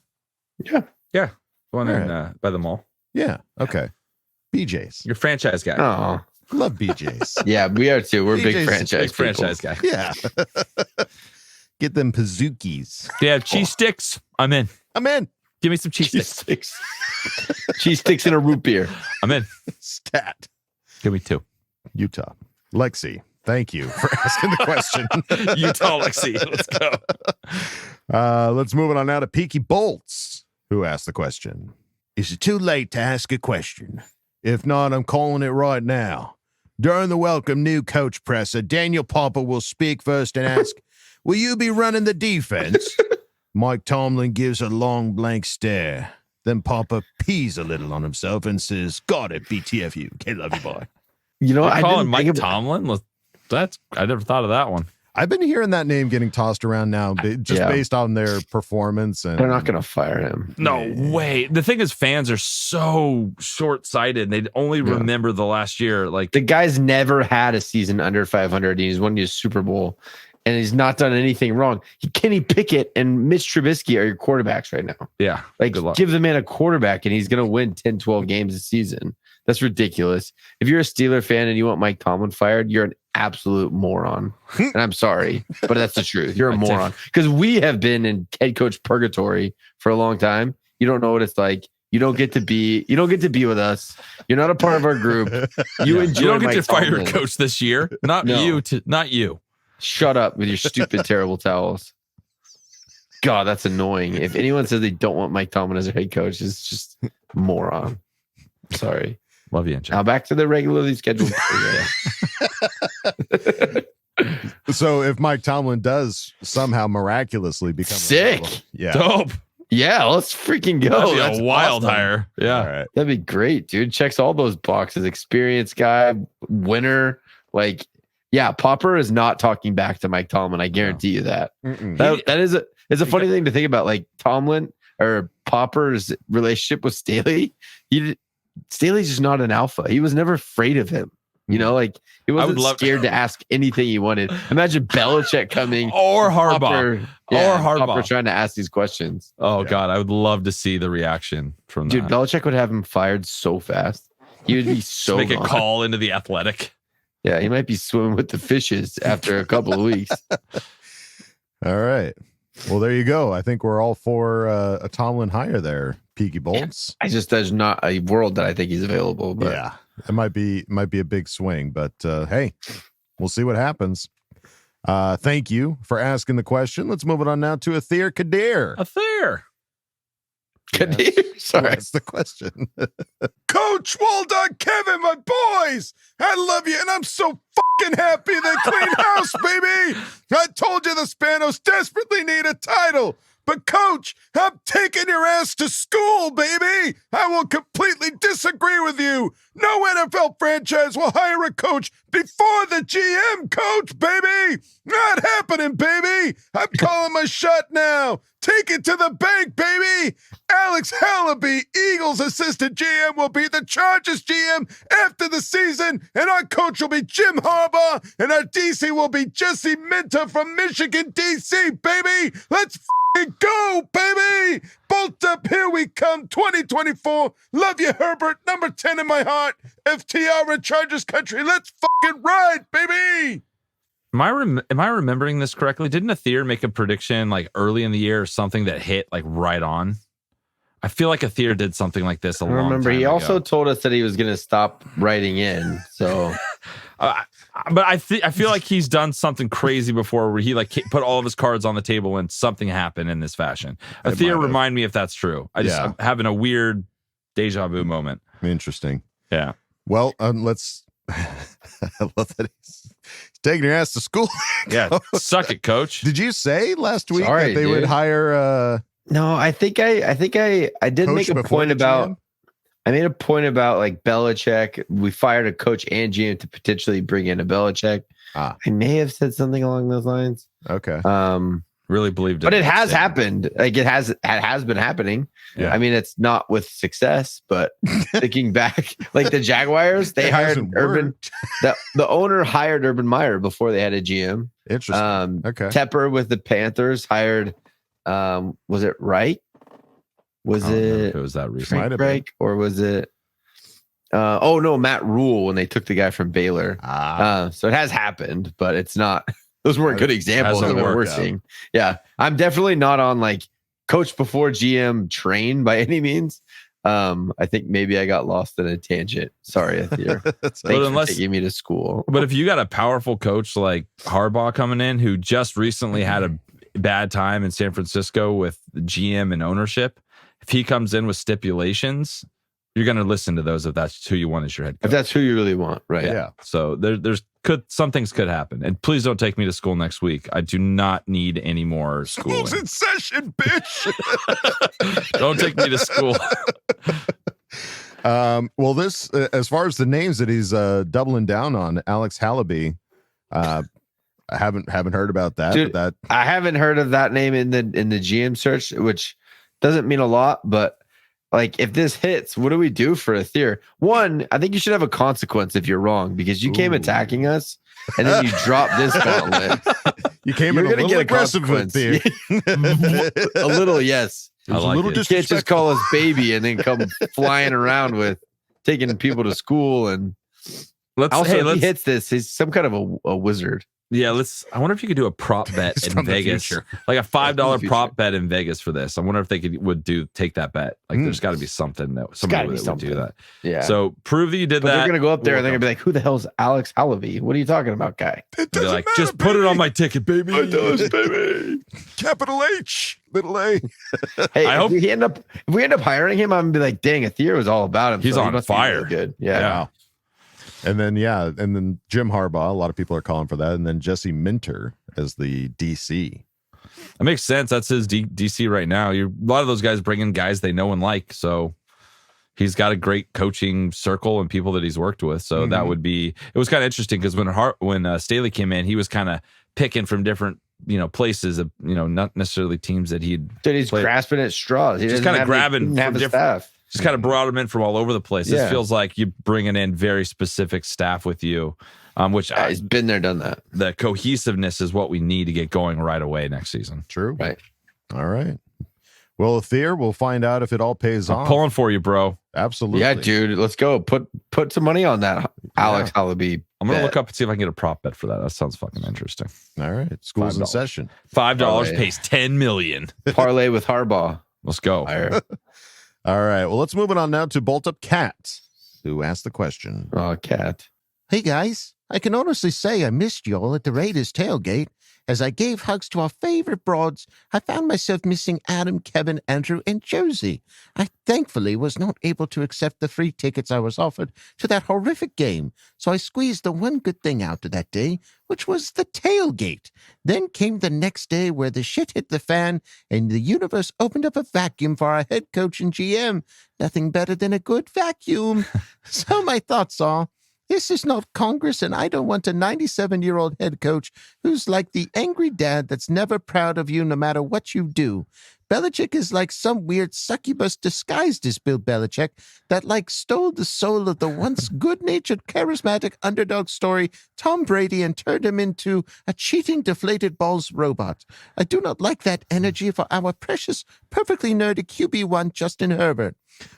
Yeah. One in by the mall. Yeah. Okay. BJ's. You're a franchise guy. Oh, love BJ's. Yeah, we are too. We're BJ's big franchise guy. Yeah. Get them Pazookies. They have cheese sticks. I'm in. Give me some cheese sticks. Cheese sticks and a root beer. I'm in. Stat. Give me 2. Utah. Lexi, thank you for asking the question. Utah, Lexi. Let's go. Let's move it on now to Peaky Bolts, who asked the question. Is it too late to ask a question? If not, I'm calling it right now. During the welcome new coach presser, Daniel Popper will speak first and ask, will you be running the defense? Mike Tomlin gives a long blank stare. Then Popper pees a little on himself and says, got it, BTFU. Okay, love you, boy. You know, I calling Mike Tomlin? I never thought of that one. I've been hearing that name getting tossed around now, based on their performance. And they're not going to fire him. No way. The thing is, fans are so short-sighted. They only remember the last year. Like the guy's never had a season under 500. He's won you a Super Bowl, and he's not done anything wrong. Kenny Pickett and Mitch Trubisky are your quarterbacks right now. Yeah. Like, give the man a quarterback, and he's going to win 10, 12 games a season. That's ridiculous. If you're a Steeler fan and you want Mike Tomlin fired, you're an absolute moron. And I'm sorry, but that's the truth. You're a moron. Because we have been in head coach purgatory for a long time. You don't know what it's like. You don't get to be with us. You're not a part of our group. You don't get to fire your coach this year. Not you. Shut up with your stupid, terrible towels. God, that's annoying. If anyone says they don't want Mike Tomlin as their head coach, it's just moron. Sorry. Love you, Angel. Now back to the regularly scheduled. So if Mike Tomlin does somehow miraculously become sick, dope. Yeah, let's freaking go. That's a wild hire. Yeah. All right. That'd be great, dude. Checks all those boxes. Experienced guy, winner. Like, yeah, Popper is not talking back to Mike Tomlin. I guarantee you that. That is it's a funny thing to think about. Like Tomlin or Popper's relationship with Staley. Staley's just not an alpha. He was never afraid of him. You know, like he wasn't scared to ask anything he wanted. Imagine Belichick coming or Harbaugh Popper trying to ask these questions. Oh God, I would love to see the reaction from dude. That. Belichick would have him fired so fast. He would be so make a call into the Athletic. Yeah, he might be swimming with the fishes after a couple of weeks. All right. Well, there you go. I think we're all for a Tomlin hire there, Peaky Bolts. There's not a world that I think he's available. But It might be a big swing, but hey, we'll see what happens. Thank you for asking the question. Let's move it on now to Athir Kadir. Athir. Kadir. Sorry. That's the question. Coach, well done, Kevin, my boys. I love you, and I'm so fucking happy they clean house, baby. I told you the Spanos desperately need a title. But, Coach, I'm taking your ass to school, baby. I will completely disagree with you. No NFL franchise will hire a coach before the GM coach, baby. Not happening, baby. I'm calling my shot now. Take it to the bank, baby. Alex Hallaby, Eagles assistant GM, will be the Chargers GM after the season, and our coach will be Jim Harbaugh, and our DC will be Jesse Minter from Michigan, DC, baby. Let's go, baby! Bolt up, here we come, 2024. Love you, Herbert. Number 10 in my heart. FTR in Chargers country. Let's fucking ride, baby! Am I remembering this correctly? Didn't Athir make a prediction like early in the year or something that hit like right on? I feel like Athir did something like this a long time ago. He also told us that he was going to stop writing in. So, but I feel like he's done something crazy before where he like put all of his cards on the table and something happened in this fashion. Athir, remind me if that's true. I'm having a weird deja vu moment. Interesting. Yeah. Well, let's. I love that he's taking your ass to school. Yeah, suck it, Coach. Did you say last week that they would hire? No, I think I did make a point about. I made a point about like Belichick. We fired a coach and GM to potentially bring in a Belichick. I may have said something along those lines. Okay. Really believed it, but it has happened. Like it has been happening. Yeah. I mean, it's not with success, but thinking back, like the Jaguars, they hired Urban. The owner hired Urban Meyer before they had a GM. Interesting. Okay. Tepper with the Panthers hired. Was it Wright? Was it was that Frank Reich, or was it? Oh no, Matt Rule when they took the guy from Baylor. So it has happened, but it's not. Those weren't good examples of what we're seeing. Yeah, I'm definitely not on like coach before GM train by any means. I think maybe I got lost in a tangent. Sorry, Athir. Thanks for taking me to school. But if you got a powerful coach like Harbaugh coming in who just recently had a bad time in San Francisco with the GM and ownership, if he comes in with stipulations, you're going to listen to those if that's who you want as your head coach. If that's who you really want, right? Yeah. So some things could happen. And please don't take me to school next week. I do not need any more schooling. School's in session, bitch. Don't take me to school. Well, this as far as the names that he's doubling down on, Alex Hallaby, I haven't heard about that. Dude, but I haven't heard of that name in the GM search, which doesn't mean a lot, but like if this hits, what do we do for Athir? One, I think you should have a consequence if you're wrong because you came attacking us and then you dropped this gauntlet. You came in a little aggressive with Athir. A little, yes. I like it. You can't just call us baby and then come flying around with taking people to school. And if he hits this, he's some kind of a wizard. Yeah, I wonder if you could do a prop bet in Vegas, like a $5 prop bet in Vegas for this. I wonder if they would take that bet. Like, there's got to be something that somebody would do that. Yeah. So prove that you did that. They're gonna go up there and they're gonna be like, "Who the hell's Alex Hallaby? What are you talking about, guy?" Be like, just put it on my ticket, baby. It does, baby. Capital H, little A. Hey, if we end up hiring him, I'm gonna be like, "Dang, Athir was all about him. He's on fire. Really good. Yeah. And then Jim Harbaugh, a lot of people are calling for that, and then Jesse Minter as the DC. That makes sense. That's his DC right now. A lot of those guys bring in guys they know and like, so he's got a great coaching circle and people that he's worked with. So that would be. It was kind of interesting because when Staley came in, he was kind of picking from different places of not necessarily teams that he'd. Dude, he's grasping at straws. He just kind of grabbing from different staff. Just kind of brought them in from all over the place. This feels like you're bringing in very specific staff with you, which he's been there, done that. The cohesiveness is what we need to get going right away next season. True. Right. All right. Well, Athir, we'll find out if it all pays off. I'm pulling for you, bro. Absolutely. Yeah, dude. Let's go. Put some money on that Alex Hallaby. I'm going to look up and see if I can get a prop bet for that. That sounds fucking interesting. All right. School's in session. $5 pays $10 million. Parlay with Harbaugh. Let's go. All right. Well, let's move it on now to Bolt Up Cat. who asked the question. Oh, Cat. Hey guys, I can honestly say I missed y'all at the Raiders tailgate. As I gave hugs to our favorite broads, I found myself missing Adam, Kevin, Andrew, and Josie. I thankfully was not able to accept the free tickets I was offered to that horrific game, so I squeezed the one good thing out of that day, which was the tailgate. Then came the next day where the shit hit the fan and the universe opened up a vacuum for our head coach and GM. Nothing better than a good vacuum. So my thoughts are, this is not Congress, and I don't want a 97-year-old head coach who's like the angry dad that's never proud of you no matter what you do. Belichick is like some weird succubus disguised as Bill Belichick that stole the soul of the once good-natured, charismatic underdog story Tom Brady and turned him into a cheating, deflated balls robot. I do not like that energy for our precious, perfectly nerdy QB1 Justin Herbert.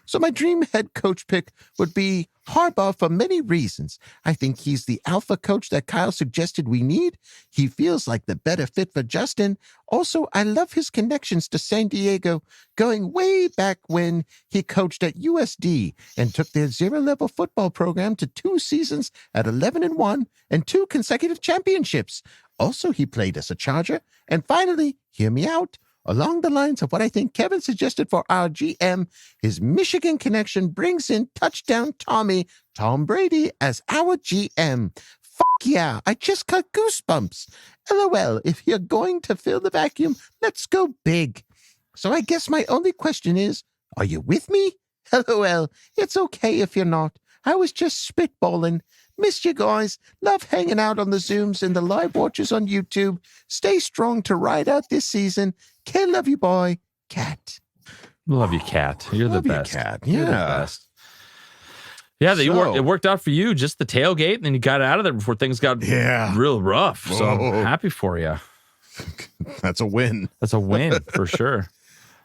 So my dream head coach pick would be Harbaugh for many reasons. I think he's the alpha coach that Kyle suggested we need. He feels like the better fit for Justin. Also, I love his connections to San Diego, going way back when he coached at USD and took their zero-level football program to 2 seasons at 11-1 and 2 consecutive championships. Also, he played as a Charger. And finally, hear me out, along the lines of what I think Kevin suggested for our GM, his Michigan connection brings in touchdown Tommy, Tom Brady, as our GM. Fuck yeah, I just got goosebumps. LOL, if you're going to fill the vacuum, let's go big. So I guess my only question is, are you with me? LOL, it's okay if you're not. I was just spitballing. Missed you guys. Love hanging out on the Zooms and the live watches on YouTube. Stay strong to ride out this season. K love you, boy. Cat. Love you, Cat. You're the best. Cat. You're the best. Yeah, it worked out for you. Just the tailgate, and then you got out of there before things got real rough. So I'm happy for you. That's a win. That's a win for sure.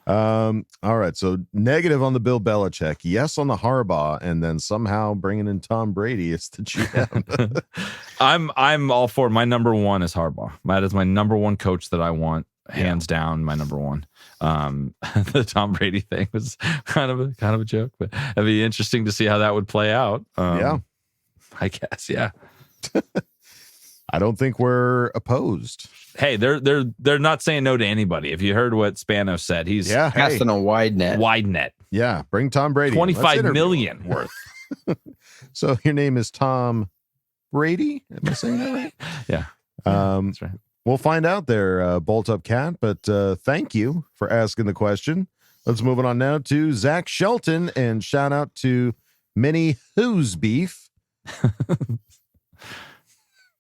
All right. So negative on the Bill Belichick, yes on the Harbaugh, and then somehow bringing in Tom Brady. It's the GM. I'm all for it. My number one is Harbaugh. That is my number one coach that I want, hands down. My number one. The Tom Brady thing was kind of a joke, but it'd be interesting to see how that would play out. I guess. Yeah. I don't think we're opposed. Hey, they're not saying no to anybody. If you heard what Spano said, he's casting a wide net. Wide net. Yeah, bring Tom Brady. 25 million worth. So your name is Tom Brady? Am I saying that right? Yeah. That's right. We'll find out there, Bolt Up Cat. But thank you for asking the question. Let's move on now to Zach Shelton, and shout out to Minnie Who's Beef.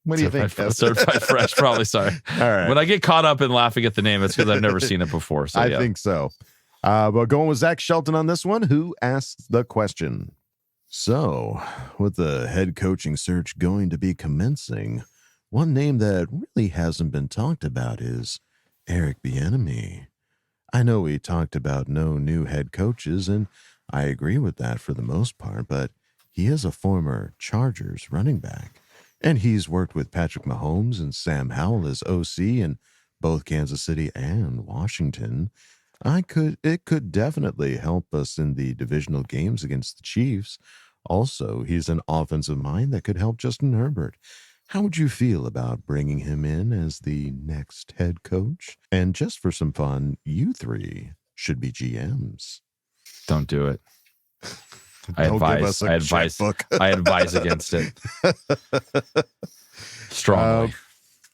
What do you think? Certified fresh, probably. Sorry. All right. When I get caught up in laughing at the name, it's because I've never seen it before. So I think so. But going with Zach Shelton on this one, who asks the question. So, with the head coaching search going to be commencing, one name that really hasn't been talked about is Eric Bieniemy. I know we talked about no new head coaches, and I agree with that for the most part, but he is a former Chargers running back. And he's worked with Patrick Mahomes and Sam Howell as OC in both Kansas City and Washington. It could definitely help us in the divisional games against the Chiefs. Also, he's an offensive mind that could help Justin Herbert. How would you feel about bringing him in as the next head coach? And just for some fun, you three should be GMs. Don't do it. I advise against it strongly.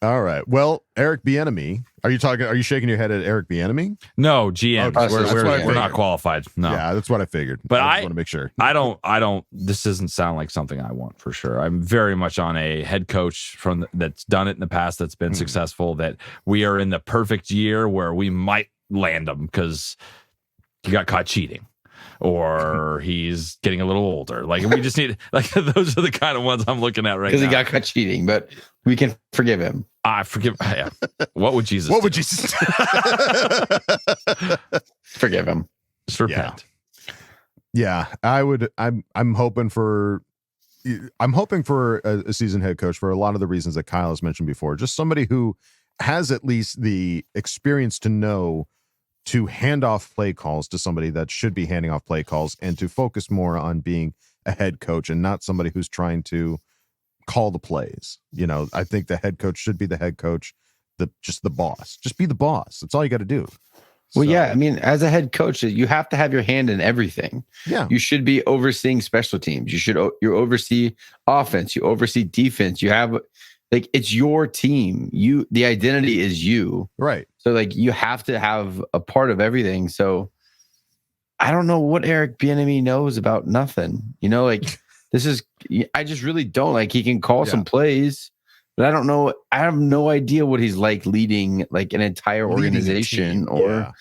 All right. Well, Eric Bieniemy. Are you shaking your head at Eric Bieniemy? No, GM. Okay, we're not qualified. No. Yeah, that's what I figured. But I just want to make sure. I don't. This doesn't sound like something I want for sure. I'm very much on a head coach that's done it in the past, that's been successful. That we are in the perfect year where we might land him because he got caught cheating, or he's getting a little older. Like, we just need, like, those are the kind of ones I'm looking at right now. Because he got caught cheating, but we can forgive him. I forgive. Yeah. What would Jesus? What would Jesus do? Forgive him. Just repent. Yeah, I would. I'm hoping for a seasoned head coach for a lot of the reasons that Kyle has mentioned before. Just somebody who has at least the experience to know to hand off play calls to somebody that should be handing off play calls, and to focus more on being a head coach and not somebody who's trying to call the plays. You know, I think the head coach should be the head coach, just the boss. Just be the boss. That's all you got to do. Well, yeah, I mean, as a head coach, you have to have your hand in everything. Yeah. You should be overseeing special teams. You oversee offense, you oversee defense. You have like, it's your team. The identity is you. Right. So like, you have to have a part of everything. So I don't know what Eric Bieniemy knows about nothing. You know, like I just really don't. Like, he can call some plays, but I don't know. I have no idea what he's like leading like an entire organization or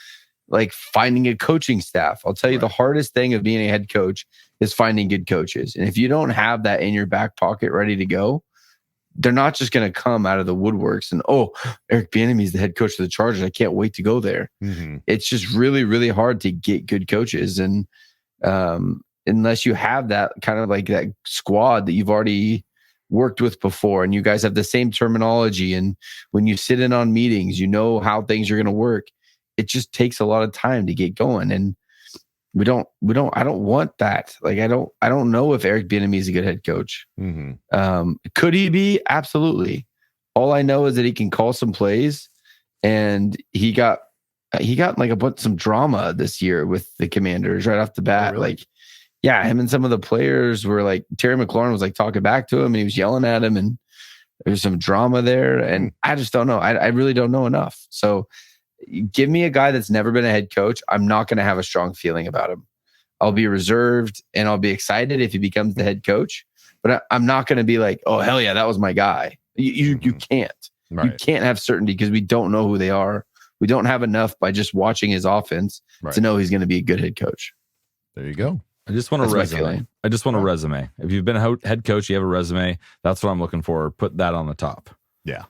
like finding a coaching staff. I'll tell you, the hardest thing of being a head coach is finding good coaches. And if you don't have that in your back pocket ready to go, they're not just going to come out of the woodworks and, Eric Bieniemy is the head coach of the Chargers. I can't wait to go there. Mm-hmm. It's just really, really hard to get good coaches. And unless you have that kind of like that squad that you've already worked with before and you guys have the same terminology, and when you sit in on meetings, you know how things are going to work, it just takes a lot of time to get going. And I don't want that. Like, I don't know if Eric Bieniemy is a good head coach. Mm-hmm. Could he be? Absolutely. All I know is that he can call some plays, and he got like some drama this year with the Commanders right off the bat. Really? Like, yeah, him and some of the players were like, Terry McLaurin was like talking back to him and he was yelling at him, and there's some drama there. And I just don't know. I really don't know enough. So give me a guy that's never been a head coach. I'm not going to have a strong feeling about him. I'll be reserved and I'll be excited if he becomes the head coach, but I'm not going to be like, oh, hell yeah, that was my guy. You can't. Right. You can't have certainty because we don't know who they are. We don't have enough by just watching his offense to know he's going to be a good head coach. There you go. I just want a resume. I just want a resume. If you've been a head coach, you have a resume. That's what I'm looking for. Put that on the top. Yeah.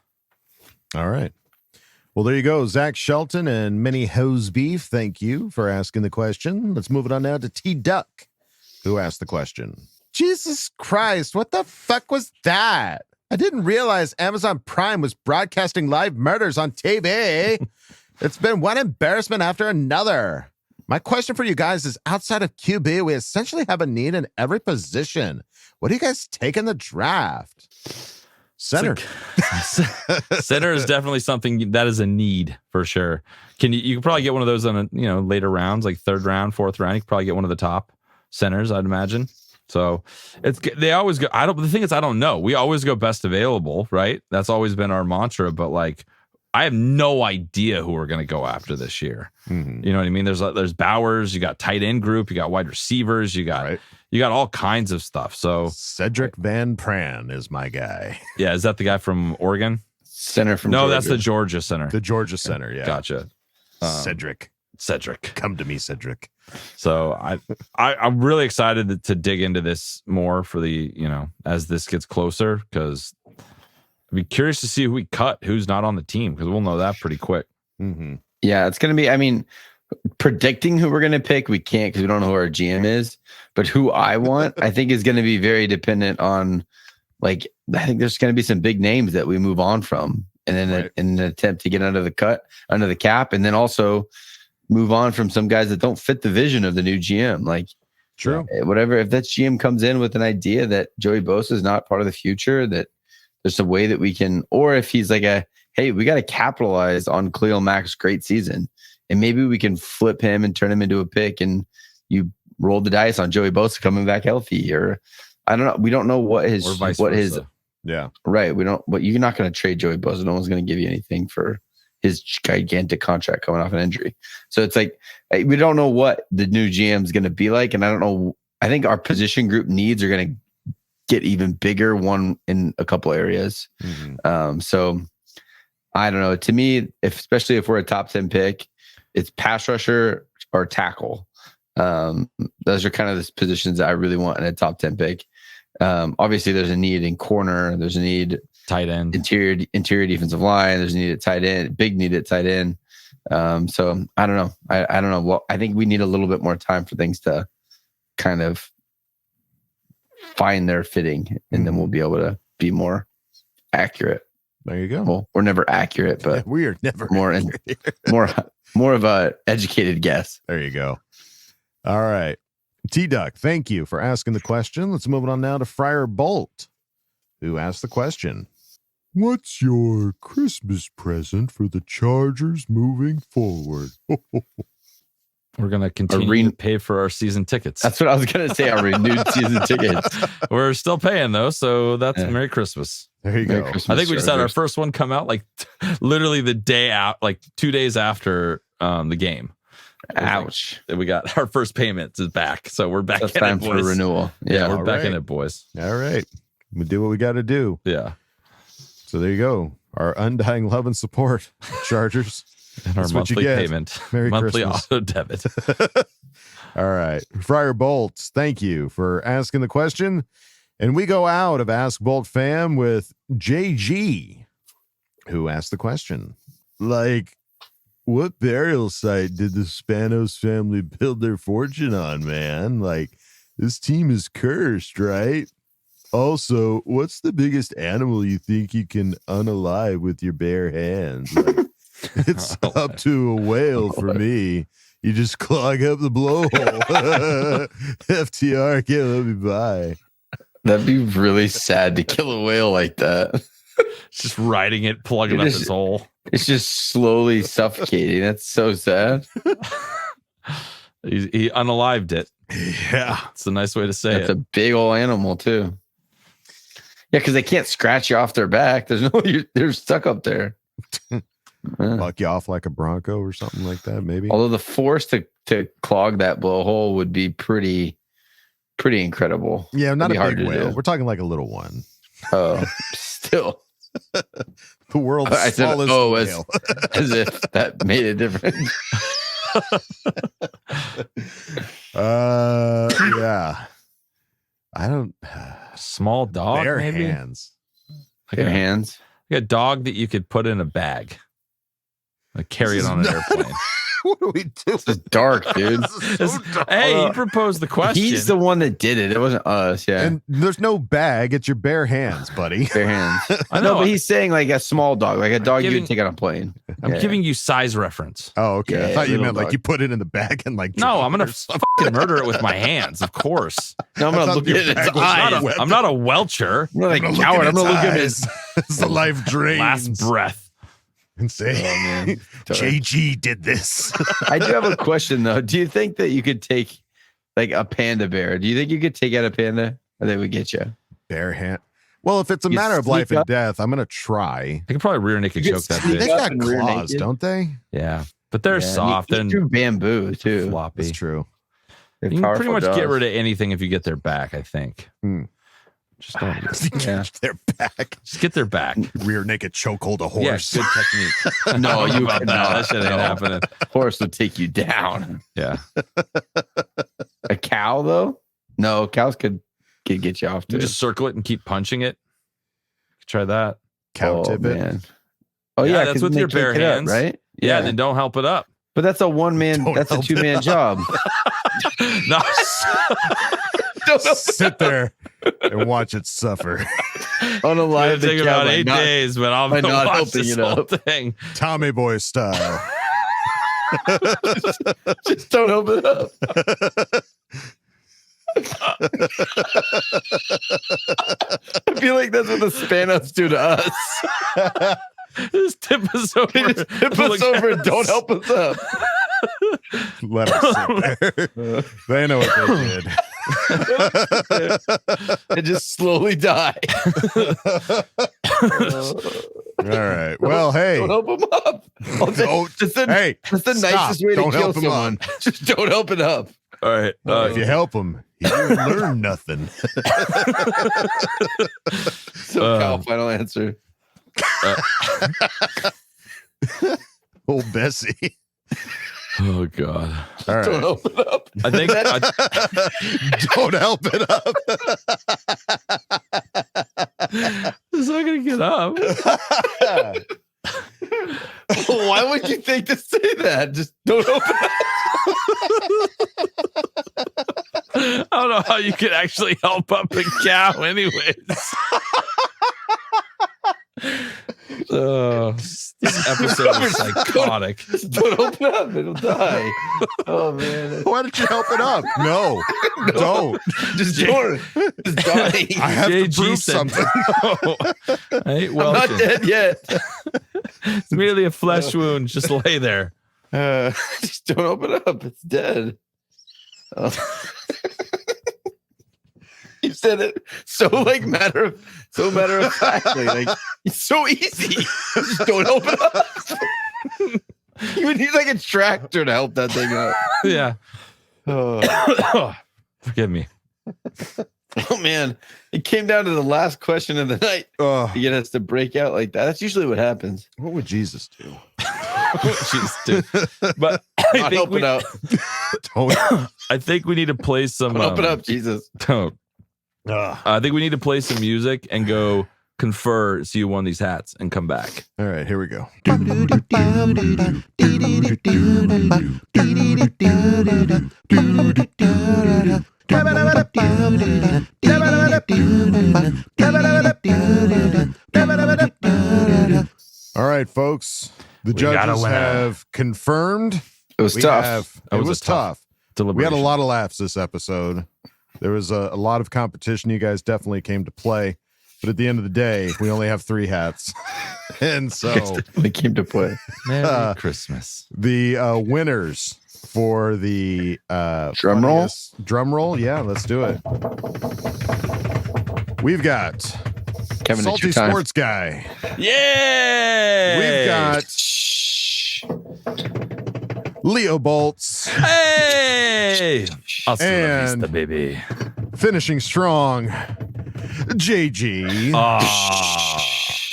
All right. Well, there you go. Zach Shelton and Mini Hose Beef. Thank you for asking the question. Let's move it on now to T Duck, who asked the question. Jesus Christ, what the fuck was that? I didn't realize Amazon Prime was broadcasting live murders on TV. It's been one embarrassment after another. My question for you guys is, outside of QB, we essentially have a need in every position. What do you guys take in the draft? Center. Center is definitely something that is a need for sure. You can probably get one of those on later rounds, like third round, fourth round. You can probably get one of the top centers, I'd imagine. So they always go. The thing is, I don't know. We always go best available, right? That's always been our mantra. But like, I have no idea who we're going to go after this year. Mm-hmm. You know what I mean? There's Bowers, you got tight end group, you got wide receivers, you got all kinds of stuff. So Cedric Van Pran is my guy. Yeah, is that the guy from Oregon? Center from Georgia. Georgia. That's the Georgia center. The Georgia center, yeah. Gotcha. Cedric. Come to me, Cedric. So I'm really excited to dig into this more for as this gets closer, because I'd be curious to see who we cut, who's not on the team, because we'll know that pretty quick. Mm-hmm. Yeah, it's going to be, I mean, predicting who we're going to pick, we can't because we don't know who our GM is. But who I want, I think, is going to be very dependent on, like, I think there's going to be some big names that we move on from, and then in an attempt to get under the cap, and then also move on from some guys that don't fit the vision of the new GM. Like, true, whatever. If that GM comes in with an idea that Joey Bosa is not part of the future, that there's a way that we can, or if he's like hey, we got to capitalize on Khalil Mack's great season, and maybe we can flip him and turn him into a pick, and you roll the dice on Joey Bosa coming back healthy, or I don't know. We don't know what his, yeah, right. We don't, but you're not going to trade Joey Bosa. No one's going to give you anything for his gigantic contract coming off an injury. So it's like, we don't know what the new GM is going to be like. And I don't know. I think our position group needs are going to get even bigger, one in a couple areas. Mm-hmm. So I don't know. To me, especially if we're a top 10 pick, it's pass rusher or tackle. Those are kind of the positions that I really want in a top 10 pick. Obviously there's a need in corner. There's a need tight end, interior defensive line. There's a need at tight end, big need at tight end. So I don't know. I don't know. Well, I think we need a little bit more time for things to kind of find their fitting, and then we'll be able to be more accurate. There you go. Well, we're never accurate, but we are never more of a educated guess. There you go. All right. T-Duck, thank you for asking the question. Let's move on now to Friar Bolt, who asked the question. What's your Christmas present for the Chargers moving forward? We're going to continue to pay for our season tickets. That's what I was going to say. Our renewed season tickets. We're still paying though. So that's Merry Christmas. There you go. I think we just had our first one come out like literally the day out, like 2 days after the game. Ouch. Like, we got our first payment is back. So we're back in time it, boys. for renewal. Yeah, we're All back in right. it, boys. All right. We do what we got to do. Yeah. So there you go. Our undying love and support, Chargers. And our That's what you monthly get. payment. Merry monthly Christmas. auto debit. All right. Friar Bolt, thank you for asking the question. And we go out of Ask Boltfam with JG, who asked the question. Like, what burial site did the Spanos family build their fortune on, man? Like, this team is cursed, right? Also, what's the biggest animal you think you can unalive with your bare hands? Like, it's up to a whale for me. You just clog up the blowhole. FTR can't let me by. That'd be really sad to kill a whale like that. Just riding it, plugging up its hole. It's just slowly suffocating. That's so sad. He unalived it. Yeah. It's a nice way to say That's it. a big old animal, too. Yeah, because they can't scratch you off their back. There's no, they're stuck up there. Buck you off like a Bronco or something like that, maybe. Although the force to clog that blowhole would be pretty incredible. Yeah, not It'd be a hard big to whale. do. We're talking like a little one. Oh, still. The world's I said, smallest whale. as if that made a difference. Yeah. I don't. Small dog, Bare maybe? hands. Bare hands. Like a dog that you could put in a bag. Like carry it on an airplane. What do we do? This is dark, dude. Hey, he proposed the question. He's the one that did it. It wasn't us. Yeah. And there's no bag. It's your bare hands, buddy. Bare hands. I No, know. but he's saying like a small dog, like a dog you giving- would take on a plane. I'm Yeah. giving you size reference. Oh, okay. I Yeah, thought you little meant like dog. you put it in the bag and like. No, drop I'm it gonna or something. fucking murder it with my hands, of course. No, I'm I gonna thought look your at its bag was eyes. not a weapon. I'm not a welcher. I'm not a I'm gonna look coward. in I'm gonna its look at eyes his as the life drains. Last breath. And say, man. JG did this. I do have a question though. Do you think that you could take like a panda bear? Do you think you could take out a panda, or they would get you? Bare hand. Well, if it's a You matter of sneak life and up- death, I'm gonna try. I could probably rear naked You choke get that sneak They bitch. up got and rear claws, naked? don't they? Yeah, but they're Yeah, soft and and through bamboo too. floppy. That's true. They're You can pretty powerful much get dogs. rid of anything if you get their back. I think. Just don't. Yeah. Their back. Just get their back. Rear naked chokehold a Yeah, horse. good technique. No, you about would that. not. That shit ain't No. happening. Horse would take you down. Yeah, A cow though? No, cows could get you off you too. just circle it and keep punching it. Try that. Cow oh, tip it. man. Oh Yeah, yeah, that's 'cause with then your they can't bare get up, hands. right? Yeah, then don't help it up. But that's a one man. Don't That's a help 2-man it job. No, Sit there and watch it suffer. Unalive it'll take the cow about by 8 not- days, but I'm by gonna not watch helping this it whole up. thing. Tommy Boy style. Just don't help it up. I feel like that's what the Spanos do to us. Just tip us over. They just tip us over and don't help us up. Let us sit there. They know what they did. And just slowly die. All right. Well, hey. Don't help them up. That's the, Hey, that's the stop. nicest way to Don't kill help 'em someone. Just don't help it up. All right. If you help him, he won't learn nothing. So, Kyle, final answer. Old Bessie. Oh God. All right. Don't help it up. I think Don't help it up. it's not gonna get up. Why would you think to say that? Just don't help it I don't know how you could actually help up a cow, anyways. This episode is psychotic. Don't open up. It'll die. Oh, man. Why don't you help it up? No, don't. Just don't. Just die. I have to JG prove said something. no. Hey, I'm not dead yet. It's merely a flesh wound. Just lay there. Just don't open up. It's dead. You said it so matter of factly. Like it's so easy. Just don't open up. You would need like a tractor to help that thing up. Yeah. Oh. Forgive me. Oh man, it came down to the last question of the night to get us to break out like that. That's usually what happens. What would Jesus do? But I think open up. I think we need to play some. Open up, Jesus. Don't. I think we need to play some music and go confer. See who won these hats and come back. All right, here we go. All right, folks. The judges have confirmed. It was tough. It was tough. We had a Deliberation. lot of laughs this episode. There was a lot of competition. You guys definitely came to play. But at the end of the day, we only have 3 hats. And so we came to play. Merry Christmas. The winners for the drum roll? Drum roll? Yeah, let's do it. We've got Kevin, Salty it's your time. Sports Guy. Yay! We've got Leo Bolts. Hey! Hasta la And vista, baby. finishing strong, JG.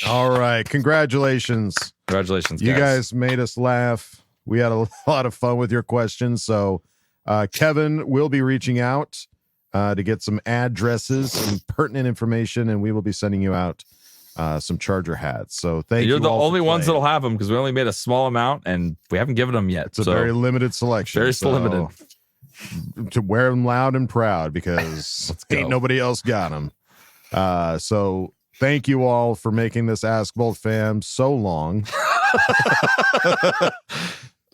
All right. Congratulations. Congratulations, You guys made us laugh. We had a lot of fun with your questions. So Kevin will be reaching out to get some addresses, some pertinent information, and we will be sending you out some Charger hats. So thank you. You're the all for only ones playing. that'll have them because we only made a small amount and we haven't given them yet. It's a very limited selection. Very so limited. To wear them loud and proud because ain't nobody else got them. So thank you all for making this Ask Boltfam so long.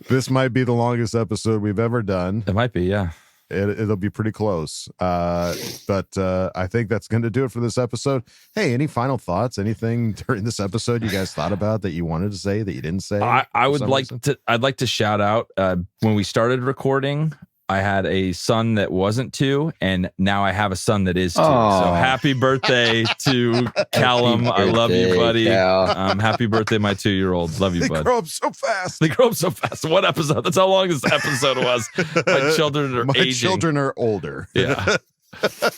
This might be the longest episode we've ever done. It might be, yeah. It'll be pretty close. But I think that's going to do it for this episode. Hey, any final thoughts? Anything during this episode you guys thought about that you wanted to say that you didn't say? I'd like to shout out when we started recording, I had a son that wasn't 2, and now I have a son that is 2. Aww. So happy birthday to Callum. I love you, buddy. Cal. Happy birthday, my 2-year-old. Love you, They bud. grow up so fast. They grow up so fast. What episode? That's how long this episode was. My children are My aging. children are older. Yeah.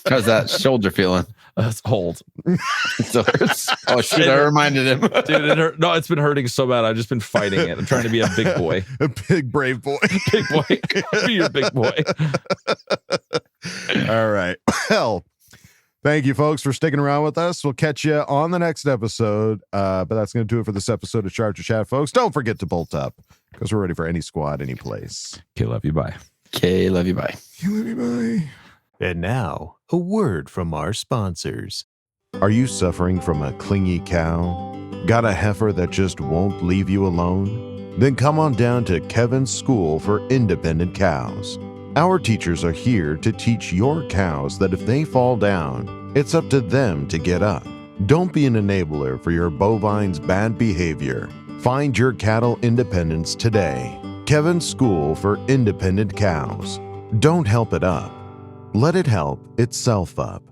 How's that shoulder feeling? That's old. It still hurts. Oh shoot! I reminded him. Dude, it hurt. No, it's been hurting so bad. I've just been fighting it. I'm trying to be a big boy. A big, brave boy. Big boy. Be your big boy. All right. Well, thank you, folks, for sticking around with us. We'll catch you on the next episode. But that's going to do it for this episode of Charger Chat, folks. Don't forget to bolt up because we're ready for any squad, any place. Okay, love you. Bye. Okay, love you. Bye. Love you, bye. And now, a word from our sponsors. Are you suffering from a clingy cow? Got a heifer that just won't leave you alone? Then come on down to Kevin's School for Independent Cows. Our teachers are here to teach your cows that if they fall down, it's up to them to get up. Don't be an enabler for your bovine's bad behavior. Find your cattle independence today. Kevin's School for Independent Cows. Don't help it up. Let it help itself up.